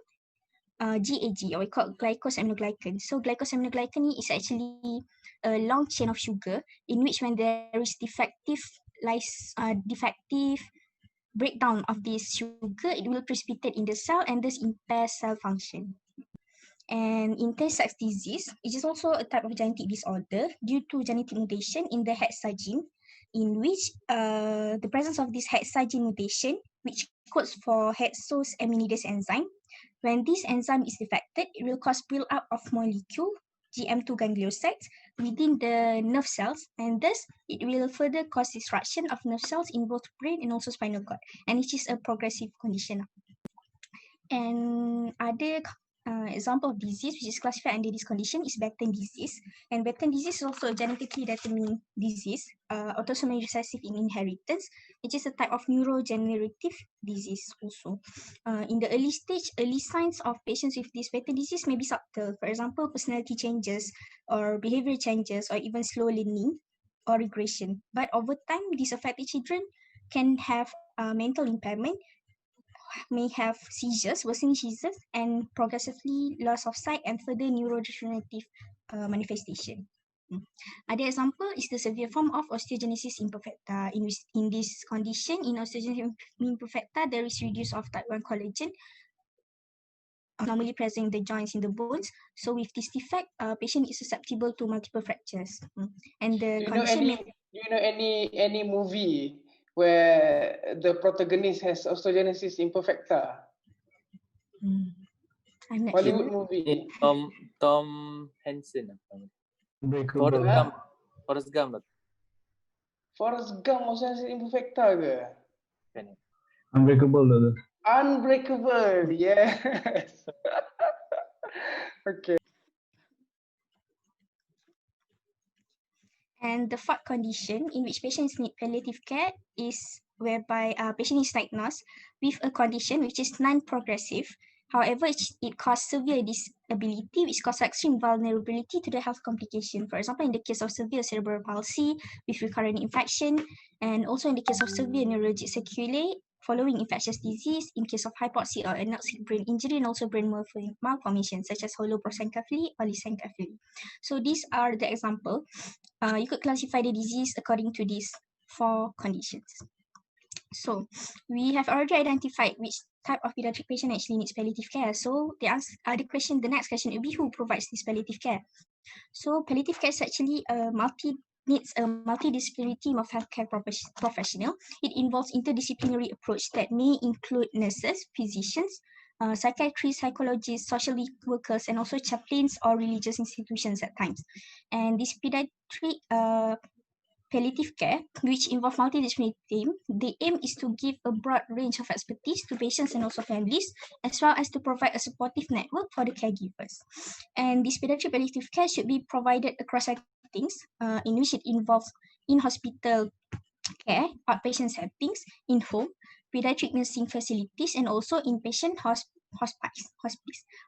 GAG, or we call glycosaminoglycan. So glycosaminoglycan is actually a long chain of sugar in which when there is defective breakdown of this sugar, it will precipitate in the cell and thus impair cell function. And in Tay-Sachs disease, it is also a type of genetic disorder due to genetic mutation in the hexagen gene, in which the presence of this hexagen mutation, which codes for hexosaminidase enzyme, when this enzyme is defected, it will cause build-up of molecule GM2 gangliocytes within the nerve cells, and thus it will further cause disruption of nerve cells in both brain and also spinal cord, and it is a progressive condition. And other example of disease which is classified under this condition is Batten disease. And Batten disease is also a genetically determined disease, autosomal recessive in inheritance, which is a type of neurodegenerative disease also. In the early stage, early signs of patients with this Batten disease may be subtle. For example, personality changes or behavior changes or even slow learning or regression. But over time, these affected children can have mental impairment, may have seizures, worsening seizures, and progressively loss of sight and further neurodegenerative manifestation. Other example is the severe form of osteogenesis imperfecta. In this condition, in osteogenesis imperfecta, there is reduce of type 1 collagen normally present in the joints in the bones. So with this defect, patient is susceptible to multiple fractures. And the condition do you know any movie where the protagonist has osteogenesis imperfecta? I'm not Hollywood sure. movie. Tom Hansen. Unbreakable. Forrest Gump. Forrest Gump osteogenesis imperfecta ke? Unbreakable tu. Unbreakable, yes. Okay. And the fourth condition in which patients need palliative care is whereby a patient is diagnosed with a condition which is non-progressive. However, it causes severe disability, which causes extreme vulnerability to the health complication. For example, in the case of severe cerebral palsy with recurrent infection, and also in the case of severe neurologic sequelae following infectious disease, in case of hypoxia or anoxic brain injury, and also brain malformation such as holoprosencephaly or lysencephaly. So these are the example. You could classify the disease according to these 4 conditions. So we have already identified which type of pediatric patient actually needs palliative care. So the next question will be who provides this palliative care. So palliative care is actually needs a multidisciplinary team of healthcare professional. It involves interdisciplinary approach that may include nurses, physicians, psychiatrists, psychologists, social workers, and also chaplains or religious institutions at times. And this pediatric palliative care, which involve multidisciplinary team, the aim is to give a broad range of expertise to patients and also families, as well as to provide a supportive network for the caregivers. And this pediatric palliative care should be provided across settings, in which it involves in-hospital care, outpatient settings, in-home, pediatric nursing facilities, and also inpatient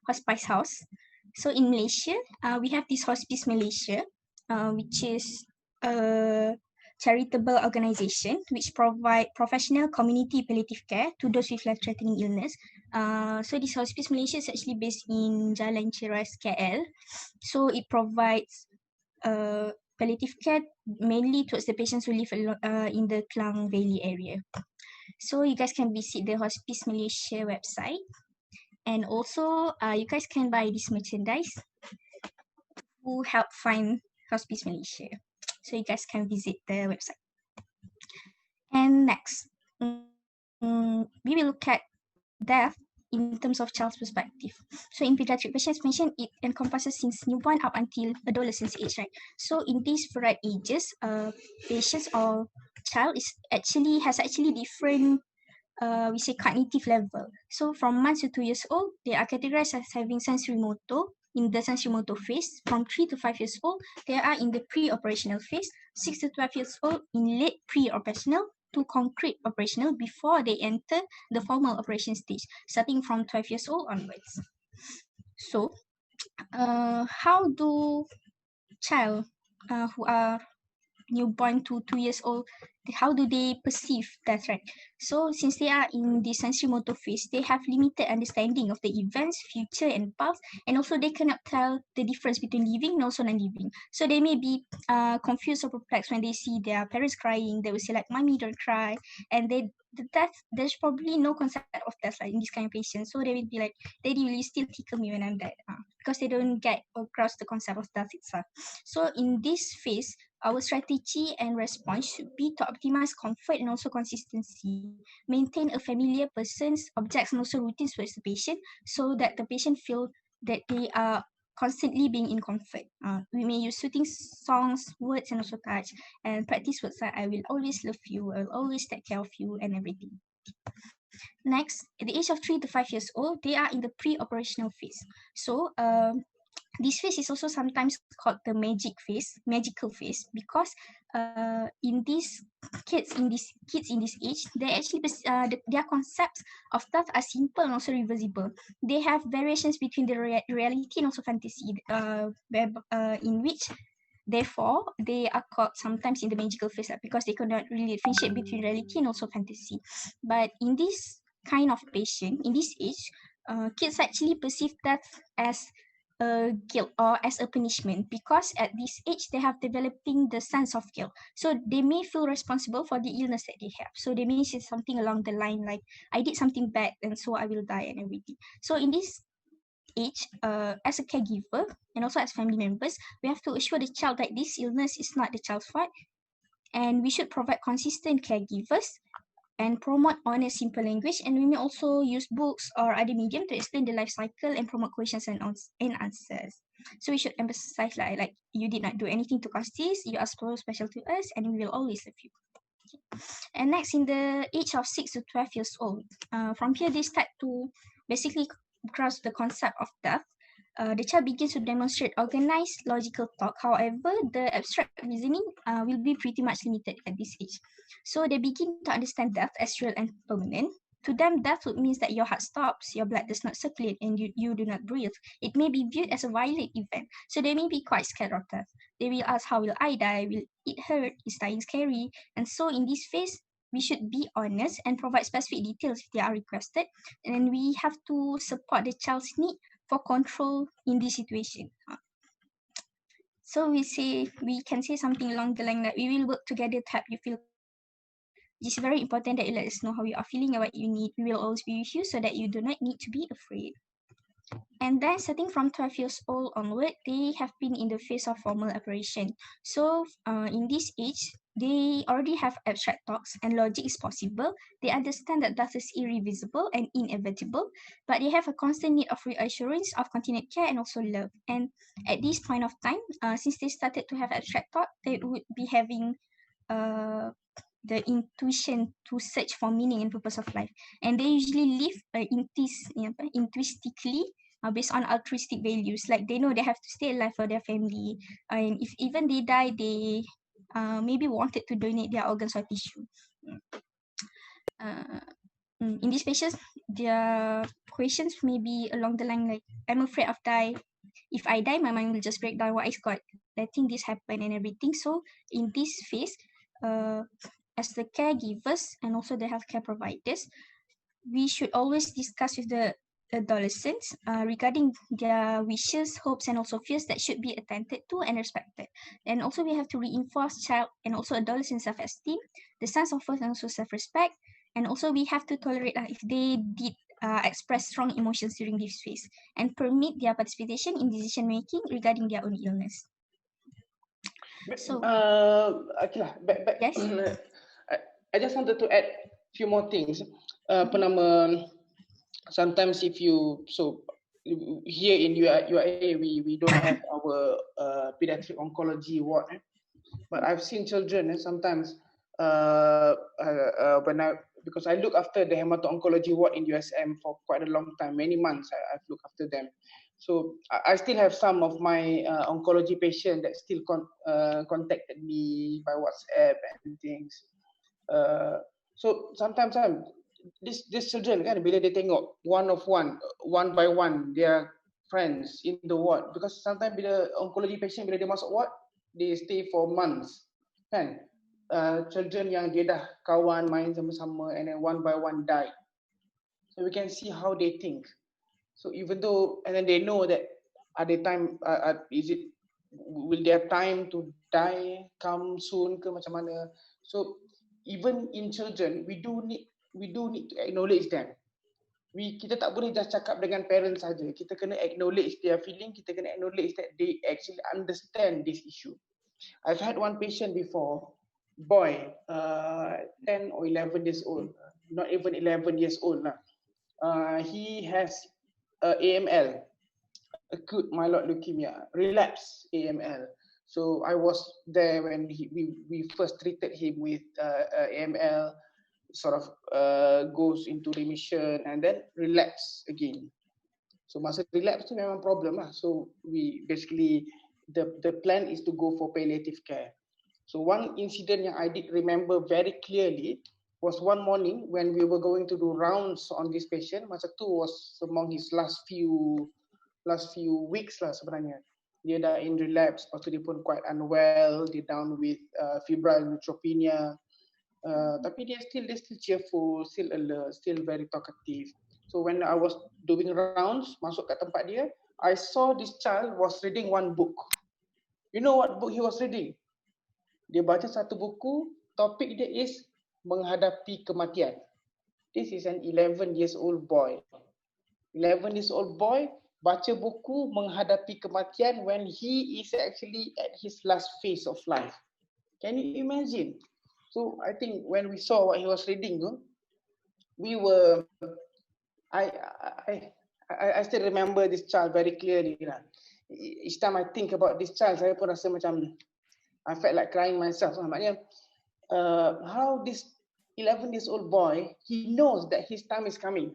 hospice house. So in Malaysia, we have this Hospice Malaysia, which is a charitable organization which provide professional community palliative care to those with life-threatening illness. So this Hospice Malaysia is actually based in Jalan Ceras, KL. So it provides palliative care mainly towards the patients who live in the Klang Valley area. So you guys can visit the Hospice Malaysia website, and also you guys can buy this merchandise to help find Hospice Malaysia. So you guys can visit the website. And next, we will look at death in terms of child's perspective. So in pediatric patients mentioned, it encompasses since newborn up until adolescence age, right? So in these varied ages, patients or child has actually different we say cognitive level. So from months to 2 years old, they are categorized as having sensory motor in the sensory motor phase. From 3 to 5 years old, they are in the pre-operational phase. 6 to 12 years old in late pre-operational to concrete operational before they enter the formal operation stage, starting from 12 years old onwards. So, how do child who are newborn to 2 years old, how do they perceive death, right? So since they are in the sensory motor phase, they have limited understanding of the events, future and past, and also they cannot tell the difference between living and also non-living. So they may be confused or perplexed when they see their parents crying. They will say like, "Mommy, don't cry," and there's probably no concept of death like in this kind of patient. So they will be like, "Daddy, will you still tickle me when I'm dead?" Because they don't get across the concept of death itself. So in this phase, our strategy and response should be to optimize comfort and also consistency, maintain a familiar person's objects and also routines towards the patient so that the patient feel that they are constantly being in comfort. We may use soothing songs, words and also touch, and practice words like "I will always love you," "I will always take care of you," and everything. Next, at the age of 3 to 5 years old, they are in the pre-operational phase. So this phase is also sometimes called the magical phase, because in these kids in this age, they actually their concepts of death are simple and also reversible. They have variations between the reality and also fantasy, in which therefore they are caught sometimes in the magical phase because they cannot really differentiate between reality and also fantasy. But in this kind of patient, in this age, kids actually perceive death as guilt or as a punishment, because at this age they have developing the sense of guilt. So they may feel responsible for the illness that they have. So they may say something along the line like, "I did something bad and so I will die," and everything. So in this age, as a caregiver and also as family members, we have to assure the child that this illness is not the child's fault, and we should provide consistent caregivers and promote honest, simple language. And we may also use books or other medium to explain the life cycle and promote questions and answers. So we should emphasize like "You did not do anything to cause this. You are so special to us, and we will always love you." And next, in the age of 6 to 12 years old, from here they start to basically grasp the concept of death. The child begins to demonstrate organized logical thought. However, the abstract reasoning will be pretty much limited at this age. So they begin to understand death as real and permanent. To them, death would mean that your heart stops, your blood does not circulate, and you do not breathe. It may be viewed as a violent event, so they may be quite scared of death. They will ask, "How will I die? Will it hurt? Is dying scary?" And so in this phase, we should be honest and provide specific details if they are requested. And we have to support the child's need for control in this situation. So we can say something along the line that we will work together to help you feel comfortable. It's very important that you let us know how you are feeling and what you need. We will always be with you so that you do not need to be afraid. And then starting from 12 years old onward, they have been in the phase of formal operation. So in this age, they already have abstract thoughts and logic is possible. They understand that death is irreversible and inevitable, but they have a constant need of reassurance, of continued care and also love. And at this point of time, since they started to have abstract thought, they would be having the intuition to search for meaning and purpose of life. And they usually live intuitively based on altruistic values. Like they know they have to stay alive for their family. And if even they die, they maybe wanted to donate their organs or tissue. In these patients, their questions may be along the line like, "I'm afraid of die. If I die, my mind will just break down. What is God letting this happen?" and everything. So in this phase, as the caregivers and also the healthcare providers, we should always discuss with the adolescents regarding their wishes, hopes, and also fears that should be attended to and respected. And also we have to reinforce child and also adolescent self-esteem, the sense of worth and also self-respect. And also we have to tolerate if they did express strong emotions during this phase and permit their participation in decision-making regarding their own illness. So, Aqilah, yes. I just wanted to add few more things. Sometimes if you here in UAE we don't have our pediatric oncology ward, but I've seen children sometimes because I look after the hemato-oncology ward in USM for quite a long time, many months I've looked after them. So I still have some of my oncology patients that still contacted me by WhatsApp and things. So sometimes these children kan bila dia tengok one by one their friends in the ward, because sometimes bila oncology patient bila dia masuk ward they stay for months kan. Children yang dia dah kawan main sama-sama and then one by one die. So we can see how they think. So even though and then they know that at the time will their time to die come soon ke macam mana. So even in children we do need to acknowledge them. Kita tak boleh just cakap dengan parents saja. Kita kena acknowledge their feeling, kita kena acknowledge that they actually understand this issue. I've had one patient before, boy, 10 or 11 years old, not even 11 years old lah. He has AML, acute myeloid leukemia, relapse AML. So I was there when we first treated him with AML, sort of goes into remission and then relapse again. So masa relapse tu memang problem lah. So we basically the plan is to go for palliative care. So one incident yang I did remember very clearly was one morning when we were going to do rounds on this patient. Masa tu was among his last few weeks lah sebenarnya. Dia dah in relapse, lepas tu dia pun quite unwell, dia down with febrile neutropenia. Tapi dia still cheerful, still alert, still very talkative. So when I was doing rounds, masuk kat tempat dia, I saw this child was reading one book. You know what book he was reading? Dia baca satu buku, topik dia is menghadapi kematian. This is an 11 years old boy. 11 years old boy baca buku menghadapi kematian when he is actually at his last phase of life. Can you imagine? So I think when we saw what he was reading, I still remember this child very clearly. Each time I think about this child, saya pun rasa macam I felt like crying myself. Maknanya, how this 11 years old boy, he knows that his time is coming,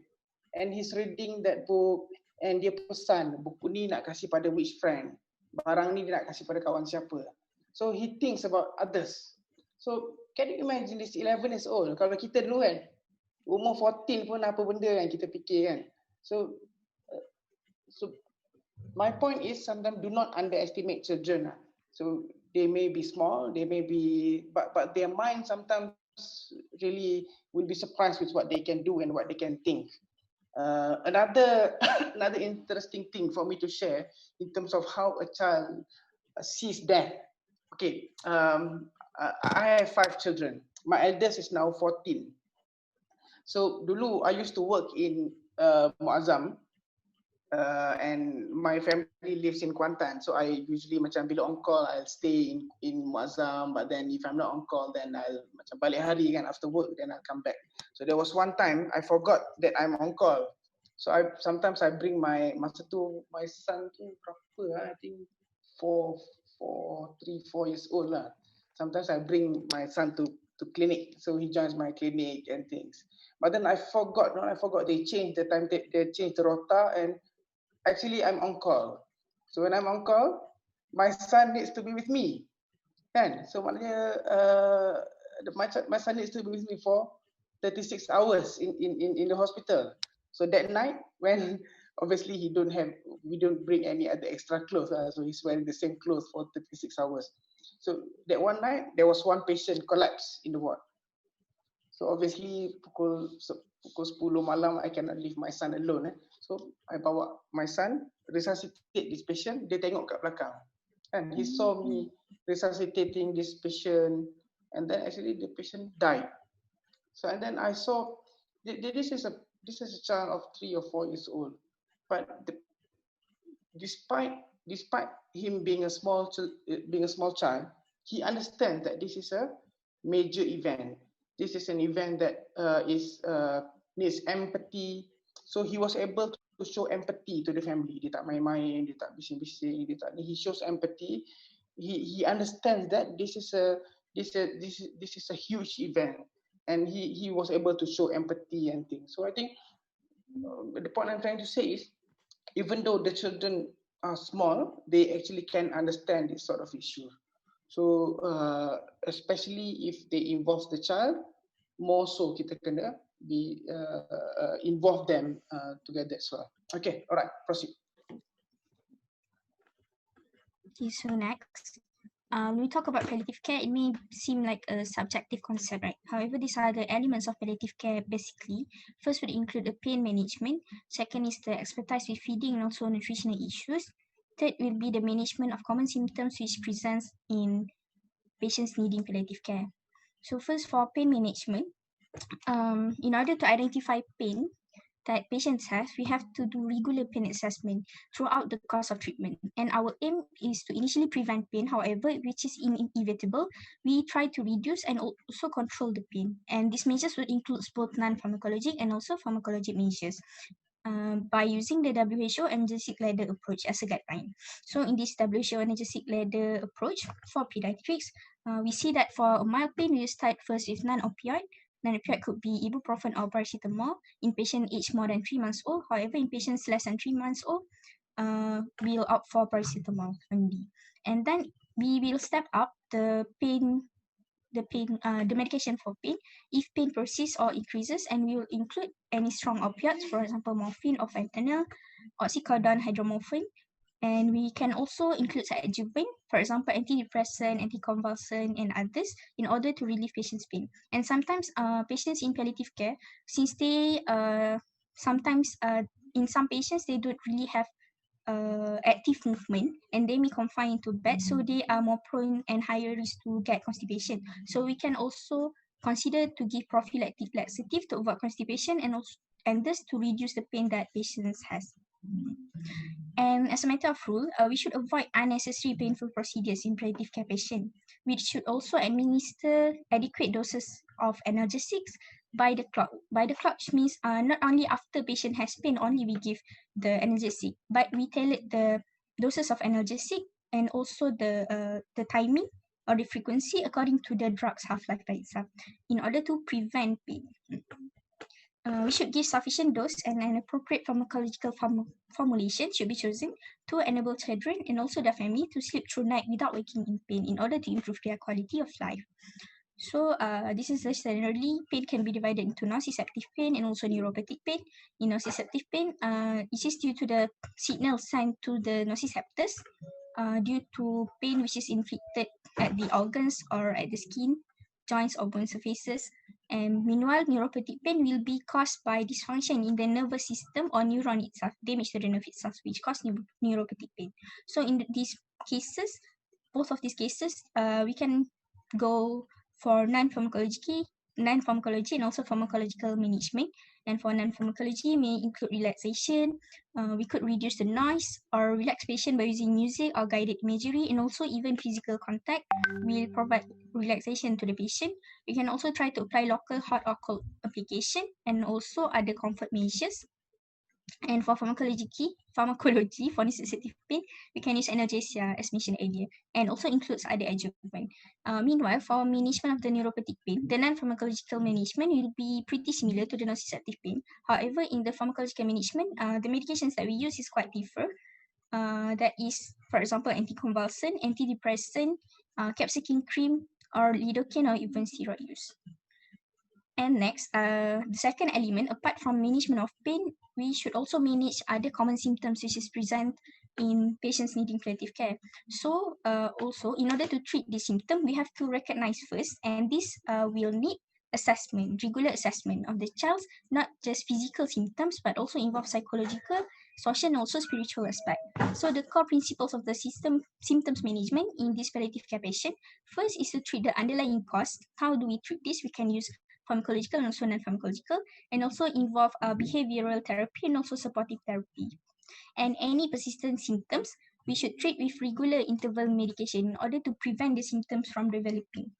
and he's reading that book, and dia pesan buku ni nak kasih pada which friend, barang ni dia nak kasih pada kawan siapa. So he thinks about others. So can you imagine this 11 years old? Kalau kita dulu kan, umur 14 pun apa benda yang kita fikir kan. So my point is sometimes do not underestimate children. So they may be small, they may be, but their mind sometimes really will be surprised with what they can do and what they can think. Another interesting thing for me to share in terms of how a child sees death. Okay, I have 5 children. My eldest is now 14. So dulu I used to work in Muazzam, and my family lives in Kuantan. So I usually macam bila on call I'll stay in Muazzam, but then if I'm not on call then I'll macam balik hari kan after work, then I'll come back. So there was one time I forgot that I'm on call. So sometimes I bring my son tu berapa I think 3-4 years old lah. Sometimes I bring my son to clinic, so he joins my clinic and things. But then I forgot they changed the time, they changed the rota, and actually I'm on call. So when I'm on call, my son needs to be with me. Kan? So maknanya my son needs to be with me for 36 hours in the hospital. So that night, when obviously we don't bring any other extra clothes, so he's wearing the same clothes for 36 hours. So that one night, there was one patient collapse in the ward. So obviously pukul 10 malam, I cannot leave my son alone. So I bawa my son, resuscitate this patient, dia tengok kat belakang. And he saw me resuscitating this patient, and then actually the patient died. So and then I saw, this is a child of 3 or 4 years old, but despite him being a small child, he understands that this is a major event. this is an event that needs empathy. So he was able to show empathy to the family. Dia tak main-main, dia tak bising-bising, he shows empathy. He understands that this is a huge event, and he was able to show empathy and things. So I think the point I'm trying to say is, even though the children are small, they actually can understand this sort of issue. So especially if they involve the child, more so kita kena involve them together as well. Okay, all right, proceed. Okay, so next, when we talk about palliative care, it may seem like a subjective concept, right? However, these are the elements of palliative care basically. First would include the pain management. Second is the expertise with feeding and also nutritional issues. Third will be the management of common symptoms which presents in patients needing palliative care. So first, for pain management, in order to identify pain that patients have, we have to do regular pain assessment throughout the course of treatment. And our aim is to initially prevent pain, however, which is inevitable, we try to reduce and also control the pain. And these measures would include both non-pharmacologic and also pharmacologic measures. By using the WHO analgesic ladder approach as a guideline. So in this WHO analgesic ladder approach for pediatrics, we see that for a mild pain, we start first with non-opioid. Non-opioid could be ibuprofen or paracetamol in patient aged more than 3 months old. However, in patients less than 3 months old, we'll opt for paracetamol only. And then we will step up the medication for pain if pain persists or increases, and we will include any strong opioids, for example, morphine or fentanyl, oxycodone, hydromorphine, and we can also include adjuvant, for example, antidepressant, anticonvulsant, and others in order to relieve patients' pain. And sometimes patients in palliative care, since they in some patients, they don't really have active movement and they may confine into bed, so they are more prone and higher risk to get constipation. So we can also consider to give prophylactic laxative to avoid constipation and thus to reduce the pain that patients has. And as a matter of rule, we should avoid unnecessary painful procedures in palliative care patients. We should also administer adequate doses of analgesics by the clock. By the clock means not only after patient has pain only we give the analgesic, but we tailor the doses of analgesic and also the timing or the frequency according to the drug's half-life by itself in order to prevent pain. We should give sufficient dose and an appropriate pharmacological formulation should be chosen to enable children and also their family to sleep through night without waking in pain in order to improve their quality of life. So this is generally pain can be divided into nociceptive pain and also neuropathic pain. In nociceptive pain, it is due to the signal sent to the nociceptors due to pain which is inflicted at the organs or at the skin, joints or bone surfaces. And meanwhile, neuropathic pain will be caused by dysfunction in the nervous system or neuron itself, damage to the nerve itself, which cause neuropathic pain. So in these cases, both of these cases, we can go for non-pharmacology and also pharmacological management. And for non-pharmacology may include relaxation. We could reduce the noise or relax patient by using music or guided imagery, and also even physical contact will provide relaxation to the patient. We can also try to apply local hot or cold application and also other comfort measures. And for pharmacology for nociceptive pain, we can use analgesia as mentioned earlier, and also includes other adjuvant. Meanwhile, for management of the neuropathic pain, the non-pharmacological management will be pretty similar to the nociceptive pain. However, in the pharmacological management, the medications that we use is quite different. That is, for example, anticonvulsant, antidepressant, capsaicin cream, or lidocaine, or even steroid use. And next, the second element, apart from management of pain, we should also manage other common symptoms which is present in patients needing palliative care. So also, in order to treat this symptom, we have to recognize first, and this will need assessment, regular assessment of the child, not just physical symptoms, but also involve psychological, social, and also spiritual aspect. So the core principles of the symptoms management in this palliative care patient, first is to treat the underlying cause. How do we treat this? We can use pharmacological and also non-pharmacological, and also involve behavioral therapy and also supportive therapy. And any persistent symptoms, we should treat with regular interval medication in order to prevent the symptoms from developing.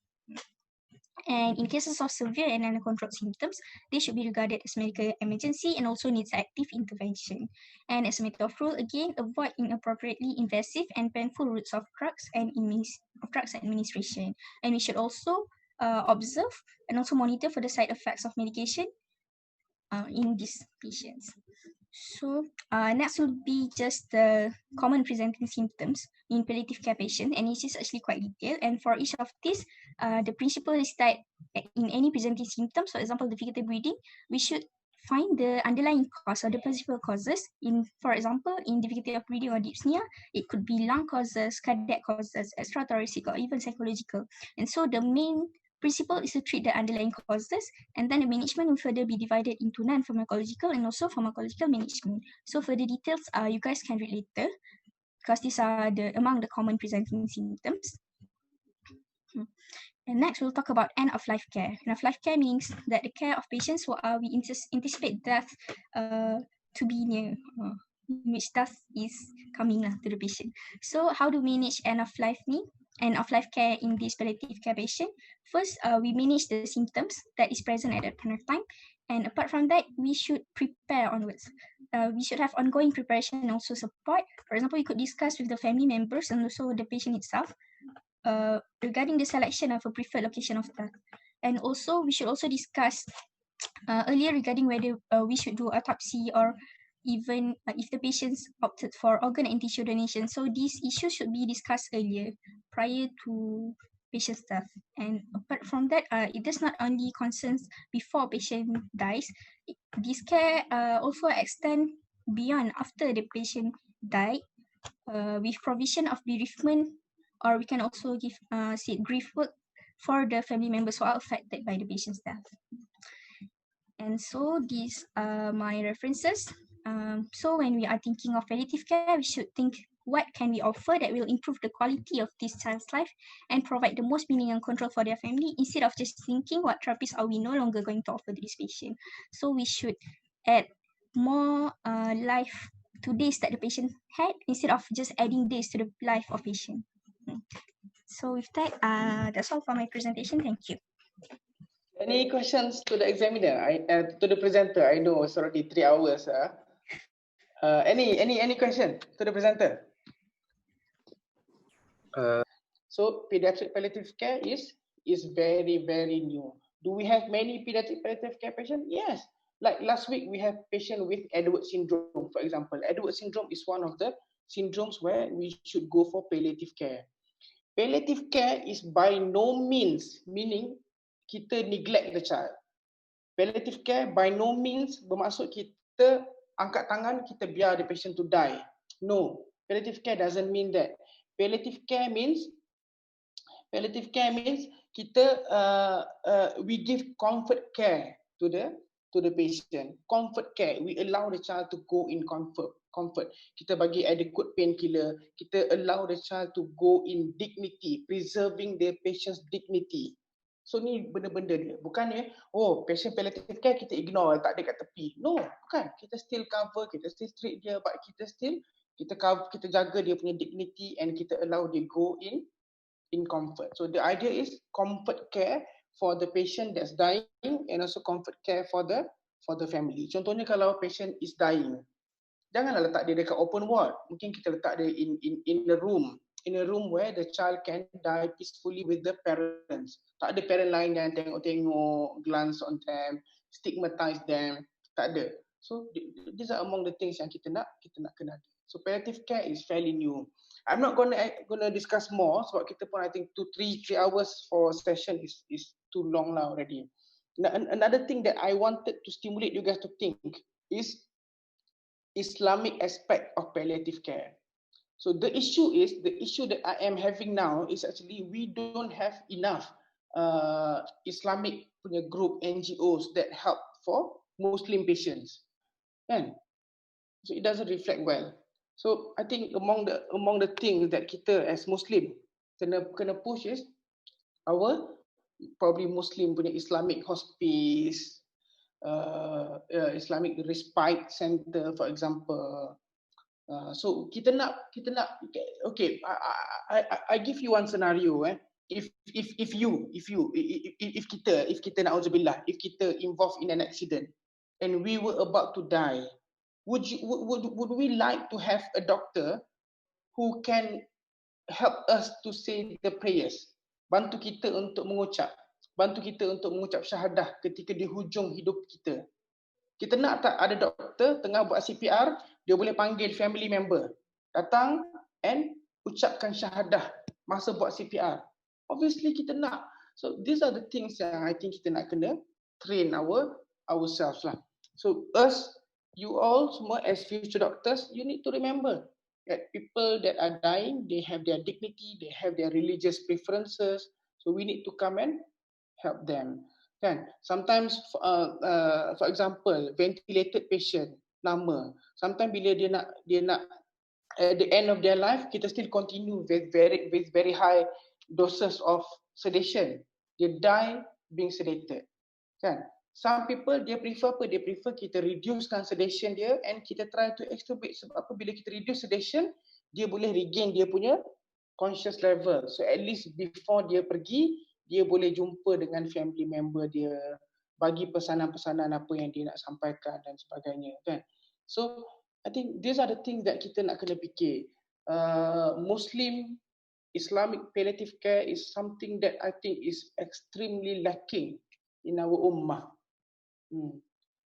And in cases of severe and uncontrolled symptoms, they should be regarded as medical emergency and also needs active intervention. And as a matter of rule, again, avoid inappropriately invasive and painful routes of drugs and drugs administration. And we should also observe and also monitor for the side effects of medication in these patients. So next will be just the common presenting symptoms in palliative care patient, and it is actually quite detailed. And for each of these, the principle is that in any presenting symptoms, for example, difficulty breathing, we should find the underlying cause or the principal causes. For example, in difficulty of breathing or dyspnea, it could be lung causes, cardiac causes, extrathoracic, or even psychological. And so the main principle is to treat the underlying causes, and then the management will further be divided into non-pharmacological and also pharmacological management. So for the details, you guys can read later, because these are among the common presenting symptoms. And next, we'll talk about end-of-life care. End-of-life care means that the care of patients who we anticipate death to be near, which death is coming to the patient. So how do we manage end-of-life care in this palliative care patient? First, we manage the symptoms that is present at that point of time. And apart from that, we should prepare onwards. We should have ongoing preparation and also support. For example, we could discuss with the family members and also the patient itself regarding the selection of a preferred location of death. And also, we should also discuss earlier regarding whether we should do autopsy or even if the patients opted for organ and tissue donation. So these issues should be discussed earlier prior to patient's death. And apart from that, it does not only concerns before patient dies. This care also extend beyond after the patient died with provision of bereavement, or we can also give grief work for the family members who are affected by the patient's death. And so these are my references. So when we are thinking of palliative care, we should think what can we offer that will improve the quality of this child's life and provide the most meaning and control for their family, instead of just thinking what therapies are we no longer going to offer to this patient. So we should add more life to days that the patient had, instead of just adding days to the life of patient. So with that, that's all for my presentation. Thank you. Any questions to the examiner? To the presenter? I know it's already 3 hours. Any question to the presenter? So pediatric palliative care is very, very new. Do we have many pediatric palliative care patients? Yes. Like last week, we have patient with Edwards syndrome, for example. Edwards syndrome is one of the syndromes where we should go for palliative care. Palliative care is by no means meaning kita neglect the child. Palliative care by no means bermaksud kita angkat tangan, kita biar the patient to die. No, palliative care doesn't mean that. Palliative care means kita we give comfort care to the patient. Comfort care, we allow the child to go in comfort. Kita bagi adequate painkiller, kita allow the child to go in dignity, preserving the patient's dignity. So ni benda-benda dia. Bukannya, patient palliative care kita ignore, tak ada kat tepi. No, bukan. Kita still cover, kita still treat dia, but kita jaga dia punya dignity and kita allow dia go in comfort. So the idea is comfort care for the patient that's dying and also comfort care for the family. Contohnya kalau patient is dying, janganlah letak dia dekat open ward. Mungkin kita letak dia in a room where the child can die peacefully with the parents. Tak ada parent lain yang tengok-tengok, glance on them, stigmatize them. Tak ada. So these are among the things yang kita nak kena. So palliative care is fairly new. I'm not gonna discuss more sebab kita pun I think 3 hours for session is too long lah already. Another thing that I wanted to stimulate you guys to think is Islamic aspect of palliative care. So the issue that I am having now is actually we don't have enough Islamic punya group NGOs that help for Muslim patients. Kan? So it doesn't reflect well. So I think among the things that kita as Muslim kena push is our probably Muslim punya Islamic hospice, Islamic respite center, for example. So kita nak okay, I give you one scenario. if kita na'udzubillah, if kita involved in an accident and we were about to die, would we like to have a doctor who can help us to say the prayers, bantu kita untuk mengucap syahadah ketika di hujung hidup kita? Kita nak tak ada doktor tengah buat CPR, dia boleh panggil family member datang and ucapkan syahadah masa buat CPR? Obviously kita nak. So these are the things yang I think kita nak kena train ourselves lah. So us, you all semua as future doctors, you need to remember that people that are dying, they have their dignity, they have their religious preferences. So we need to come and help them. Kan? Sometimes, for example, ventilated patient lama. Sometimes bila dia nak at the end of their life, kita still continue with very high doses of sedation. They die being sedated. Kan? Some people dia prefer apa? Dia prefer kita reducekan sedation dia and kita try to extubate. Sebab apa? Bila kita reduce sedation, dia boleh regain dia punya conscious level. So at least before dia pergi, dia boleh jumpa dengan family member dia, bagi pesanan-pesanan apa yang dia nak sampaikan dan sebagainya, kan? So I think these are the things that kita nak kena fikir. Muslim Islamic palliative care is something that I think is extremely lacking in our ummah.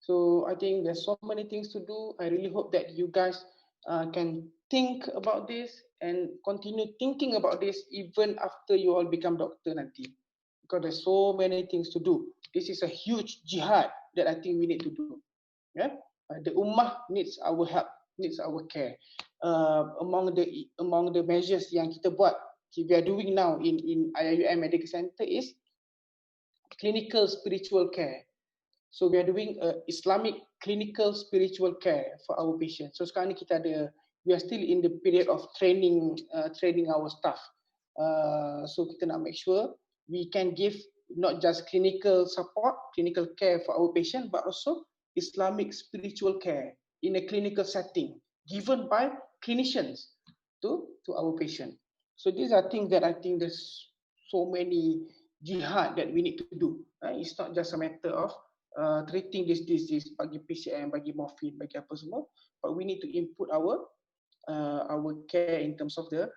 So I think there's so many things to do. I really hope that you guys can think about this and continue thinking about this even after you all become doctor nanti. Because there's so many things to do. This is a huge jihad that I think we need to do. Yeah, the ummah needs our help, needs our care. Among the measures yang kita buat, we are doing now in IUM Medical Center is clinical spiritual care. So we are doing Islamic clinical spiritual care for our patients. So sekarang ni kita ada, we are still in the period of training our staff. So kita nak make sure we can give not just clinical support, clinical care for our patient, but also Islamic spiritual care in a clinical setting given by clinicians to our patient. So these are things that I think there's so many jihad that we need to do. It's not just a matter of treating this disease, bagi PCM, bagi morphine, bagi apa semua, but we need to input our care in terms of the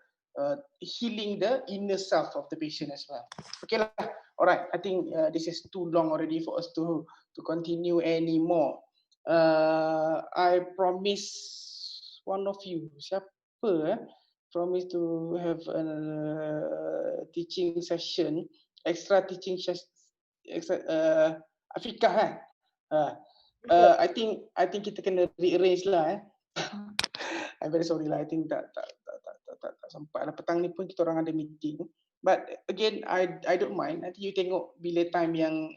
healing the inner self of the patient as well. Okay lah. Alright, I think this is too long already for us to continue anymore. I promise one of you, siapa promise to have a teaching session, extra teaching session, Afiqah kan? I think kita kena rearrange lah. I'm very sorry lah. I think tak sempat lah. Petang ni pun kita orang ada meeting. But again, I don't mind. Nanti you tengok bila time yang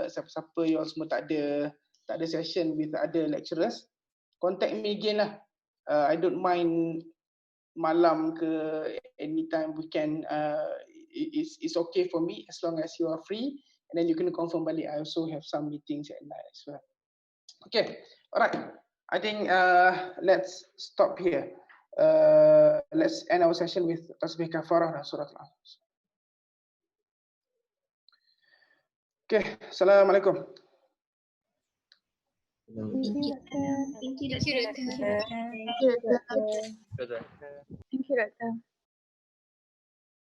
siapa-siapa you all semua tak ada session with other lecturers, contact me again lah. I don't mind malam ke anytime weekend. It's okay for me as long as you are free. And then you can confirm balik. I also have some meetings at night as well. Okay, alright. I think let's stop here. Let's end our session with tasbih kafarah dan surat al-Asr. Okay, Assalamualaikum. Thank you, Doctor. Thank you, Doctor.